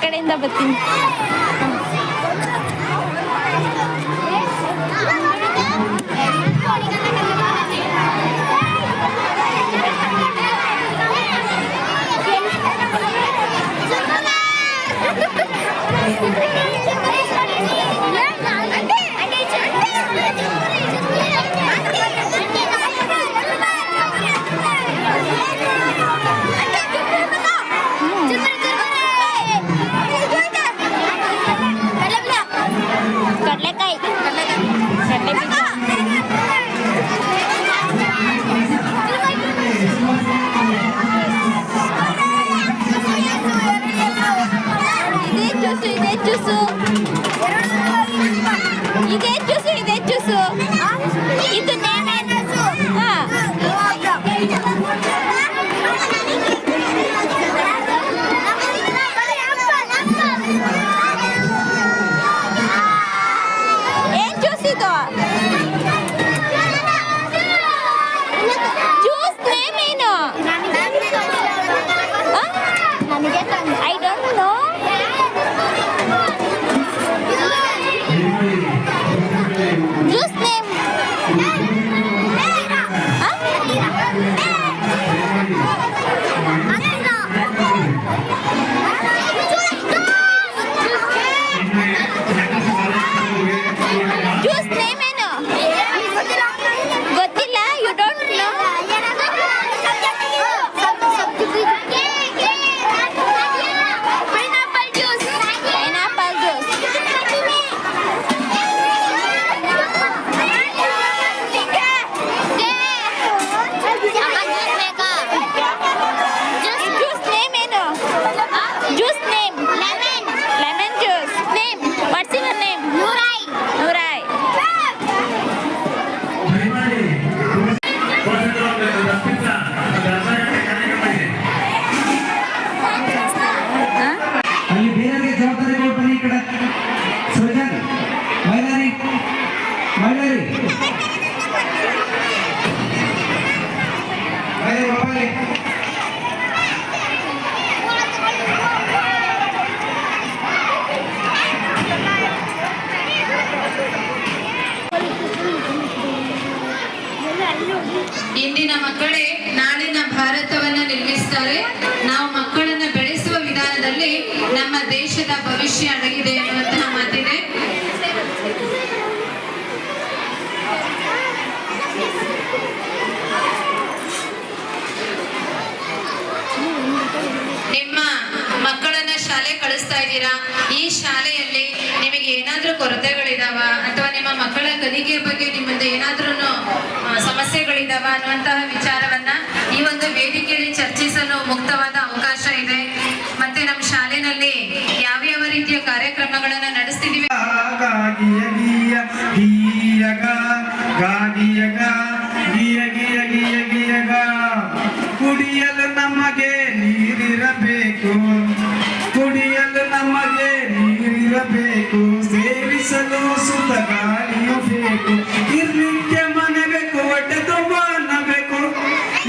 ಕಡೆಯಿಂದ ಬರ್ತೀನಿ. ಕಡಲೆಕಾಯಿ ಇದೇ ಜ್ಯೂಸು ಇದು ಏನ್ ಜ್ಯೂಸ್ ಇದು? ಜ್ಯೂಸ್ ನೇಮ್ ಏನು? I don't know. Juice name juice name ಏನು? ಗೊತ್ತಿಲ್ಲ. You don't know. Pineapple juice. Pineapple juice. Juice name ಏನು? Juice name lemon juice. Name what's your name? ನೂರಾಯ್. ಅಲ್ಲಿ ಬೇರೆ ಜವಾಬ್ದಾರಿಗಳು ಬನ್ನಿ ಈ ಕಡೆ. ಸೃಜನ್ ಮೈಲಾರಿ ಇಂದಿನ ಮಕ್ಕಳೇ ನಾಳಿನ ಭಾರತವನ್ನ ನಿರ್ಮಿಸ್ತಾರೆ. ನಾವು ಮಕ್ಕಳನ್ನ ಬೆಳೆಸುವ ವಿಧಾನದಲ್ಲಿ ನಮ್ಮ ದೇಶದ ಭವಿಷ್ಯ ಅಡಗಿದೆ ಎನ್ನುವಂತಹ ಮಾತಿದೆ. ನಿಮ್ಮ ಮಕ್ಕಳನ್ನ ಶಾಲೆ ಕಳಿಸ್ತಾ ಇದ್ದೀರಾ. ಈ ಶಾಲೆಯಲ್ಲಿ ನಿಮಗೆ ಏನಾದ್ರೂ ಕೊರತೆಗಳಿದಾವ ಅಥವಾ ನಿಮ್ಮ ಮಕ್ಕಳ ಕಲಿಕೆ ಬಗ್ಗೆ ನಿಮ್ಮಿಂದ ಏನಾದ್ರೂ ಸಮಸ್ಯೆಗಳಿದಾವ ಅನ್ನುವಂತಹ ವಿಚಾರವನ್ನ ಈ ಒಂದು ವೇದಿಕೆಯಲ್ಲಿ ಚರ್ಚಿಸಲು ಮುಕ್ತವಾದ ಅವಕಾಶ ಇದೆ. ಮತ್ತೆ ನಮ್ಮ ಶಾಲೆಯಲ್ಲಿ ಯಾವ್ಯಾವ ರೀತಿಯ ಕಾರ್ಯಕ್ರಮಗಳನ್ನ ನಡೆಸ್ತಿದೀವಿ. ಕುಡಿಯಲು ನಮಗೆ ನೀರಿರಬೇಕು, ಸೇವಿಸಲು ಸುತ್ತ ಗಾಳಿಯು ಬೇಕು, ಇರ್ಲಿಕ್ಕೆ ಮನೆ ಬೇಕು, ಹೊಟ್ಟೆ ತುಂಬ ಅನ್ನ ಬೇಕು,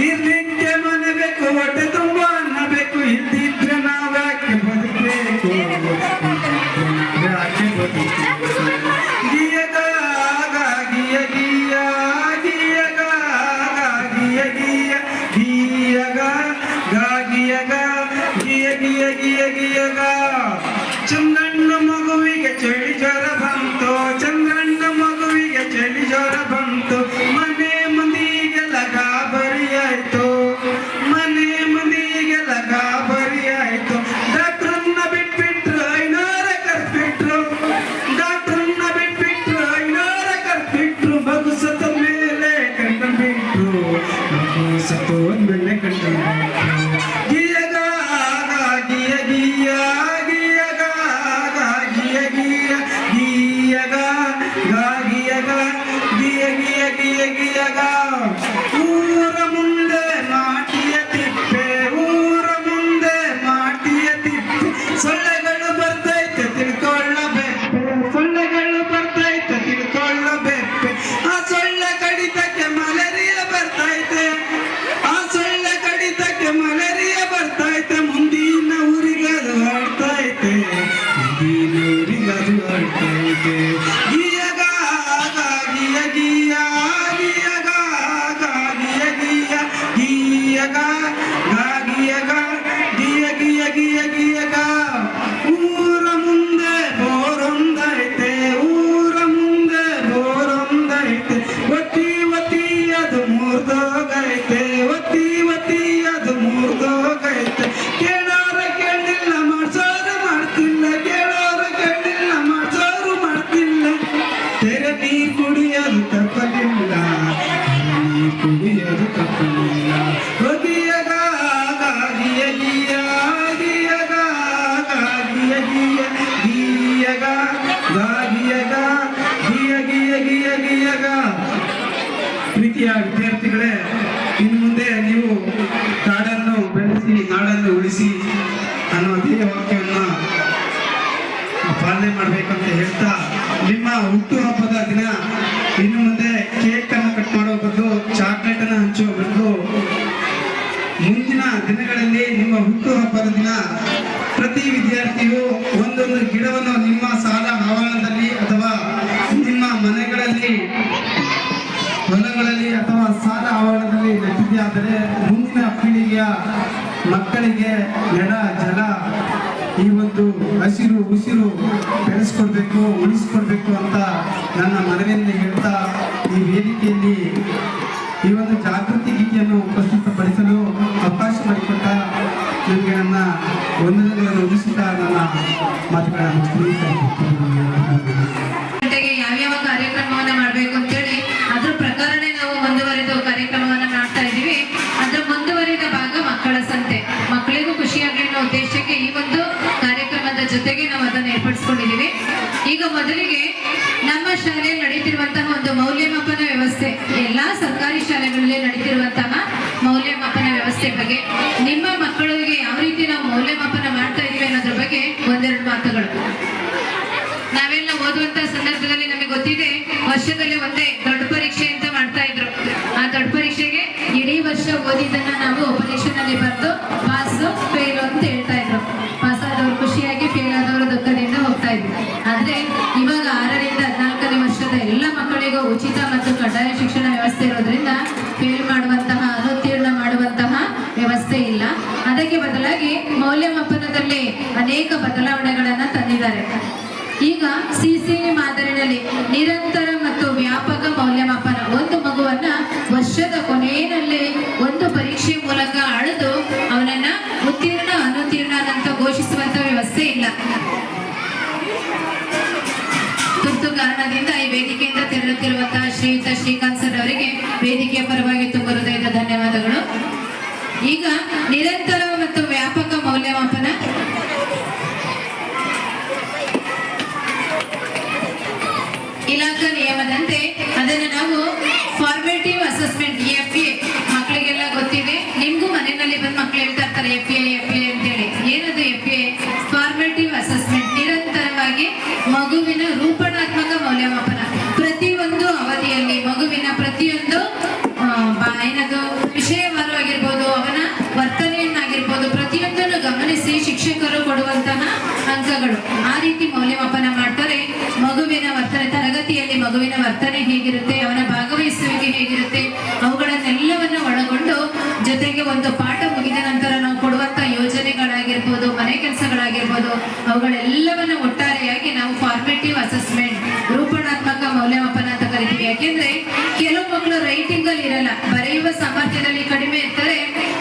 ಇರ್ಲಿಕ್ಕೆ ಮನೆ ಬೇಕು, ಹೊಟ್ಟೆ ತುಂಬ ಅನ್ನ ಬೇಕು. ಇದ್ದಿದ್ರೆ ನಾವ್ಯಾಕೆ ಬದುಕಬೇಕು? ಯಾಕೆ ಬದುಕಬೇಕು? ಗಿಯಗ ಗಿಯ ಗಿಯ ಗಿಯಗ ಗಿಯ ಗಿಯ ಗಿಯಗ ಗಿಯಗ ಗಿಯ ಗಿಯ ಗಿಯ ಗಿಯಗ. ಚಂದ್ರಣ್ಣ ಮಗುವಿಗೆ ಚಳಿ ಜ್ವರ ಬಂತು, ಚಂದ್ರಣ್ಣ ಮಗುವಿಗೆ ಚಳಿ ಜ್ವರ ಬಂತು. ಮನೆ ಮಂದಿಗೆಲ್ಲ ಗಾಬರಿ ಆಯ್ತು, ಮನೆ ಮಂದಿಗೆಲ್ಲ ಗಾಬರಿ ಆಯ್ತು. ಡಾಕ್ಟ್ರನ್ನ ಬಿಟ್ಬಿಟ್ರು, ಐನೂರ ಕರ್ಬಿಟ್ರು, ಡಾಕ್ಟ್ರನ್ನ ಬಿಟ್ಬಿಟ್ರು, ಐನೂರ ಕರ್ಬಿಟ್ರು. ಮಗು ಸತ್ತ ಮೇಲೆ ಕಂಡು ಬಿಟ್ರು, ಮಗು ಸತ್ತು ಮೇಲೆ ಕಂಡು ಬಿಟ್ರು. ಗಿಯಗ ಗಿಯ ಗಿಯ ಗಿಯಗ ಗಿಯ ಗಿಯ ಗಿಯಗ ಗಿಯಗ ಗಿಯ ಗಿಯ ಗಿಯ ಗಿಯಗ. ಊರ ಮುಂದೆ ಮಾಟಿಯ ತಿಪ್ಪೆ, ಊರ ಮುಂದೆ ಮಾಟಿಯ ತಿಪ್ಪೆ. ಸೊಳ್ಳೆಗಳು ಬರ್ತೈತೆ ತಿಳ್ಕೊಳ್ಳಬೇಕು, ಸೊಳ್ಳೆಗಳು ಬರ್ತೈತೆ ತಿಳ್ಕೊಳ್ಳಬೇಕು. ಆ ಸೊಳ್ಳೆ ಕಡಿತಕ್ಕೆ ಮಲೇರಿಯಾ ಬರ್ತೈತೆ, ಆ ಸೊಳ್ಳೆ ಮುಂದೆ ನೀವು ಕಾಡನ್ನು ಬೆಳೆಸಿ ನಾಡನ್ನು ಉಳಿಸಿ ಅನ್ನೋ ಧ್ಯೇಯ ವಾಕ್ಯವನ್ನು ಪಾಲನೆ ಮಾಡಬೇಕಂತ ಹೇಳ್ತಾ, ನಿಮ್ಮ ಹುಟ್ಟುಹಬ್ಬದ ದಿನ ಇನ್ನು ಮುಂದೆ ಕೇಕ್ ಅನ್ನು ಕಟ್ ಮಾಡೋ ಬದಲು ಚಾಕ್ಲೇಟ್ ಅನ್ನು ಹಂಚುವ ಬದಲು ಮುಂದಿನ ದಿನಗಳಲ್ಲಿ ನಿಮ್ಮ ಹುಟ್ಟುಹಬ್ಬದ ದಿನ ಪ್ರತಿ ವಿದ್ಯಾರ್ಥಿಯು ಒಂದೊಂದು ಗಿಡವನ್ನು ನಿಮ್ಮ ಶಾಲಾ ಆವರಣದಲ್ಲಿ ಅಥವಾ ನಿಮ್ಮ ಮನೆಗಳಲ್ಲಿ, ಹೊಲಗಳಲ್ಲಿ ಅಥವಾ ಶಾಲಾ ಆವರಣದಲ್ಲಿ ನೆಟ್ಟಿದೆಯಾದರೆ ಮುಂದಿನ ಪೀಳಿಗೆಯ ಮಕ್ಕಳಿಗೆ ನೆಲ ಜಲ ಈ ಒಂದು ಹಸಿರು ಉಸಿರು ಬೆಳೆಸ್ಕೊಡ್ಬೇಕು, ಉಳಿಸ್ಕೊಡ್ಬೇಕು ಅಂತ ನನ್ನ ಮನವಿಯಲ್ಲಿ ಹೇಳ್ತಾ, ಈ ವೇದಿಕೆಯಲ್ಲಿ ಈ ಒಂದು ಜಾಗೃತಿ ಗೀತೆಯನ್ನು ಪ್ರಸ್ತುತಪಡಿಸಲು ಅವಕಾಶ ಮಾಡಿಕೊಟ್ಟ ನನಗೆ ನನ್ನ ವಂದನೆಗಳನ್ನು ಒದಗಿಸುತ್ತಾ ನನ್ನ ಮಾತುಗಳನ್ನು ಗಂಟೆಗೆ ಯಾವ್ಯಾವ ಕಾರ್ಯಕ್ರಮವನ್ನ ಮಾಡಬೇಕು ಅಂತೇಳಿ ಅದ್ರ ಪ್ರಕಾರನೇ ನಾವು ಮುಂದುವರೆದು ಕಾರ್ಯಕ್ರಮವನ್ನ ಮಾಡ್ತಾ ಇದ್ದೀವಿ. ಅದ್ರ ಮುಂದುವರಿದ ಭಾಗ ಮಕ್ಕಳ ಸಂತೆ. ಮಕ್ಕಳಿಗೂ ಖುಷಿಯಾಗಲಿ ಅನ್ನೋ ಉದ್ದೇಶಕ್ಕೆ ಈ ಒಂದು ಕಾರ್ಯಕ್ರಮದ ಜೊತೆಗೆ ನಾವು ಅದನ್ನು ಏರ್ಪಡಿಸ್ಕೊಂಡಿದ್ದೀವಿ. ಈಗ ಮೊದಲಿಗೆ ನಮ್ಮ ಶಾಲೆಯಲ್ಲಿ ನಡೀತಿರುವಂತಹ ಒಂದು ಮೌಲ್ಯಮಾಪನ ವ್ಯವಸ್ಥೆ, ಎಲ್ಲಾ ಸರ್ಕಾರಿ ಶಾಲೆಗಳಲ್ಲಿ ನಡೀತಿರುವಂತಹ ಮೌಲ್ಯಮಾಪನ ವ್ಯವಸ್ಥೆ ಬಗ್ಗೆ, ನಿಮ್ಮ ಮಕ್ಕಳಿಗೆ ಯಾವ ರೀತಿ ನಾವು ಮೌಲ್ಯಮಾಪನ ಮಾಡ್ತಾ ಇದೀವಿ ಅನ್ನೋದ್ರ ಬಗ್ಗೆ ಒಂದೆರಡು ಮಾತುಗಳು. ನಾವೆಲ್ಲ ಓದುವಂತಹ ಸಂದರ್ಭದಲ್ಲಿ ನಮಗೆ ಗೊತ್ತಿದೆ, ವರ್ಷದಲ್ಲಿ ಒಂದೇ ದೊಡ್ಡ ಪರೀಕ್ಷೆ ಅಂತ ಮಾಡ್ತಾ ಇದ್ರು. ಆ ದೊಡ್ಡ ಪರೀಕ್ಷೆಗೆ ಇಡೀ ವರ್ಷ ಓದಿದ್ದನ್ನ ನಾವು ಪರೀಕ್ಷೆನಲ್ಲಿ ಬರೆದು ಪಾಸು ಫೇಲ್ ಅಂತ ಹೇಳ್ತಾ ಇದ್ರು. ಪಾಸ್ ಆದವರು ಖುಷಿಯಾಗಿ, ಫೇಲ್ ಆದವರು ದುಃಖದಿಂದ ಹೋಗ್ತಾ ಇದ್ರು. ಆದ್ರೆ ಇವಾಗ 6ರಿಂದ 14ನೇ ವರ್ಷದ ಎಲ್ಲ ಮಕ್ಕಳಿಗೂ ಉಚಿತ ಮತ್ತು ಕಡ್ಡಾಯ ಶಿಕ್ಷಣ ವ್ಯವಸ್ಥೆ ಇರೋದ್ರಿಂದ ಫೇಲ್ ಮಾಡುವಂತಹ, ಅನುತ್ತೀರ್ಣ ಮಾಡುವಂತಹ ವ್ಯವಸ್ಥೆ ಇಲ್ಲ. ಅದಕ್ಕೆ ಬದಲಾಗಿ ಮೌಲ್ಯಮಾಪನದಲ್ಲಿ ಅನೇಕ ಬದಲಾವಣೆಗಳನ್ನ ತಂದಿದ್ದಾರೆ. ಈಗ ಸಿಸಿಎ ಮಾದರಿನಲ್ಲಿ ನಿರಂತರ ಮತ್ತು ವ್ಯಾಪಕ ಮೌಲ್ಯಮಾಪನ, ಒಂದು ಮಗುವನ್ನ ವರ್ಷದ ಕೊನೆಯಲ್ಲಿ ಒಂದು ಪರೀಕ್ಷೆ ಮೂಲಕ ಅಳೆದು ಅವನನ್ನ ಉತ್ತೀರ್ಣ ಅನುತ್ತೀರ್ಣ ಅಂತ ಘೋಷಿಸುವಂತ ವ್ಯವಸ್ಥೆ ಇಲ್ಲ. ತುರ್ತು ಕಾರಣದಿಂದ ಈ ವೇದಿಕೆಯಿಂದ ತೆರಳುತ್ತಿರುವಂತಹ ಶ್ರೀಯುತ ಶ್ರೀಕಾಂತ್ ಸರ್ ಅವರಿಗೆ ವೇದಿಕೆಯ ಪರವಾಗಿ ತುಂಬ ಹೃದಯದ ಧನ್ಯವಾದಗಳು. ಈಗ ನಿರಂತರ ಮತ್ತು ವ್ಯಾಪಕ ಮೌಲ್ಯಮಾಪನ ಇಲಾಖಾ ನಿಯಮದಂತೆ ಅದನ್ನು ನಾವು ಫಾರ್ಮೇಟಿವ್ ಅಸೆಸ್ಮೆಂಟ್ FA, ಮಕ್ಕಳಿಗೆಲ್ಲ ಗೊತ್ತಿದೆ, ನಿಮ್ಗೂ ಮನೆಯಲ್ಲಿ ಬಂದು ಮಕ್ಕಳು ಹೇಳ್ತಾ ಇರ್ತಾರೆ FA ಅಂತೇಳಿ. ಏನದು FA? ಫಾರ್ಮೇಟಿವ್ ಅಸೆಸ್ಮೆಂಟ್, ನಿರಂತರವಾಗಿ ಮಗುವಿನ ರೂಪಣಾತ್ಮಕ ಮೌಲ್ಯಮಾಪನ. ಪ್ರತಿಯೊಂದು ಅವಧಿಯಲ್ಲಿ ಮಗುವಿನ ಪ್ರತಿಯೊಂದು ಏನದು ವಿಷಯವಾಗಿರ್ಬೋದು, ಅವನ ವರ್ತನೆಯನ್ನಾಗಿರ್ಬೋದು, ಪ್ರತಿಯೊಂದನ್ನು ಗಮನಿಸಿ ಶಿಕ್ಷಕರು ಕೊಡುವಂತಹ ಅಂಕಗಳು, ಆ ರೀತಿ ಮೌಲ್ಯಮಾಪನ ಮಾಡ್ತಾರೆ. ಮಗುವಿನ ವರ್ತನೆ, ತರಗತಿಯಲ್ಲಿ ಮಗುವಿನ ವರ್ತನೆ ಹೇಗಿರುತ್ತೆ, ಅವನ ಭಾಗವಹಿಸುವಿಕೆ ಹೇಗಿರುತ್ತೆ, ಅವುಗಳನ್ನೆಲ್ಲವನ್ನು ಒಳಗೊಂಡು, ಜೊತೆಗೆ ಒಂದು ಪಾಠ ಮುಗಿದ ನಂತರ ನಾವು ಕೊಡುವಂತ ಯೋಜನೆಗಳಾಗಿರ್ಬೋದು, ಮನೆ ಕೆಲಸಗಳಾಗಿರ್ಬೋದು, ಅವುಗಳೆಲ್ಲವನ್ನ ಒಟ್ಟಾರೆಯಾಗಿ ನಾವು ಫಾರ್ಮೇಟಿವ್ ಅಸೆಸ್ಮೆಂಟ್, ರೂಪಣಾತ್ಮಕ ಮೌಲ್ಯಮಾಪನ ಅಂತ ಕರಿತೀವಿ. ಯಾಕೆಂದ್ರೆ ಕೆಲವು ಮಕ್ಕಳು ರೈಟಿಂಗ್ ಅಲ್ಲಿ ಇರಲ್ಲ, ಬರೆಯುವ ಸಾಮರ್ಥ್ಯದಲ್ಲಿ ಕಡಿಮೆ ಇರ್ತಾರೆ.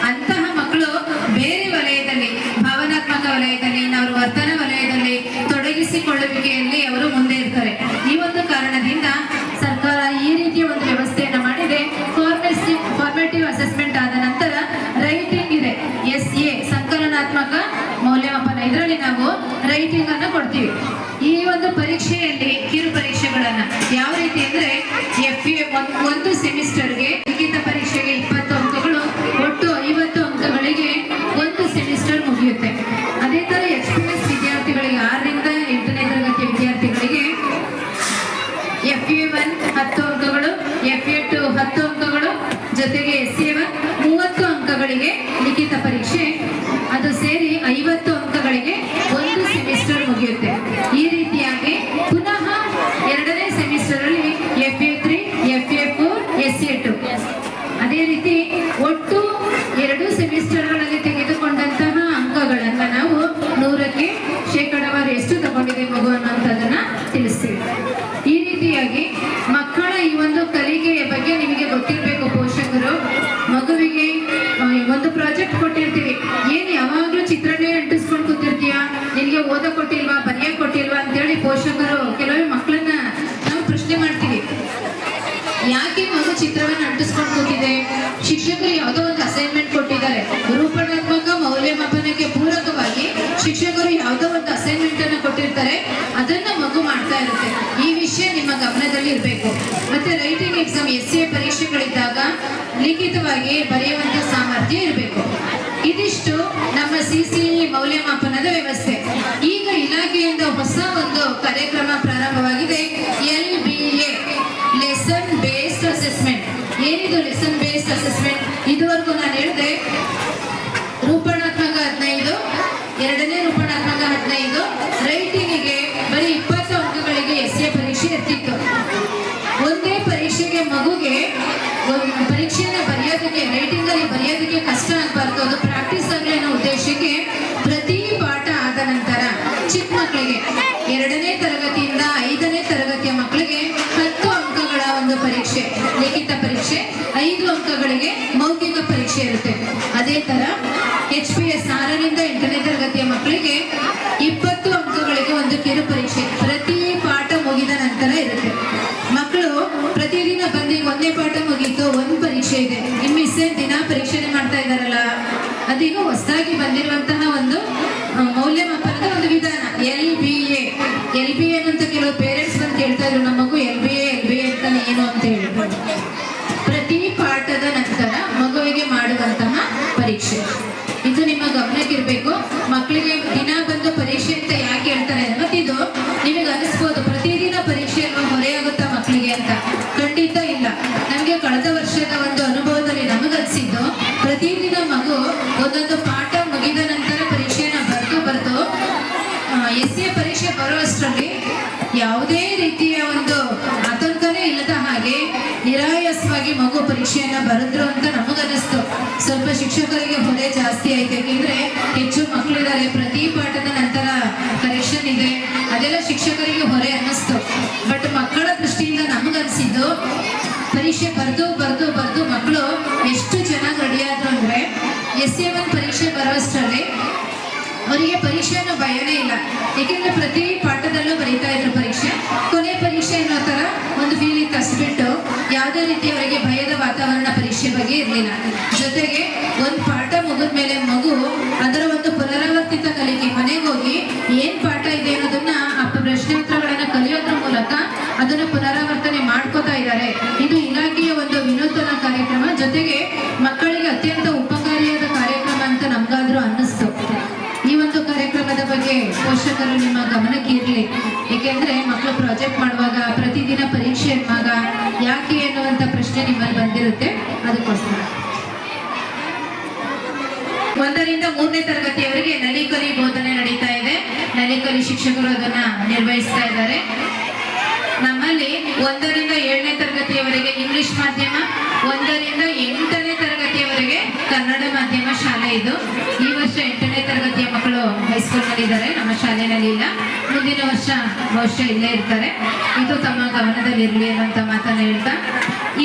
ಅಂತಹ ಮಕ್ಕಳು ಬೇರೆ ವಲಯದಲ್ಲಿ, ಭಾವನಾತ್ಮಕ ವಲಯದಲ್ಲಿ, ನಾವು ವರ್ತನ ವಲಯದಲ್ಲಿ ತೊಡಗಿಸಿಕೊಳ್ಳುವಿಕೆಯಲ್ಲಿ ಅವರು ಮುಂದೆ ಇರ್ತಾರೆ. ಈ ಒಂದು ಕಾರಣದಿಂದ ಸರ್ಕಾರ ಈ ರೀತಿಯ ಒಂದು ವ್ಯವಸ್ಥೆಯನ್ನು ಮಾಡಿದೆ. ಫಾರ್ಮೇಟಿವ್ ಅಸೆಸ್ಮೆಂಟ್ ಆದ ನಂತರ ರೈಟಿಂಗ್ ಇದೆ, SA ಸಂಕಲನಾತ್ಮಕ ಮೌಲ್ಯಮಾಪನ. ಇದರಲ್ಲಿ ನಾವು ರೈಟಿಂಗ್ ಅನ್ನು ಕೊಡ್ತೀವಿ. ಈ ಒಂದು ಪರೀಕ್ಷೆಯಲ್ಲಿ ಕಿರು ಪರೀಕ್ಷೆಗಳನ್ನ ಯಾವ ರೀತಿ ಅಂದ್ರೆ FA ಒಂದು ಸೆಮಿಸ್ಟರ್ಗೆ, ಲಿಖಿತ ಪರೀಕ್ಷೆಗೆ 20 ಅಂಕಗಳು, ಒಟ್ಟು 50 ಅಂಕಗಳಿಗೆ ಒಂದು ಸೆಮಿಸ್ಟರ್ ಮುಗಿಯುತ್ತೆ. ಅದೇ ತರ ಎಕ್ಸ್ಪೀರಿಯನ್ಸ್ ವಿದ್ಯಾರ್ಥಿಗಳಿಗೆ, 6ರಿಂದ 8ನೇ ತರಗತಿಯ ವಿದ್ಯಾರ್ಥಿಗಳಿಗೆ FA1 10 ಅಂಕಗಳು, FA2 10 ಅಂಕಗಳು, ಜೊತೆಗೆ SA1 30 ಅಂಕಗಳಿಗೆ ಲಿಖಿತ ಪರೀಕ್ಷೆ, ಅದು ಸೇರಿ 50 ಅಂಕಗಳಿಗೆ ಒಂದು ಸೆಮಿಸ್ಟರ್ ಮುಗಿಯುತ್ತೆ. ಈ ರೀತಿಯಾಗಿ ಪುನಃ 2ನೇ ಸೆಮಿಸ್ಟರ್ ಅಲ್ಲಿ FA3, FA4, SA2, ಅದೇ ರೀತಿ ಒಟ್ಟು 2 ಸೆಮಿಸ್ಟರ್ಗಳಲ್ಲಿ ತೆಗೆದುಕೊಂಡಂತಹ ಅಂಕಗಳನ್ನ ನಾವು 100ಕ್ಕೆ ಶೇಕಡಾವಾರು ಎಷ್ಟು ತಗೊಂಡಿದೆ ಮಗು ಅನ್ನೋಂಥದ್ದನ್ನ ತಿಳಿಸ್ತೀವಿ. ಈ ರೀತಿಯಾಗಿ ಮಕ್ಕಳ ಈ ಒಂದು ಕಲಿಕೆಯ ಬಗ್ಗೆ ನಿಮಗೆ ಗೊತ್ತಿರಬೇಕು. ಪೋಷಕರು ಮಗುವಿಗೆ ಒಂದು ಪ್ರಾಜೆಕ್ಟ್ ಕೊಟ್ಟಿರ್ತೀವಿ, ಏನ್ ಯಾವಾಗ್ಲೂ ಚಿತ್ರನೇ ಅಂಟಿಸ್ಕೊಂಡು ಕೂತಿರ್ತೀಯಾ, ನಿನ್ಗೆ ಓದ ಕೊಟ್ಟಿಲ್ವಾ, ಬರೆಯ ಕೊಟ್ಟಿಲ್ವಾ ಅಂತೇಳಿ ಪೋಷಕರು ಕೆಲವೊಮ್ಮೆ ಮಕ್ಕಳನ್ನ ನಾವು ಪ್ರಶ್ನೆ ಮಾಡ್ತೀವಿ. ಯಾಕೆ ಮಗು ಚಿತ್ರವನ್ನು ಅಂಟಿಸ್ಕೊಂಡು ಕೂತಿದೆ? ಶಿಕ್ಷಕರು ಯಾವುದೋ ಒಂದು ಅಸೈನ್ಮೆಂಟ್ ಕೊಟ್ಟಿದ್ದಾರೆ, ರೂಪಣಾತ್ಮಕ ಮೌಲ್ಯಮಾಪನಕ್ಕೆ ಪೂರಕವಾಗಿ ಶಿಕ್ಷಕರು ಯಾವುದೋ ಒಂದು ಅಸೈನ್ಮೆಂಟ್ ಅನ್ನು ಕೊಟ್ಟಿರ್ತಾರೆ, ಅದನ್ನ ಮಗು ಮಾಡ್ತಾ ಇರುತ್ತೆ. ಈ ವಿಷಯ ನಿಮ್ಮ ಗಮನದಲ್ಲಿ ಇರಬೇಕು. ಮತ್ತೆ ರೈಟಿಂಗ್ ಎಕ್ಸಾಮ್, SA ಪರೀಕ್ಷೆಗಳಿದ್ದಾಗ ಲಿಖಿತವಾಗಿ ಬರೆಯುವಂತ ಸಾಮರ್ಥ್ಯ ಇರಬೇಕು. ಇದಿಷ್ಟು ನಮ್ಮ CCE ಮೌಲ್ಯಮಾಪನದ ವ್ಯವಸ್ಥೆ. ಈಗ ಇಲಾಖೆಯಿಂದ ಹೊಸ ಒಂದು ಕಾರ್ಯಕ್ರಮ ಪ್ರಾರಂಭವಾಗಿದೆ, LBA ಲೆಸನ್ ಬೇಸ್ಡ್ ಅಸೆಸ್ಮೆಂಟ್. ಏನಿದು ಲೆಸನ್ ಬೇಸ್ಡ್ ಅಸೆಸ್ಮೆಂಟ್? ಇದುವರೆಗೂ ನಾನು ಹೇಳಿದೆ ರೂಪಣಾತ್ಮಕ 15, ಎರಡನೇ ರೂಪಣಾತ್ಮಕ 15, ರೈಟಿಂಗಿಗೆ ಬರೀ 20 ಅಂಕಗಳಿಗೆ ಎಸ್ಎ ಪರೀಕ್ಷೆ ಇರ್ತಿತ್ತು. ಒಂದೇ ಪರೀಕ್ಷೆಗೆ ಮಗುಗೆ ಪರೀಕ್ಷೆನ ಬರೆಯೋದಕ್ಕೆ, ರೈಟಿಂಗ್ ಅಲ್ಲಿ ಬರೆಯೋದಕ್ಕೆ ಕಷ್ಟ ಆಗಬಾರ್ದು, ಅದು ಪ್ರಾಕ್ಟೀಸ್ ಆಗಲಿ ಅನ್ನೋ ಉದ್ದೇಶಕ್ಕೆ ಪ್ರತಿ ಪಾಠ ಆದ ನಂತರ ಚಿಕ್ಕ ಮಕ್ಕಳಿಗೆ 2ನೇ ತರಗತಿಯಿಂದ 5ನೇ ತರಗತಿಯ ಮಕ್ಕಳಿಗೆ 10 ಅಂಕಗಳ ಒಂದು ಪರೀಕ್ಷೆ, ಲಿಖಿತ ಪರೀಕ್ಷೆ, 5 ಅಂಕಗಳಿಗೆ ಮೌಖಿಕ ಪರೀಕ್ಷೆ ಇರುತ್ತೆ. ಅದೇ ತರ HPS 6ರಿಂದ 8ನೇ ತರಗತಿಯ ಮಕ್ಕಳಿಗೆ 20 ಅಂಕಗಳಿಗೆ ಒಂದು ಕಿರು ಪರೀಕ್ಷೆ ಪ್ರತಿ ಪಾಠ ಮುಗಿದ ನಂತರ ಇರುತ್ತೆ. ಮಕ್ಕಳು ಪ್ರತಿದಿನ ಬಂದು ಒಂದೇ ಪಾಠ ಮುಗೀತು, ಒಂದು ಪರೀಕ್ಷೆ ಇದೆ, ಮಿಸ್ಸೇ ದಿನ ಪರೀಕ್ಷೆನೆ ಮಾಡ್ತಾ ಇದ್ದಾರಲ್ಲ, ಅದೀಗ ಹೊಸದಾಗಿ ಬಂದಿರುವಂತಹ ಒಂದು ಮೌಲ್ಯಮಾಪನದ ಒಂದು ವಿಧಾನ LBA. LBA ಅಂತ ಕೆಲವು ಪೇರೆಂಟ್ಸ್ ಬಂದು ಕೇಳ್ತಾ ಇದ್ರು, ನಮ್ಮ ಮಗು LBA ಅಂತಾನೆ ಏನು ಅಂತ ಹೇಳಿ. ಪ್ರತಿ ಪಾಠದ ನಂತರ ಮಗುವಿಗೆ ಮಾಡುವಂತಹ ಪರೀಕ್ಷೆ, ಇದು ನಿಮ್ಮ ಗಮನಕ್ಕಿರ್ಬೇಕು. ಮಕ್ಕಳಿಗೆ ದಿನ ಬಂದು ಪರೀಕ್ಷೆ ಅಂತ ಯಾಕೆ ಹೇಳ್ತಾರೆ? ಮತ್ತಿದು ನಿಮಗೆ ಅನಿಸ್ಬೋದು ಪ್ರತಿದಿನ ಪರೀಕ್ಷೆ ಹೊರೆಯಾಗುತ್ತಾ ಮಕ್ಕಳಿಗೆ ಅಂತ. ಖಂಡಿತ ಇಲ್ಲ. ನಮಗೆ ಕಳೆದ ವರ್ಷದ ಒಂದು ಅನುಭವದಲ್ಲಿ ನಮಗನ್ಸಿದ್ದು, ಪ್ರತಿದಿನ ಮಗು ಒಂದೊಂದು ಪಾಠ ಮುಗಿದ ನಂತರ ಪರೀಕ್ಷೆನ ಬರೆದು ಎಸ್ಎ ಪರೀಕ್ಷೆ ಬರುವಷ್ಟರಲ್ಲಿ ಯಾವುದೇ ರೀತಿಯ ಒಂದು ಆತಂಕನೇ ಇಲ್ಲದ ಹಾಗೆ ನಿರಾಯಾಸವಾಗಿ ಮಗು ಪರೀಕ್ಷೆಯನ್ನ ಬರೆದ್ರು ಅಂತ ನಮಗನಿಸ್ತು. ಸ್ವಲ್ಪ ಶಿಕ್ಷಕರಿಗೆ ಹೊರೆ ಜಾಸ್ತಿ ಆಯ್ತು, ಯಾಕೆಂದ್ರೆ ಹೆಚ್ಚು ಮಕ್ಕಳಿದ್ದಾರೆ, ಪ್ರತಿ ಪಾಠದ ನಂತರ ಕರೆಕ್ಷನ್ ಇದೆ, ಅದೆಲ್ಲ ಶಿಕ್ಷಕರಿಗೆ ಹೊರೆ ಅನ್ನಿಸ್ತು. ಬಟ್ ಮಕ್ಕಳ ದೃಷ್ಟಿಯಿಂದ ನಮಗನ್ಸಿದ್ದು, ಪರೀಕ್ಷೆ ಬರೆದು ಮಕ್ಕಳು ಎಷ್ಟು ಚೆನ್ನಾಗಿ ರೆಡಿಯಾದ್ರು ಅಂದ್ರೆ SA1 ಪರೀಕ್ಷೆ ಬರೋಷ್ಟರಲ್ಲಿ ಅವರಿಗೆ ಪರೀಕ್ಷೆಯನ್ನು ಭಯನೇ ಇಲ್ಲ. ಏಕೆಂದ್ರೆ ಪ್ರತಿ ಪಾಠದಲ್ಲೂ ಬರೀತಾ ಇದ್ರು ಪರೀಕ್ಷೆ, ಕೊನೆ ಪರೀಕ್ಷೆ ಅನ್ನೋ ತರ ಒಂದು ಫೀಲ್ ಇತ್ತು. ಅಷ್ಟು ಬಿಟ್ಟು ಯಾವುದೇ ರೀತಿ ಅವರಿಗೆ ಭಯದ ವಾತಾವರಣ ಪರೀಕ್ಷೆ ಬಗ್ಗೆ ಇರಲಿಲ್ಲ. ಜೊತೆಗೆ ಒಂದು ಪಾಠ ಮುಗಿದ ಮೇಲೆ ಮಗು ಅದರ ಒಂದು ಪುನರಾವರ್ತಿತ ಕಲಿಕೆ, ಮನೆಗೆ ಹೋಗಿ ಏನ್ ಪಾಠ ಇದೆ ಅನ್ನೋದನ್ನ ಪ್ರಶ್ನೋತ್ತರಗಳನ್ನ ಕಲಿಯೋದ್ರ ಮೂಲಕ ಅದನ್ನ ಪುನರಾವರ್ತನೆ ಮಾಡ್ಕೋತಾ ಇದ್ದಾರೆ. ಇದು ಇಲಾಖೆಯ ಒಂದು ವಿನೂತನ ಕಾರ್ಯಕ್ರಮ, ಜೊತೆಗೆ ಮಕ್ಕಳಿಗೆ ಅತ್ಯಂತ ಉಪಕಾರಿಯಾದ ಕಾರ್ಯಕ್ರಮ ಅಂತ ನಮ್ಗಾದ್ರೂ ಅನ್ನಿಸ್ತು. ಈ ಒಂದು ಕಾರ್ಯಕ್ರಮದ ಬಗ್ಗೆ ಪೋಷಕರು ನಿಮ್ಮ ಗಮನಕ್ಕೆ ಇರಲಿ. ಏಕೆಂದ್ರೆ ಮಕ್ಕಳು ಪ್ರಾಜೆಕ್ಟ್ ಮಾಡುವಾಗ, ಪ್ರತಿದಿನ ಪರೀಕ್ಷೆ ಇರುವಾಗ ಯಾಕೆ ಎನ್ನುವಂತ ಪ್ರಶ್ನೆ ನಿಮ್ಮಲ್ಲಿ ಬಂದಿರುತ್ತೆ. ಅದಕ್ಕೋಸ್ಕರ 1ರಿಂದ 3ನೇ ತರಗತಿಯವರೆಗೆ ನಲಿಕಲಿ ಬೋಧನೆ ನಡೀತಾ ಇದೆ. ನಲಿಕಲಿ ಶಿಕ್ಷಕರು ಅದನ್ನ ನಿರ್ವಹಿಸ್ತಾ ಇದ್ದಾರೆ. ನಮ್ಮಲ್ಲಿ 1ರಿಂದ 7ನೇ ತರಗತಿಯವರೆಗೆ ಇಂಗ್ಲಿಷ್ ಮಾಧ್ಯಮ, 1ರಿಂದ 8ನೇ ತರಗತಿಯವರೆಗೆ ಕನ್ನಡ ಮಾಧ್ಯಮ ಶಾಲೆ ಇದು. ಈ ವರ್ಷ 8ನೇ ತರಗತಿಯ ಮಕ್ಕಳು ಹೈಸ್ಕೂಲ್ನಲ್ಲಿದ್ದಾರೆ, ನಮ್ಮ ಶಾಲೆಯಲ್ಲಿ ಇಲ್ಲ. ಮುಂದಿನ ವರ್ಷ ಬಹುಶಃ ಇಲ್ಲೇ ಇರ್ತಾರೆ. ಇದು ತಮ್ಮ ಗಮನದಲ್ಲಿರಲಿ ಅನ್ನೋಂಥ ಮಾತನ್ನ ಹೇಳ್ತಾ,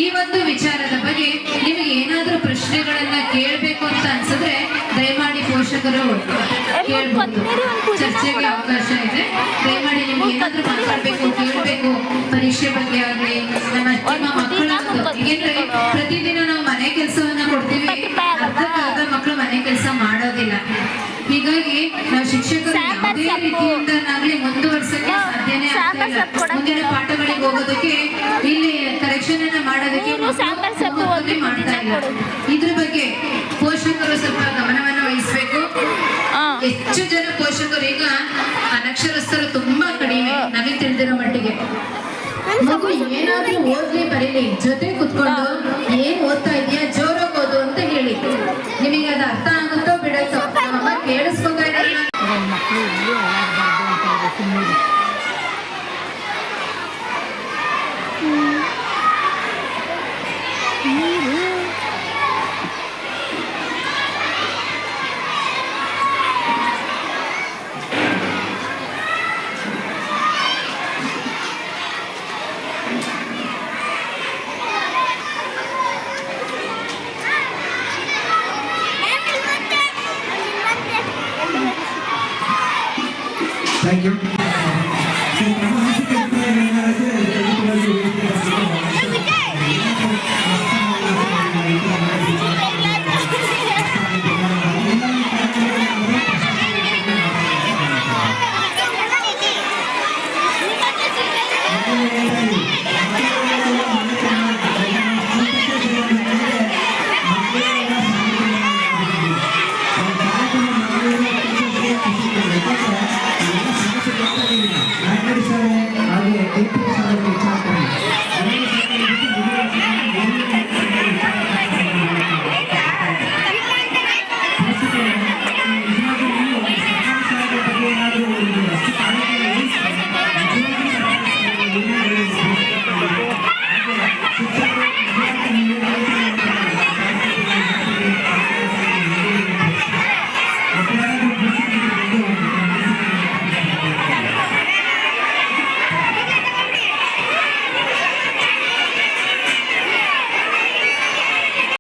ಈ ಒಂದು ವಿಚಾರದ ಬಗ್ಗೆ ನಿಮಗೆ ಏನಾದರೂ ಪ್ರಶ್ನೆಗಳನ್ನ ಕೇಳಬೇಕು ಅಂತ ಅನ್ಸಿದ್ರೆ ದಯಮಾಡಿ ಪೋಷಕರು ಕೇಳಬಹುದು. ಚರ್ಚೆಗೆ ಅವಕಾಶ ಇದೆ. ದಯಮಾಡಿ ನಿಮ್ಗೆ ಏನಾದರೂ ಮಾತಾಡಬೇಕು, ಕೇಳಬೇಕು, ಪರೀಕ್ಷೆ ಬಗ್ಗೆ ಆಗಲಿ, ನಮ್ಮ ಮಕ್ಕಳ, ಏಕೆಂದ್ರೆ ಪ್ರತಿದಿನ ನಾವು ಮನೆ ಕೆಲಸವನ್ನ ಕೊಡ್ತೀವಿ, ಅರ್ಧ ಮಕ್ಕಳು ಮನೆ ಕೆಲಸ ಮಾಡೋದಿಲ್ಲ. ಹೀಗಾಗಿ ನಾವು ಶಿಕ್ಷಕರು ಯಾವುದೇ ರೀತಿಯಿಂದನಾಗ್ಲಿ ಮುಂದುವರ್ಸಕ್ಕೆ ಸಾಧ್ಯನೇ ಆಗ್ತಾ ಇಲ್ಲ. ಮುಂದಿನ ಪಾಠಗಳಿಗೆ ಹೋಗೋದಕ್ಕೆ, ಇಲ್ಲಿ ಕರೆಕ್ಷನ್ ಅನ್ನ ಮಾಡೋದಕ್ಕೆ ಮಾಡ್ತಾ ಇಲ್ಲ. ಇದ್ರ ಬಗ್ಗೆ ಪೋಷಕರು ಸ್ವಲ್ಪ ಗಮನವನ್ನು ವಹಿಸಬೇಕು. ಹೆಚ್ಚು ಜನ ಪೋಷಕರು ಈಗ ಅನಕ್ಷರಸ್ಥರು ತುಂಬಾ ಕಡಿಮೆ, ನಮಗೆ ತಿಳಿದಿರೋ ಮಟ್ಟಿಗೆ. ಮಗು ಏನಾದ್ರೂ ಓದ್ಲಿ ಬರೀಲಿ, ಜೊತೆ ಕುತ್ಕೊಂಡು ಏನ್ ಓದ್ತಾ ಇದೆಯಾ, ಜೋರಾಗಿ ಓದು ಅಂತ ಹೇಳಿ. ನಿಮಗೆ ಅದು ಅರ್ಥ ಆಗುತ್ತೋ ಬಿಡುತ್ತೋ, ನಮ್ಮಮ್ಮ ಕೇಳಿಸ್ಕೊತಾ ಇದ್ದಾರೆ. Thank you.